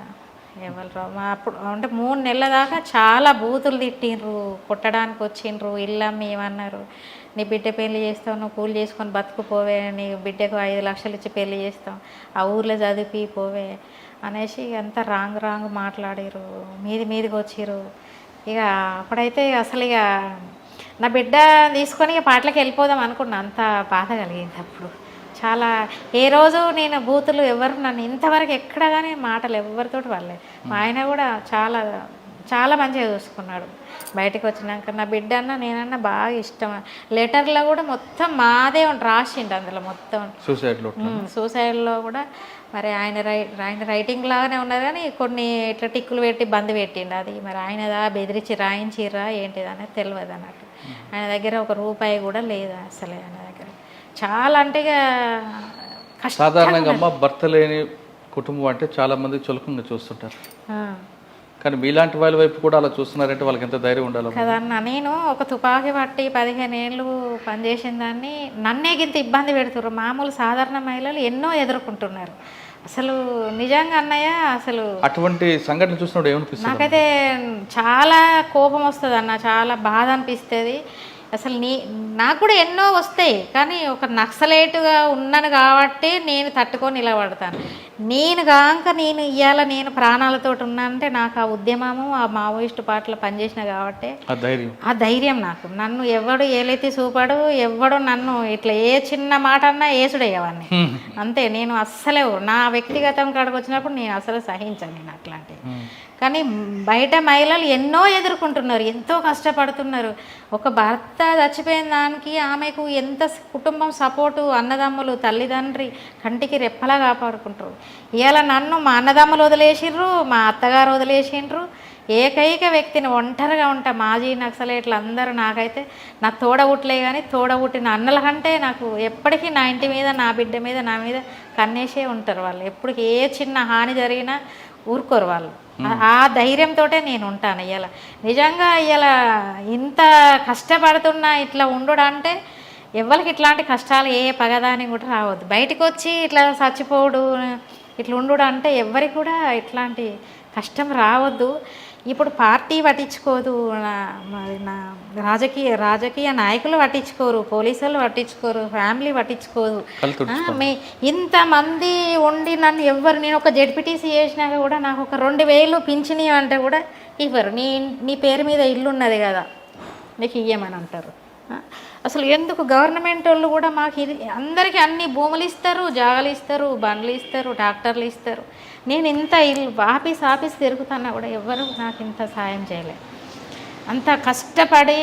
ఎవరు రావు. మా అప్పుడు అంటే 3 నెలల దాకా చాలా బూతులు తిట్టిండ్రు, కొట్టడానికి వచ్చిండ్రు, ఇల్లమ్మి ఏమన్నారు, నీ బిడ్డ పెళ్లి చేస్తావు, నువ్వు కూలి చేసుకొని బతుకుపోవే, నీ బిడ్డకు 5 లక్షలు ఇచ్చి పెళ్లి చేస్తాం, ఆ ఊర్లో చదివి పోవే అనేసి అంతా రాంగ్ మాట్లాడారు, మీదికి వచ్చిర్రు. ఇక అప్పుడైతే అసలు ఇక నా బిడ్డ తీసుకొని ఇక పాటలకు వెళ్ళిపోదాం అనుకున్నా, అంత బాధ కలిగింది అప్పుడు చాలా. ఏ రోజు నేను బూతులు ఎవరు నన్ను ఇంతవరకు ఎక్కడ కానీ మాటలు ఎవరితోటి వాళ్ళే. మా ఆయన కూడా చాలా మంచిగా చూసుకున్నాడు. బయటకు వచ్చినాక నా బిడ్డ అన్న నేనన్నా బాగా ఇష్టం. లెటర్లో కూడా మొత్తం మాదే రాసిండు, అందులో మొత్తం సూసైడ్లో కూడా మరి ఆయన రైటింగ్ లాగానే ఉన్నది, కానీ కొన్ని ఇట్లా టిక్కులు పెట్టి బంద్ పెట్టిండు. అది మరి ఆయనదా బెదిరించి రాయించిర్రా ఏంటిది అనేది తెలియదు అన్నట్టు. ఆయన దగ్గర ₹1 కూడా లేదు అసలే ఆయన దగ్గర. చాలా అంటే ఇక సాధారణంగా అమ్మ భర్త లేని కుటుంబం అంటే చాలా మంది చులకంగా చూస్తుంటారు, కానీ మీలాంటి వాళ్ళ వైపు కూడా అలా చూస్తున్నారంటే వాళ్ళకి ఎంత ధైర్యం ఉండాలి కదన్న. నేను ఒక తుపాకీ పట్టి 15 ఏళ్ళు పనిచేసిన దాన్ని నన్నే గింత ఇబ్బంది పెడుతున్నారు. మామూలు సాధారణ మహిళలు ఎన్నో ఎదుర్కొంటున్నారు. అసలు నిజంగా అన్నయ్య, అసలు అటువంటి సంఘటన చూసినప్పుడు ఏమనిపిస్తుంది? నాకైతే చాలా కోపం వస్తుంది అన్న, చాలా బాధ అనిపిస్తుంది. అసలు నాకు కూడా ఎన్నో వస్తాయి, కానీ ఒక నక్సలైట్గా ఉన్నాను కాబట్టి నేను తట్టుకొని నిలబడతాను. నేను ఇవాళ నేను ప్రాణాలతో ఉన్నానంటే నాకు ఆ ఉద్యమము, ఆ మావోయిస్టు పార్టీలో పనిచేసిన కాబట్టి ఆ ధైర్యం నాకు. నన్ను ఎవడు ఏలైతే చూపాడు, ఎవడు నన్ను ఇట్లా ఏ చిన్న మాట అన్నా ఏసుడయ్యేవాడిని అంతే. నేను అస్సలే నా వ్యక్తిగతం కాడికి వచ్చినప్పుడు నేను అసలు సహించాను నేను అట్లాంటివి. కానీ బయట మహిళలు ఎన్నో ఎదుర్కొంటున్నారు, ఎంతో కష్టపడుతున్నారు. ఒక భర్త చచ్చిపోయిన దానికి ఆమెకు ఎంత కుటుంబం సపోర్టు, అన్నదమ్ములు తల్లిదండ్రి కంటికి రెప్పలా కాపాడుకుంటారు. ఇవాళ నన్ను మా అన్నదమ్ములు వదిలేసిండ్రు, మా అత్తగారు వదిలేసిండ్రు. ఏకైక వ్యక్తిని ఒంటరిగా ఉంటా. మాజీ నక్సలైట్లు అందరూ నాకైతే నా తోడబుట్టలే, కానీ తోడబుట్టిన అన్నల కంటే నాకు ఎప్పటికీ నా ఇంటి మీద, నా బిడ్డ మీద, నా మీద కన్నేసే ఉంటారు వాళ్ళు. ఎప్పటికి ఏ చిన్న హాని జరిగినా ఊరుకోరు వాళ్ళు. ఆ ధైర్యంతో నేను ఉంటాను. ఇలా నిజంగా ఇలా ఇంత కష్టపడుతున్నా ఇట్లా ఉండు అంటే ఎవరికి ఇట్లాంటి కష్టాలు ఏ పగదాని కూడా రావద్దు. బయటకు వచ్చి ఇట్లా చచ్చిపోడు ఇట్లా ఉండు అంటే ఎవరికి కూడా ఇట్లాంటి కష్టం రావద్దు. ఇప్పుడు పార్టీ పట్టించుకోదు, నా రాజకీయ నాయకులు పట్టించుకోరు, పోలీసులు పట్టించుకోరు, ఫ్యామిలీ పట్టించుకోదు. ఇంతమంది ఉండి నన్ను ఎవ్వరు, నేను ఒక జెడ్పీటీసీ చేసినాక కూడా నాకు ఒక 2,000 పింఛని అంటే కూడా ఇవ్వరు. నీ పేరు మీద ఇల్లు ఉన్నది కదా నీకు ఇయ్యమని అంటారు. అసలు ఎందుకు గవర్నమెంట్ వాళ్ళు కూడా మాకు ఇది అందరికీ అన్ని భూములు ఇస్తారు, జాగాలు ఇస్తారు, బండ్లు ఇస్తారు, ట్రాక్టర్లు ఇస్తారు. నేను ఇంత ఇల్లు ఆఫీస్ తిరుగుతున్నా కూడా ఎవరు నాకు ఇంత సాయం చేయలేదు. అంత కష్టపడి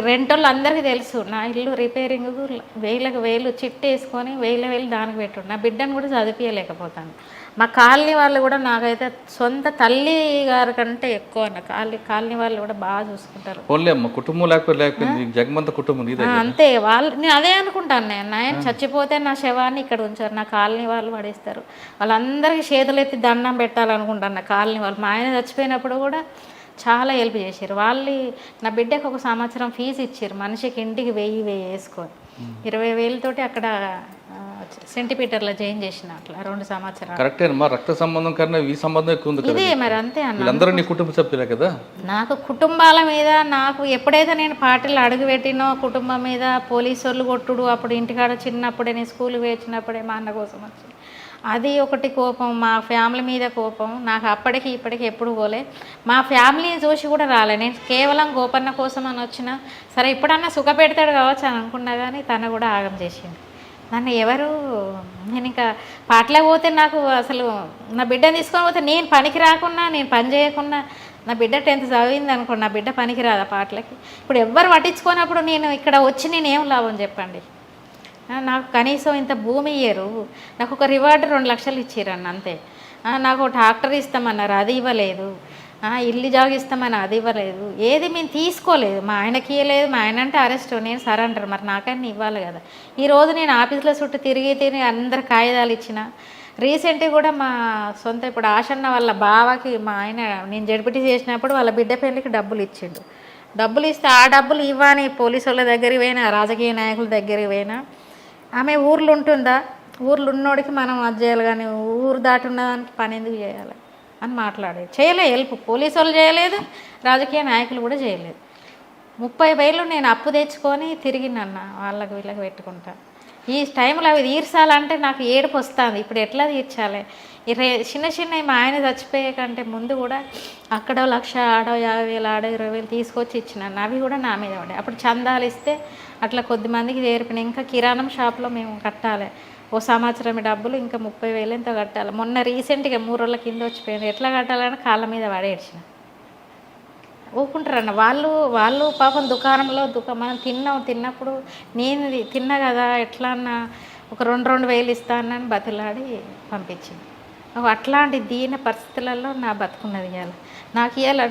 రెంటోళ్ళు అందరికీ తెలుసు. నా ఇల్లు రిపేరింగ్ 1,000 చిట్టు వేసుకొని 1,000 దానికి పెట్టుడు. నా బిడ్డను కూడా చదివించలేకపోతాను. మా కాలనీ వాళ్ళు కూడా నాకైతే సొంత తల్లి గారి కంటే ఎక్కువ కాలనీ వాళ్ళు కూడా బాగా చూసుకుంటారు. అంతే నేను అదే అనుకుంటాను. నేను చచ్చిపోతే నా శవాన్ని ఇక్కడ ఉంచారు, నా కాలనీ వాళ్ళు పడేస్తారు. వాళ్ళందరికీ చేతులెత్తి దండం పెట్టాలనుకుంటాను నా కాలనీ వాళ్ళు. మా ఆయన చచ్చిపోయినప్పుడు కూడా చాలా హెల్ప్ చేశారు వాళ్ళు. నా బిడ్డకు 1 సంవత్సరం ఫీజు ఇచ్చారు, మనిషికి ఇంటికి 1000 వేసుకొని 20,000 తోటి అక్కడ సెంటిమీటర్లో జాయిన్ చేసిన అట్లా 2 సంవత్సరాలు. కరెక్టే అమ్మా, రక్త సంబంధం కన్నా ఈ సంబంధం ఎక్కువ ఉంది. ఇదే మరి అంతే అన్న. అందరూ నీ కుటుంబ సభ్యులే కదా. నాకు కుటుంబాల మీద నాకు ఎప్పుడైతే నేను పార్టీలు అడుగు పెట్టినో కుటుంబం మీద పోలీసు వాళ్ళు కొట్టుడు, అప్పుడు ఇంటికాడ చిన్నప్పుడే నేను స్కూల్ వేసినప్పుడే మా అన్న కోసం వచ్చి అది ఒకటి కోపం, మా ఫ్యామిలీ మీద కోపం. నాకు అప్పటికి ఇప్పటికి ఎప్పుడు పోలే, మా ఫ్యామిలీని చూసి కూడా రాలే. నేను కేవలం గోపన్న కోసం అని వచ్చిన, సరే ఇప్పుడన్నా సుఖ పెడతాడు కావచ్చు అని అనుకున్నా, కానీ తను కూడా ఆగం చేసింది నన్ను. ఎవరు నేను ఇంకా పాటలకు పోతే నాకు అసలు నా బిడ్డను తీసుకొని పోతే నేను పనికి రాకున్నా, నేను పని చేయకున్నా నా బిడ్డ 10th చదివింది అనుకోండి, నా బిడ్డ పనికిరాదు ఆ పాటలకి. ఇప్పుడు ఎవ్వరు పట్టించుకోనప్పుడు నేను ఇక్కడ వచ్చి నేనేం లాభం చెప్పండి. నాకు కనీసం ఇంత భూమి ఇయ్యరు, నాకు ఒక రివార్డు 2 లక్షలు ఇచ్చిరన్న అంతే. నాకు ట్రాక్టర్ ఇస్తామన్నారు, అది ఇవ్వలేదు. ఇల్లు జాగిస్తామని అది ఇవ్వలేదు. ఏది మేము తీసుకోలేదు. మా ఆయనకి ఇవ్వలేదు. మా ఆయన అంటే అరెస్ట్, నేను సరెండర్. మరి నాకైనా ఇవ్వాలి కదా. ఈరోజు నేను ఆఫీసులో చుట్టూ తిరిగి అందరు కాగితాలు ఇచ్చిన. రీసెంట్గా కూడా మా సొంత ఇప్పుడు ఆశన్న వాళ్ళ బావకి మా ఆయన నేను జడ్పీటీ చేసినప్పుడు వాళ్ళ బిడ్డ పెళ్ళికి డబ్బులు ఇచ్చిండు. డబ్బులు ఇస్తే ఆ డబ్బులు ఇవ్వని పోలీసు వాళ్ళ దగ్గరికి పోయినా, రాజకీయ నాయకుల దగ్గరికి పోయినా, ఆమె ఊర్లో ఉంటుందా, ఊర్లో ఉన్నోడికి మనం అది చేయాలి కానీ ఊరు దాటి ఉన్నదానికి పని ఎందుకు చేయాలి అని మాట్లాడేది. చేయలేదు హెల్ప్, పోలీసు వాళ్ళు చేయలేదు, రాజకీయ నాయకులు కూడా చేయలేదు. 30,000 నేను అప్పు తెచ్చుకొని తిరిగినన్న వాళ్ళకి వీళ్ళకి పెట్టుకుంటా. ఈ టైంలో అవి తీర్చాలంటే నాకు ఏడుపు వస్తుంది. ఇప్పుడు ఎట్లా తీర్చాలి? చిన్న మా ఆయన చచ్చిపోయే కంటే ముందు కూడా అక్కడో 1,00,000, ఆడో 50,000, ఆడో 20,000 తీసుకొచ్చి ఇచ్చినాను. అవి కూడా నా మీద ఉండే. అప్పుడు చందాలు ఇస్తే అట్లా కొద్దిమందికి చేరిపిన. ఇంకా కిరాణం షాప్లో మేము కట్టాలి, ఓ సంవత్సరం డబ్బులు ఇంకా 30,000 ఎంతో కట్టాలి. మొన్న రీసెంట్గా 3 రోజుల కింద వచ్చిపోయింది. ఎట్లా కట్టాలని కాళ్ళ మీద పడేడ్చిన. ఊరుకుంటారన్న వాళ్ళు పాపం దుకాణంలో మనం తిన్నప్పుడు నేను తిన్నా కదా, ఎట్లా అన్నా ఒక 2,000 ఇస్తానని బతులాడి పంపించింది. అట్లాంటి దీన పరిస్థితులలో నా బతుకున్నది. ఇవాళ నాకు ఇవాళ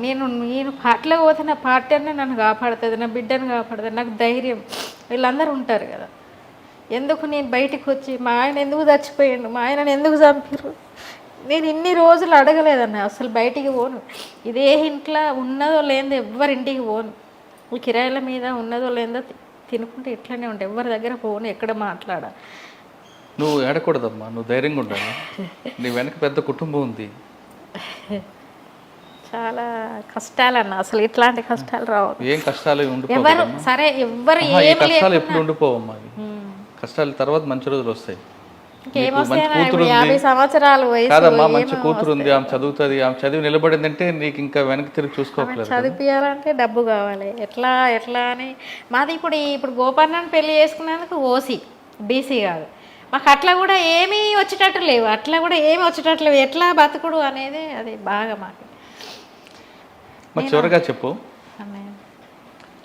నేను పాటలకు పోతే నా పార్టీ అనే నన్ను కాపాడుతుంది, నా బిడ్డను కాపాడుతుంది, నాకు ధైర్యం. వీళ్ళందరూ ఉంటారు కదా. ఎందుకు నేను బయటికి వచ్చి మా ఆయన ఎందుకు చచ్చిపోయాడు, మా ఆయనను ఎందుకు చంపారు, నేను ఇన్ని రోజులు అడగలేదన్న. అసలు బయటికి పోను, ఇదే ఇంట్లో ఉన్నదో లేదో ఎవ్వరింటికి పోను. ఈ కిరాయిల మీద ఉన్నదో లేదో తినుకుంటే ఇట్లనే ఉంటాయి. ఎవరి దగ్గర పోను, ఎక్కడ మాట్లాడా. నువ్వు ఏడకూడదమ్మా, నువ్వు ధైర్యంగా ఉండాలి. నీ వెనక పెద్ద కుటుంబం ఉంది. చాలా కష్టాలన్న, అసలు ఇట్లాంటి కష్టాలు రావు. ఏం కష్టాలు ఎవరు సరే ఎవ్వరు ఏం కష్టాలు ఎప్పుడు ఉండిపోవమ్మా. కష్టాలు తర్వాత మంచి రోజులు వస్తాయి. మంచి కూతురు 50 సంవత్సరాలు కాదమ్మా, మంచి కూతురు ఉంది, ఆమె చదువుతుంది, ఆమె చదివి నిలబడిందంటే నీకు ఇంకా వెనక్కి తిరిగి చూసుకోవట్లేదు. చదివించాలంటే డబ్బు కావాలి. ఎట్లా అని మాది ఇప్పుడు గోపన్నని పెళ్లి చేసుకున్నందుకు ఓసీ, బీసీ కాదు. మాకు అట్లా కూడా ఏమీ వచ్చేటట్టు లేవు, ఎట్లా బతుకుడు అనేది అది బాగా మాకు. మరి చివరిగా చెప్పు,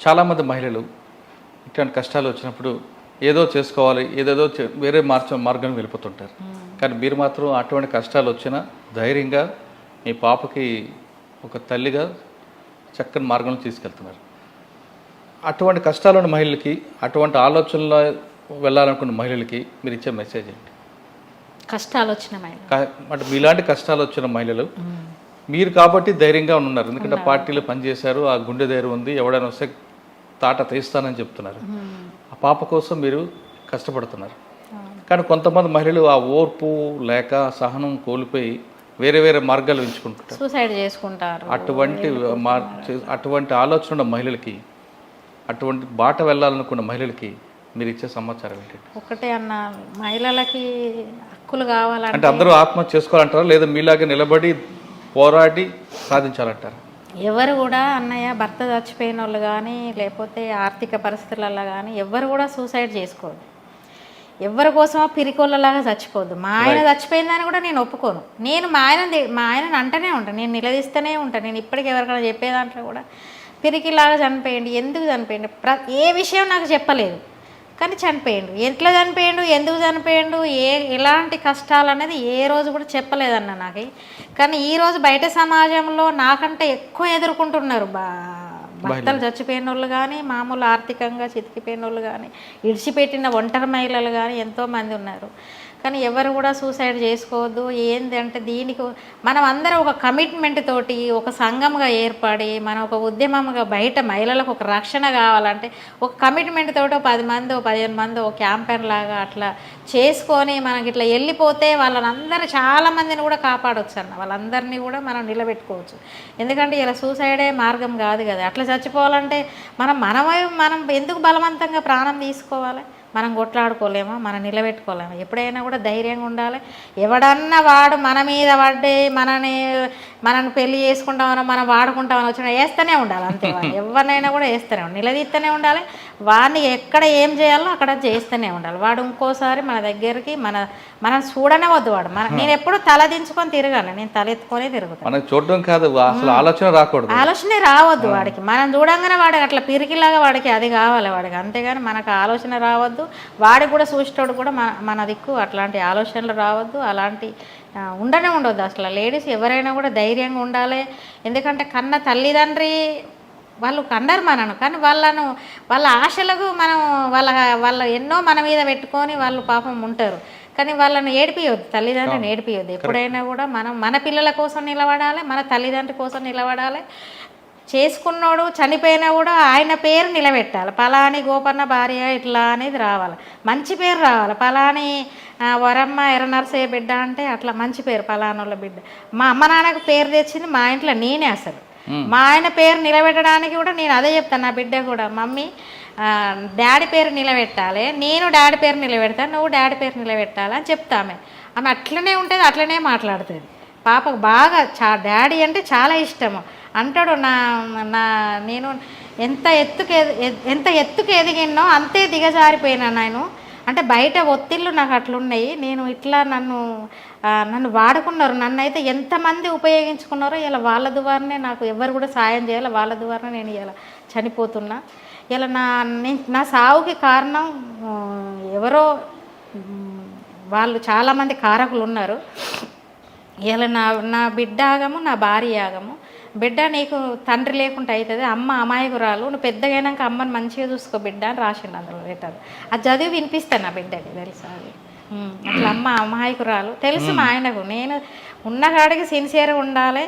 చాలామంది మహిళలు ఇట్లాంటి కష్టాలు వచ్చినప్పుడు ఏదో చేసుకోవాలి, ఏదేదో వేరే మార్గం వెళ్ళిపోతుంటారు. కానీ మీరు మాత్రం అటువంటి కష్టాలు వచ్చినా ధైర్యంగా మీ పాపకి ఒక తల్లిగా చక్కని మార్గంలో తీసుకెళ్తున్నారు. అటువంటి కష్టాలు ఉన్న మహిళలకి, అటువంటి ఆలోచనలో వెళ్ళాలనుకున్న మహిళలకి మీరు ఇచ్చే మెసేజ్ ఏంటి? కష్టాలు వచ్చిన మహిళ అంటే మీలాంటి కష్టాలు వచ్చిన మహిళలు మీరు కాబట్టి ధైర్యంగా ఉన్నారు. ఎందుకంటే పార్టీలో పనిచేశారు, ఆ గుండె ధైర్యం ఉంది, ఎవడైనా వస్తే తాట తీస్తానని చెప్తున్నారు. ఆ పాప కోసం మీరు కష్టపడుతున్నారు. కానీ కొంతమంది మహిళలు ఆ ఓర్పు లేక సహనం కోల్పోయి వేరే వేరే మార్గాలు ఎంచుకుంటారు, సూసైడ్ చేసుకుంటారు. అటువంటి ఆలోచన ఉన్న మహిళలకి, అటువంటి బాట వెళ్ళాలనుకున్న మహిళలకి మీరు ఇచ్చే సమాచారం ఏంటి? ఒకటే అన్న, మహిళలకి హక్కులు కావాలంటే అంటే అందరూ ఆత్మహత్య చేసుకోవాలంటారా, లేదా మీలాగే నిలబడి పోరాడి సాధించాలంటారా? ఎవరు కూడా అన్నయ్య భర్త చచ్చిపోయిన వాళ్ళు కానీ లేకపోతే ఆర్థిక పరిస్థితులలో కానీ ఎవరు కూడా సూసైడ్ చేసుకోవద్దు. ఎవరి కోసమో పిరికోళ్ళలాగా చచ్చిపోద్దు. మా ఆయన చచ్చిపోయిందని కూడా నేను ఒప్పుకోను. నేను మా ఆయనని అంటనే ఉంటాను, నేను నిలదీస్తూనే ఉంటాను. నేను ఇప్పటికీ ఎవరికైనా చెప్పే దాంట్లో కూడా పిరికిలాగా చనిపోయింది, ఎందుకు చనిపోయింది, ఏ విషయం నాకు చెప్పలేదు. కానీ చనిపోయిండు, ఎట్లా చనిపోయిండు, ఎందుకు చనిపోయిండు, ఎలాంటి కష్టాలు అనేది ఏ రోజు కూడా చెప్పలేదన్న నాకు. కానీ ఈరోజు బయట సమాజంలో నాకంటే ఎక్కువ ఎదుర్కొంటున్నారు భర్తలు చచ్చిపోయిన వాళ్ళు కానీ, మామూలు ఆర్థికంగా చితికిపోయిన వాళ్ళు కానీ, ఇడిచిపెట్టిన ఒంటరి మహిళలు కానీ ఎంతోమంది ఉన్నారు. కానీ ఎవరు కూడా సూసైడ్ చేసుకోవద్దు. ఏంటంటే దీనికి మనం అందరం ఒక కమిట్మెంట్ తోటి ఒక సంఘంగా ఏర్పడి మనం ఒక ఉద్యమంగా బయట మహిళలకు ఒక రక్షణ కావాలంటే ఒక కమిట్మెంట్ తోటి 10 మందో 15 మందో ఒక క్యాంపెయిన్ లాగా అట్లా చేసుకొని మనకి ఇట్లా వెళ్ళిపోతే వాళ్ళందరూ చాలామందిని కూడా కాపాడవచ్చు అన్న. వాళ్ళందరినీ కూడా మనం నిలబెట్టుకోవచ్చు. ఎందుకంటే ఇలా సూసైడే మార్గం కాదు కదా. అట్లా చచ్చిపోవాలంటే మనం ఎందుకు బలవంతంగా ప్రాణం తీసుకోవాలి? మనం కొట్లాడుకోలేమా, మనం నిలబెట్టుకోలేమా? ఎప్పుడైనా కూడా ధైర్యంగా ఉండాలి. ఎవడన్నా వాడు మన మీద పడ్డే మనని పెళ్లి చేసుకుంటామనో మనం వాడుకుంటామని వచ్చినా వేస్తూనే ఉండాలి అంతే. వాడు ఎవరినైనా కూడా వేస్తూనే ఉండాలి, నిలదీస్తూనే ఉండాలి. వాడిని ఎక్కడ ఏం చేయాలో అక్కడ చేస్తూనే ఉండాలి. వాడు ఇంకోసారి మన దగ్గరికి మనం చూడనే వద్దు. వాడు నేను ఎప్పుడు తల దించుకొని తిరగాను, నేను తల ఎత్తుకొని తిరుగుతాను. మనకు చూడడం కాదు, అసలు ఆలోచన రాకూడదు, ఆలోచనే రావద్దు వాడికి. మనం చూడంగానే వాడికి అట్లా పిరికిలాగా వాడికి అది కావాలి వాడికి, అంతేగాని మనకు ఆలోచన రావద్దు. వాడికి కూడా చూసేటోడు కూడా మన దిక్కు అట్లాంటి ఆలోచనలు రావద్దు, అలాంటి ఉండనే ఉండొద్దు అసలు. లేడీస్ ఎవరైనా కూడా ధైర్యంగా ఉండాలి. ఎందుకంటే కన్న తల్లిదండ్రి వాళ్ళు కన్నారు మనను, కానీ వాళ్ళ ఆశలకు మనం వాళ్ళ ఎన్నో మన మీద పెట్టుకొని వాళ్ళు పాపం ఉంటారు. కానీ వాళ్ళని ఏడిపియొద్దు, తల్లిదండ్రులను ఏడిపియొద్దు. ఎప్పుడైనా కూడా మనం మన పిల్లల కోసం నిలబడాలి, మన తల్లిదండ్రి కోసం నిలబడాలి. చేసుకున్నోడు చనిపోయినా కూడా ఆయన పేరు నిలబెట్టాలి. పలాని గోపన్న భార్య ఇట్లా అనేది రావాలి, మంచి పేరు రావాలి. పలాని వరమ్మ ఎర్రనరసయ్య బిడ్డ అంటే అట్లా మంచి పేరు, పలానోళ్ళ బిడ్డ. మా అమ్మ నాన్నకు పేరు తెచ్చింది మా ఇంట్లో నేనే. అసలు మా ఆయన పేరు నిలబెట్టడానికి కూడా నేను అదే చెప్తాను నా బిడ్డ కూడా, మమ్మీ డాడీ పేరు నిలబెట్టాలి, నేను డాడీ పేరు నిలబెడతాను, నువ్వు డాడీ పేరు నిలబెట్టాలి అని చెప్తామే. ఆమె అట్లనే ఉంటుంది, అట్లనే మాట్లాడుతుంది. పాపకు బాగా డాడీ అంటే చాలా ఇష్టము. అంటాడు నేను ఎంత ఎత్తుకు ఎదిగినో అంతే దిగజారిపోయినా నేను. అంటే బయట ఒత్తిళ్ళు నాకు అట్లున్నాయి, నేను ఇట్లా నన్ను వాడుకున్నారు, నన్ను అయితే ఎంతమంది ఉపయోగించుకున్నారో ఇలా వాళ్ళ ద్వారానే నాకు ఎవరు కూడా సాయం చేయాలి, వాళ్ళ ద్వారా నేను ఇలా చనిపోతున్నా. ఇలా నా సావుకి కారణం ఎవరో వాళ్ళు చాలామంది కారకులు ఉన్నారు. ఇలా నా బిడ్డ ఆగము, నా భార్య ఆగము. బిడ్డ నీకు తండ్రి లేకుండా అవుతుంది, అమ్మ అమాయకురాలు, నువ్వు పెద్దగైనాక అమ్మని మంచిగా చూసుకో బిడ్డ అని రాసిండు అందులో లెటర్. అది చదివి వినిపిస్తాను నా బిడ్డకి, తెలుసా అది అట్లా అమ్మ అమాయకురాలు తెలుసు మా ఆయనకు. నేను ఉన్న కాడికి సిన్సియర్గా ఉండాలి,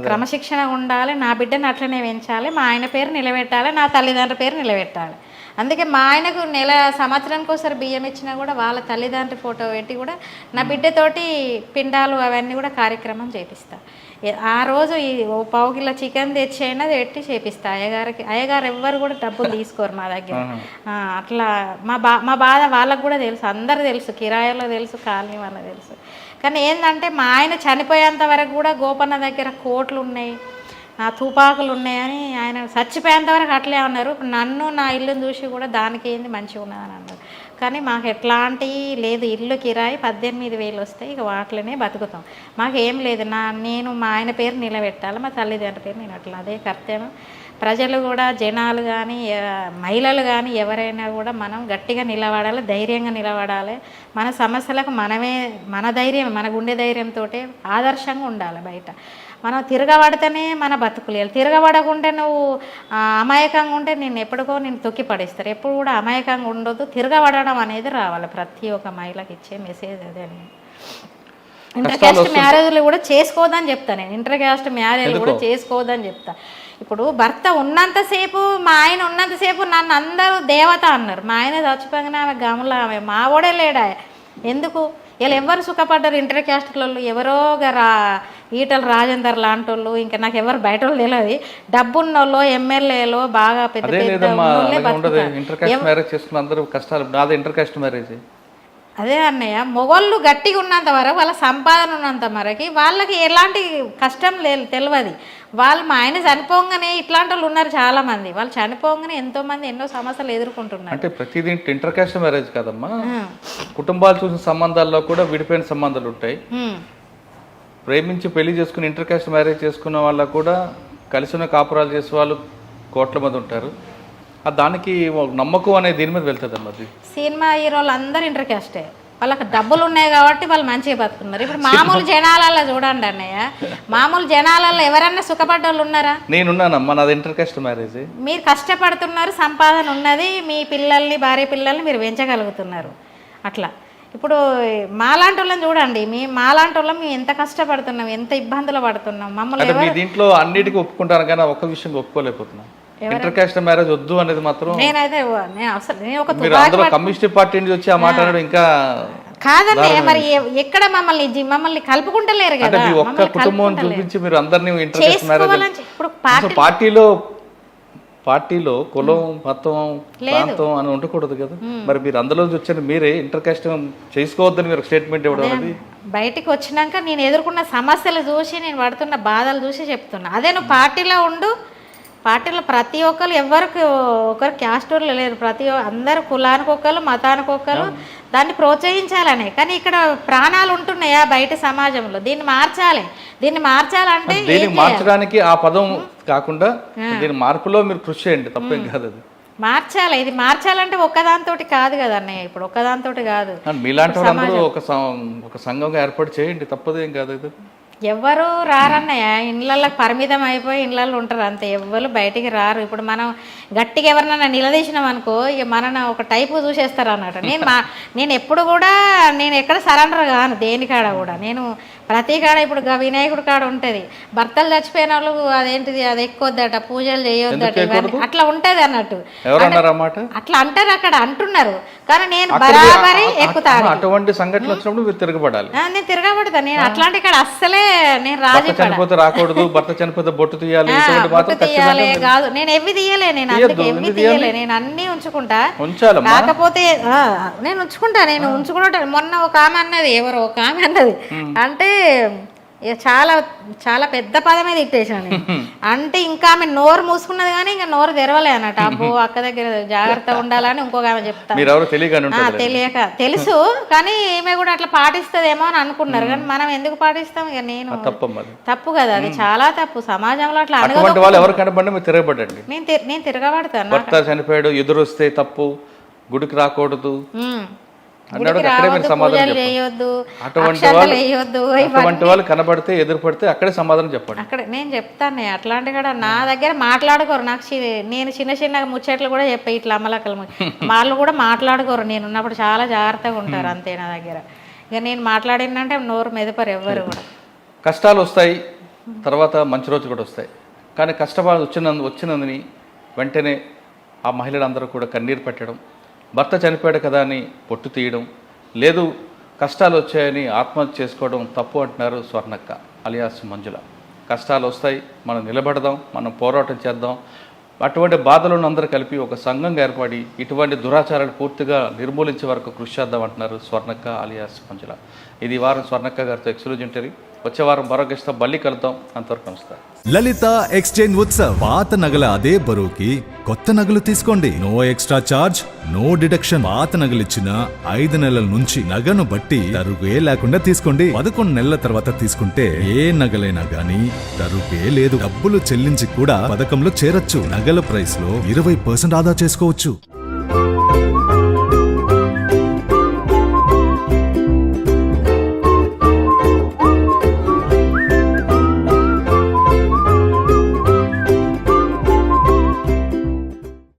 క్రమశిక్షణగా ఉండాలి, నా బిడ్డను అట్లనే పెంచాలి, మా ఆయన పేరు నిలబెట్టాలి, నా తల్లిదండ్రుల పేరు నిలబెట్టాలి. అందుకే మా ఆయనకు సంవత్సరానికి ఒకసారి బియ్యం ఇచ్చినా కూడా వాళ్ళ తల్లిదండ్రుల ఫోటో పెట్టి కూడా నా బిడ్డతోటి పిండాలు అవన్నీ కూడా కార్యక్రమం చేపిస్తా. ఆ రోజు ఓ పావు కిలో చికెన్ తెచ్చి అయినా పెట్టి చేపిస్తా అయ్యగారు ఎవ్వరు కూడా డబ్బులు తీసుకోరు మా దగ్గర. అట్లా మా బాధ వాళ్ళకు కూడా తెలుసు, అందరు తెలుసు, కిరాయిలో తెలుసు, కాలనీ వాళ్ళకి తెలుసు. కానీ ఏంటంటే మా ఆయన చనిపోయేంత వరకు కూడా గోపన్న దగ్గర కోట్లు ఉన్నాయి, తుపాకులు ఉన్నాయని ఆయన చచ్చిపోయేంత వరకు అట్లే ఉన్నారు. నన్ను నా ఇల్లుని చూసి కూడా దానికి ఏంది మంచిగా ఉన్నదని అన్నారు. కానీ మాకు ఎట్లాంటి లేదు, ఇల్లు కిరాయి 18,000 వస్తాయి, ఇక వాటిలోనే బతుకుతాం. మాకేం లేదు, నేను మా ఆయన పేరు నిలబెట్టాలి, మా తల్లిదండ్రుల పేరు నేను అట్లా అదే కర్తవ్యం. ప్రజలు కూడా జనాలు కానీ మహిళలు కానీ ఎవరైనా కూడా మనం గట్టిగా నిలబడాలి, ధైర్యంగా నిలబడాలి. మన సమస్యలకు మన ధైర్యం, మన గుండె ధైర్యంతో ఆదర్శంగా ఉండాలి. బయట మనం తిరగబడితేనే మన బతుకులు, తిరగబడకుంటే నువ్వు అమాయకంగా ఉంటే నేను తొక్కి పడేస్తారు. ఎప్పుడు కూడా అమాయకంగా ఉండొద్దు, తిరగబడడం అనేది రావాలి. ప్రతి ఒక్క మహిళకి ఇచ్చే మెసేజ్ అదే. ఇంటర్ క్యాస్ట్ మ్యారేజ్లు కూడా చేసుకోవద్దని చెప్తా నేను, ఇంటర్ క్యాస్ట్ మ్యారేజ్ కూడా చేసుకోవద్దని చెప్తా. ఇప్పుడు భర్త ఉన్నంతసేపు, మా ఆయన ఉన్నంతసేపు నన్ను అందరూ దేవత అన్నారు. మా ఆయన చచ్చిపోగానే ఆమె గమల, ఆమె మావోడే లేడా ఎందుకు? ఇలా ఎవరు సుఖపడ్డారు ఇంటర్ క్యాస్ట్లలో? ఎవరో ఈటల రాజేందర్ లాంటి వాళ్ళు, ఇంకా నాకు ఎవరు బయట వాళ్ళు తెలియదు. డబ్బున్న వాళ్ళు, ఎమ్మెల్యేలు, బాగా పెద్ద అదే అన్నయ్య, మొగోళ్ళు గట్టిగా ఉన్నంత వరకు, వాళ్ళ సంపాదన ఉన్నంత వరకు వాళ్ళకి ఎలాంటి కష్టం తెలియదు. వాళ్ళు మా ఆయన చనిపోగానే ఇట్లాంటి వాళ్ళు ఉన్నారు చాలా మంది. వాళ్ళు చనిపోగానే ఎంతోమంది ఎన్నో సమస్యలు ఎదుర్కొంటున్నారు. అంటే ప్రతిదీ ఇంటర్ కాస్ట్ మ్యారేజ్ కాదమ్మా, కుటుంబాలు చూసిన సంబంధాల్లో కూడా విడిపోయిన సంబంధాలు ఉంటాయి. ప్రేమించి పెళ్లి చేసుకుని ఇంటర్ కాస్ట్ మ్యారేజ్ చేసుకున్న వాళ్ళకు కూడా కలిసిన కాపురాలు చేసే వాళ్ళు కోట్ల మంది ఉంటారు. దానికి నమ్మకం అనేది దీని మీద వెళ్తుంది అమ్మా. సినిమా హీరోలు అందరు ఇంటర్ క్యాస్టే, వాళ్ళకి డబ్బులు ఉన్నాయి కాబట్టి వాళ్ళు మంచిగా బతుకున్నారు. ఇప్పుడు మామూలు జనాలలో చూడండి అన్నయ్య, మామూలు జనాలలో ఎవరన్నా సుఖపడ్డ వాళ్ళు ఉన్నారా? నేనున్నానమ్మా, నాది ఇంటర్ కాస్ట్ మ్యారేజ్. మీరు కష్టపడుతున్నారు, సంపాదన ఉన్నది, మీ పిల్లల్ని, భార్య పిల్లల్ని మీరు పెంచగలుగుతున్నారు. అట్లా ఇప్పుడు మాలాంటి వాళ్ళని చూడండి, మాలాంటి వాళ్ళం మేము ఎంత కష్టపడుతున్నాం, ఎంత ఇబ్బందులు పడుతున్నాం. మమ్మల్ని దీంట్లో అన్నిటికీ ఒప్పుకుంటాను, కానీ ఒక విషయం ఒప్పుకోలేకపోతున్నాం. ఇంటర్ కాస్ట్ మ్యారేజ్ వద్దు అనేది మాత్రం నేనైతే కమ్యూనిస్ట్ పార్టీ నుంచి వచ్చి ఆ మాట అనడం ఇంకా కాదండి. మరి ఎక్కడ మమ్మల్ని కలుపుకుంటలేరు కదా. ఒక్క కుటుంబం చూపించి మీరు అందరినీ ఇంటర్ కాస్ట్ మ్యారేజ్, ఇప్పుడు పార్టీలో పార్టీలో కులం మతం ప్రాంతం అని ఉండకూడదు కదా. మరి మీరు అందులో వచ్చారు, మీరే ఇంటర్ కాస్ట్ చేసుకోవద్దని మీరు స్టేట్మెంట్ ఇవ్వడం అనేది. బయటికి వచ్చినాక నేను ఎదుర్కొన్న సమస్యలు చూసి, నేను పడుతున్న బాధలు చూసి చెప్తున్నా. అదే నువ్వు పార్టీలో ఉండు, పార్టీలో ప్రతి ఒక్కరు ఎవరికి ఒకరు క్యాస్టర్లు లేరు, అందరు కులానికి ఒకరు మతానికి ఒకరు దాన్ని ప్రోత్సహించాలనే. కానీ ఇక్కడ ప్రాణాలు ఉంటున్నాయా బయట సమాజంలో, దీన్ని మార్చాలంటే దీన్ని మార్చడానికి ఆ పదం కాకుండా దీని మార్పులో మీరు కృషి చేయండి, తప్పేం కాదు. అది మార్చాలి. ఇది మార్చాలంటే ఒక్కదానితోటి కాదు కదా అన్నయ్య, ఇప్పుడు ఒక్కదానితోటి కాదు. మీలాంటి వాళ్ళందరూ ఒక సంఘంగా ఏర్పాటు చేయండి, తప్పదేం కాదు. ఇది ఎవ్వరు రారన్నయ్య, ఇళ్ళల్లో పరిమితం అయిపోయి ఇళ్ళల్లో ఉంటారు అంతే, ఎవ్వరు బయటికి రారు. ఇప్పుడు మనం గట్టిగా ఎవరినైనా నిలదీసినాం అనుకో, ఇక మనని ఒక టైపు చూసేస్తారు అన్నట్టు. నేను ఎప్పుడు కూడా నేను ఎక్కడ సరెండర్ కాను దేనికాడ కూడా. నేను ప్రతి కాడ ఇప్పుడు వినాయకుడి కాడ ఉంటుంది, భర్తలు చచ్చిపోయిన వాళ్ళు అదేంటిది అది ఎక్కొద్దట, పూజలు చేయొద్దట, ఇవన్నీ అట్లా ఉంటుంది అన్నట్టు. అట్లా అంటారు, అక్కడ అంటున్నారు. కానీ నేను బరాబరి ఎక్కుతాను. అటువంటి సంఘటనలు వచ్చినప్పుడు మీరు తిరగబడాలి. నేను తిరగబడతాను. నేను అట్లాంటి కాడ అస్సలే నేను రాజీ చనిపోతే రాకూడదు, భర్త చనిపోతే బొట్టు తీయాలి కాదు. నేను ఎవి తీయలే, నేను అందుకే ఎవి తీయలే, నేను అన్ని ఉంచుకుంటా. కాకపోతే నేను ఉంచుకుంటా. మొన్న ఒక ఆమె అన్నది, ఎవరో ఒక ఆమె అన్నది, అంటే చాలా చాలా పెద్ద పదమే తిట్టేశాను అంటే. ఇంకా ఆమె నోరు మూసుకున్నది కానీ ఇంకా నోరు తెరవలే అన్నట్టు. అబ్బో అక్క దగ్గర జాగ్రత్తగా ఉండాలని ఇంకొక ఆమె చెప్తాను. తెలియక తెలుసు, కానీ ఈమె కూడా అట్లా పాటిస్తుందేమో అని అనుకున్నారు. కానీ మనం ఎందుకు పాటిస్తాం? ఇక నేను తప్పు కదా, అది చాలా తప్పు. సమాజంలో అట్లా నేను తిరగబడతాను. భర్త చనిపోయాడు, ఎదురొస్తే తప్పు, గుడికి రాకూడదు, అటువంటి వాళ్ళు కనబడితే ఎదురుపడితే అక్కడే సమాధానం చెప్పండి. అక్కడ నేను చెప్తాను. అట్లాంటి కూడా నా దగ్గర మాట్లాడుకోరు. నాకు నేను చిన్న ముచ్చట్లు కూడా చెప్పే ఇట్లా అమ్మలక్కలు వాళ్ళు కూడా మాట్లాడుకోరు. నేను ఉన్నప్పుడు చాలా జాగ్రత్తగా ఉంటారు అంతే నా దగ్గర. ఇక నేను మాట్లాడిందంటే నోరు మెదపరు ఎవ్వరు కూడా. కష్టాలు వస్తాయి, తర్వాత మంచి రోజులు కూడా వస్తాయి. కానీ కష్టపాటు వచ్చినందుని వెంటనే ఆ మహిళలందరూ కూడా కన్నీరు పెట్టడం, భర్త చనిపోయాడు కదా అని పొట్టు తీయడం, లేదు కష్టాలు వచ్చాయని ఆత్మహత్య చేసుకోవడం తప్పు అంటున్నారు స్వర్ణక్క అలియాస్ మంజుల. కష్టాలు వస్తాయి, మనం నిలబడదాం, మనం పోరాటం చేద్దాం. అటువంటి బాధలను అందరూ కలిపి ఒక సంఘంగా ఏర్పడి ఇటువంటి దురాచారాలు పూర్తిగా నిర్మూలించే వరకు కృషి చేద్దాం అంటున్నారు స్వర్ణక్క అలియాస్ మంజుల. ఇది వారం స్వర్ణక్క గారితో ఎక్స్క్లూజివ్. వచ్చే వారం మరొక గెస్ట్తో మళ్ళీ కలుద్దాం. అంతవరకు నమస్కారం. లలిత ఎక్స్చేంజ్ ఉత్సవ్. పాత నగల అదే బరువుకి కొత్త నగలు తీసుకోండి. No extra charge, no deduction. పాత నగలిచ్చిన 5 నెలల నుంచి నగను బట్టి తరుగే లేకుండా తీసుకోండి. 11 నెలల తర్వాత తీసుకుంటే ఏ నగలైనా గానీ తరుగే లేదు. డబ్బులు చెల్లించి కూడా పథకంలో చేరొచ్చు. నగల ప్రైస్ లో 20% ఆదా చేసుకోవచ్చు.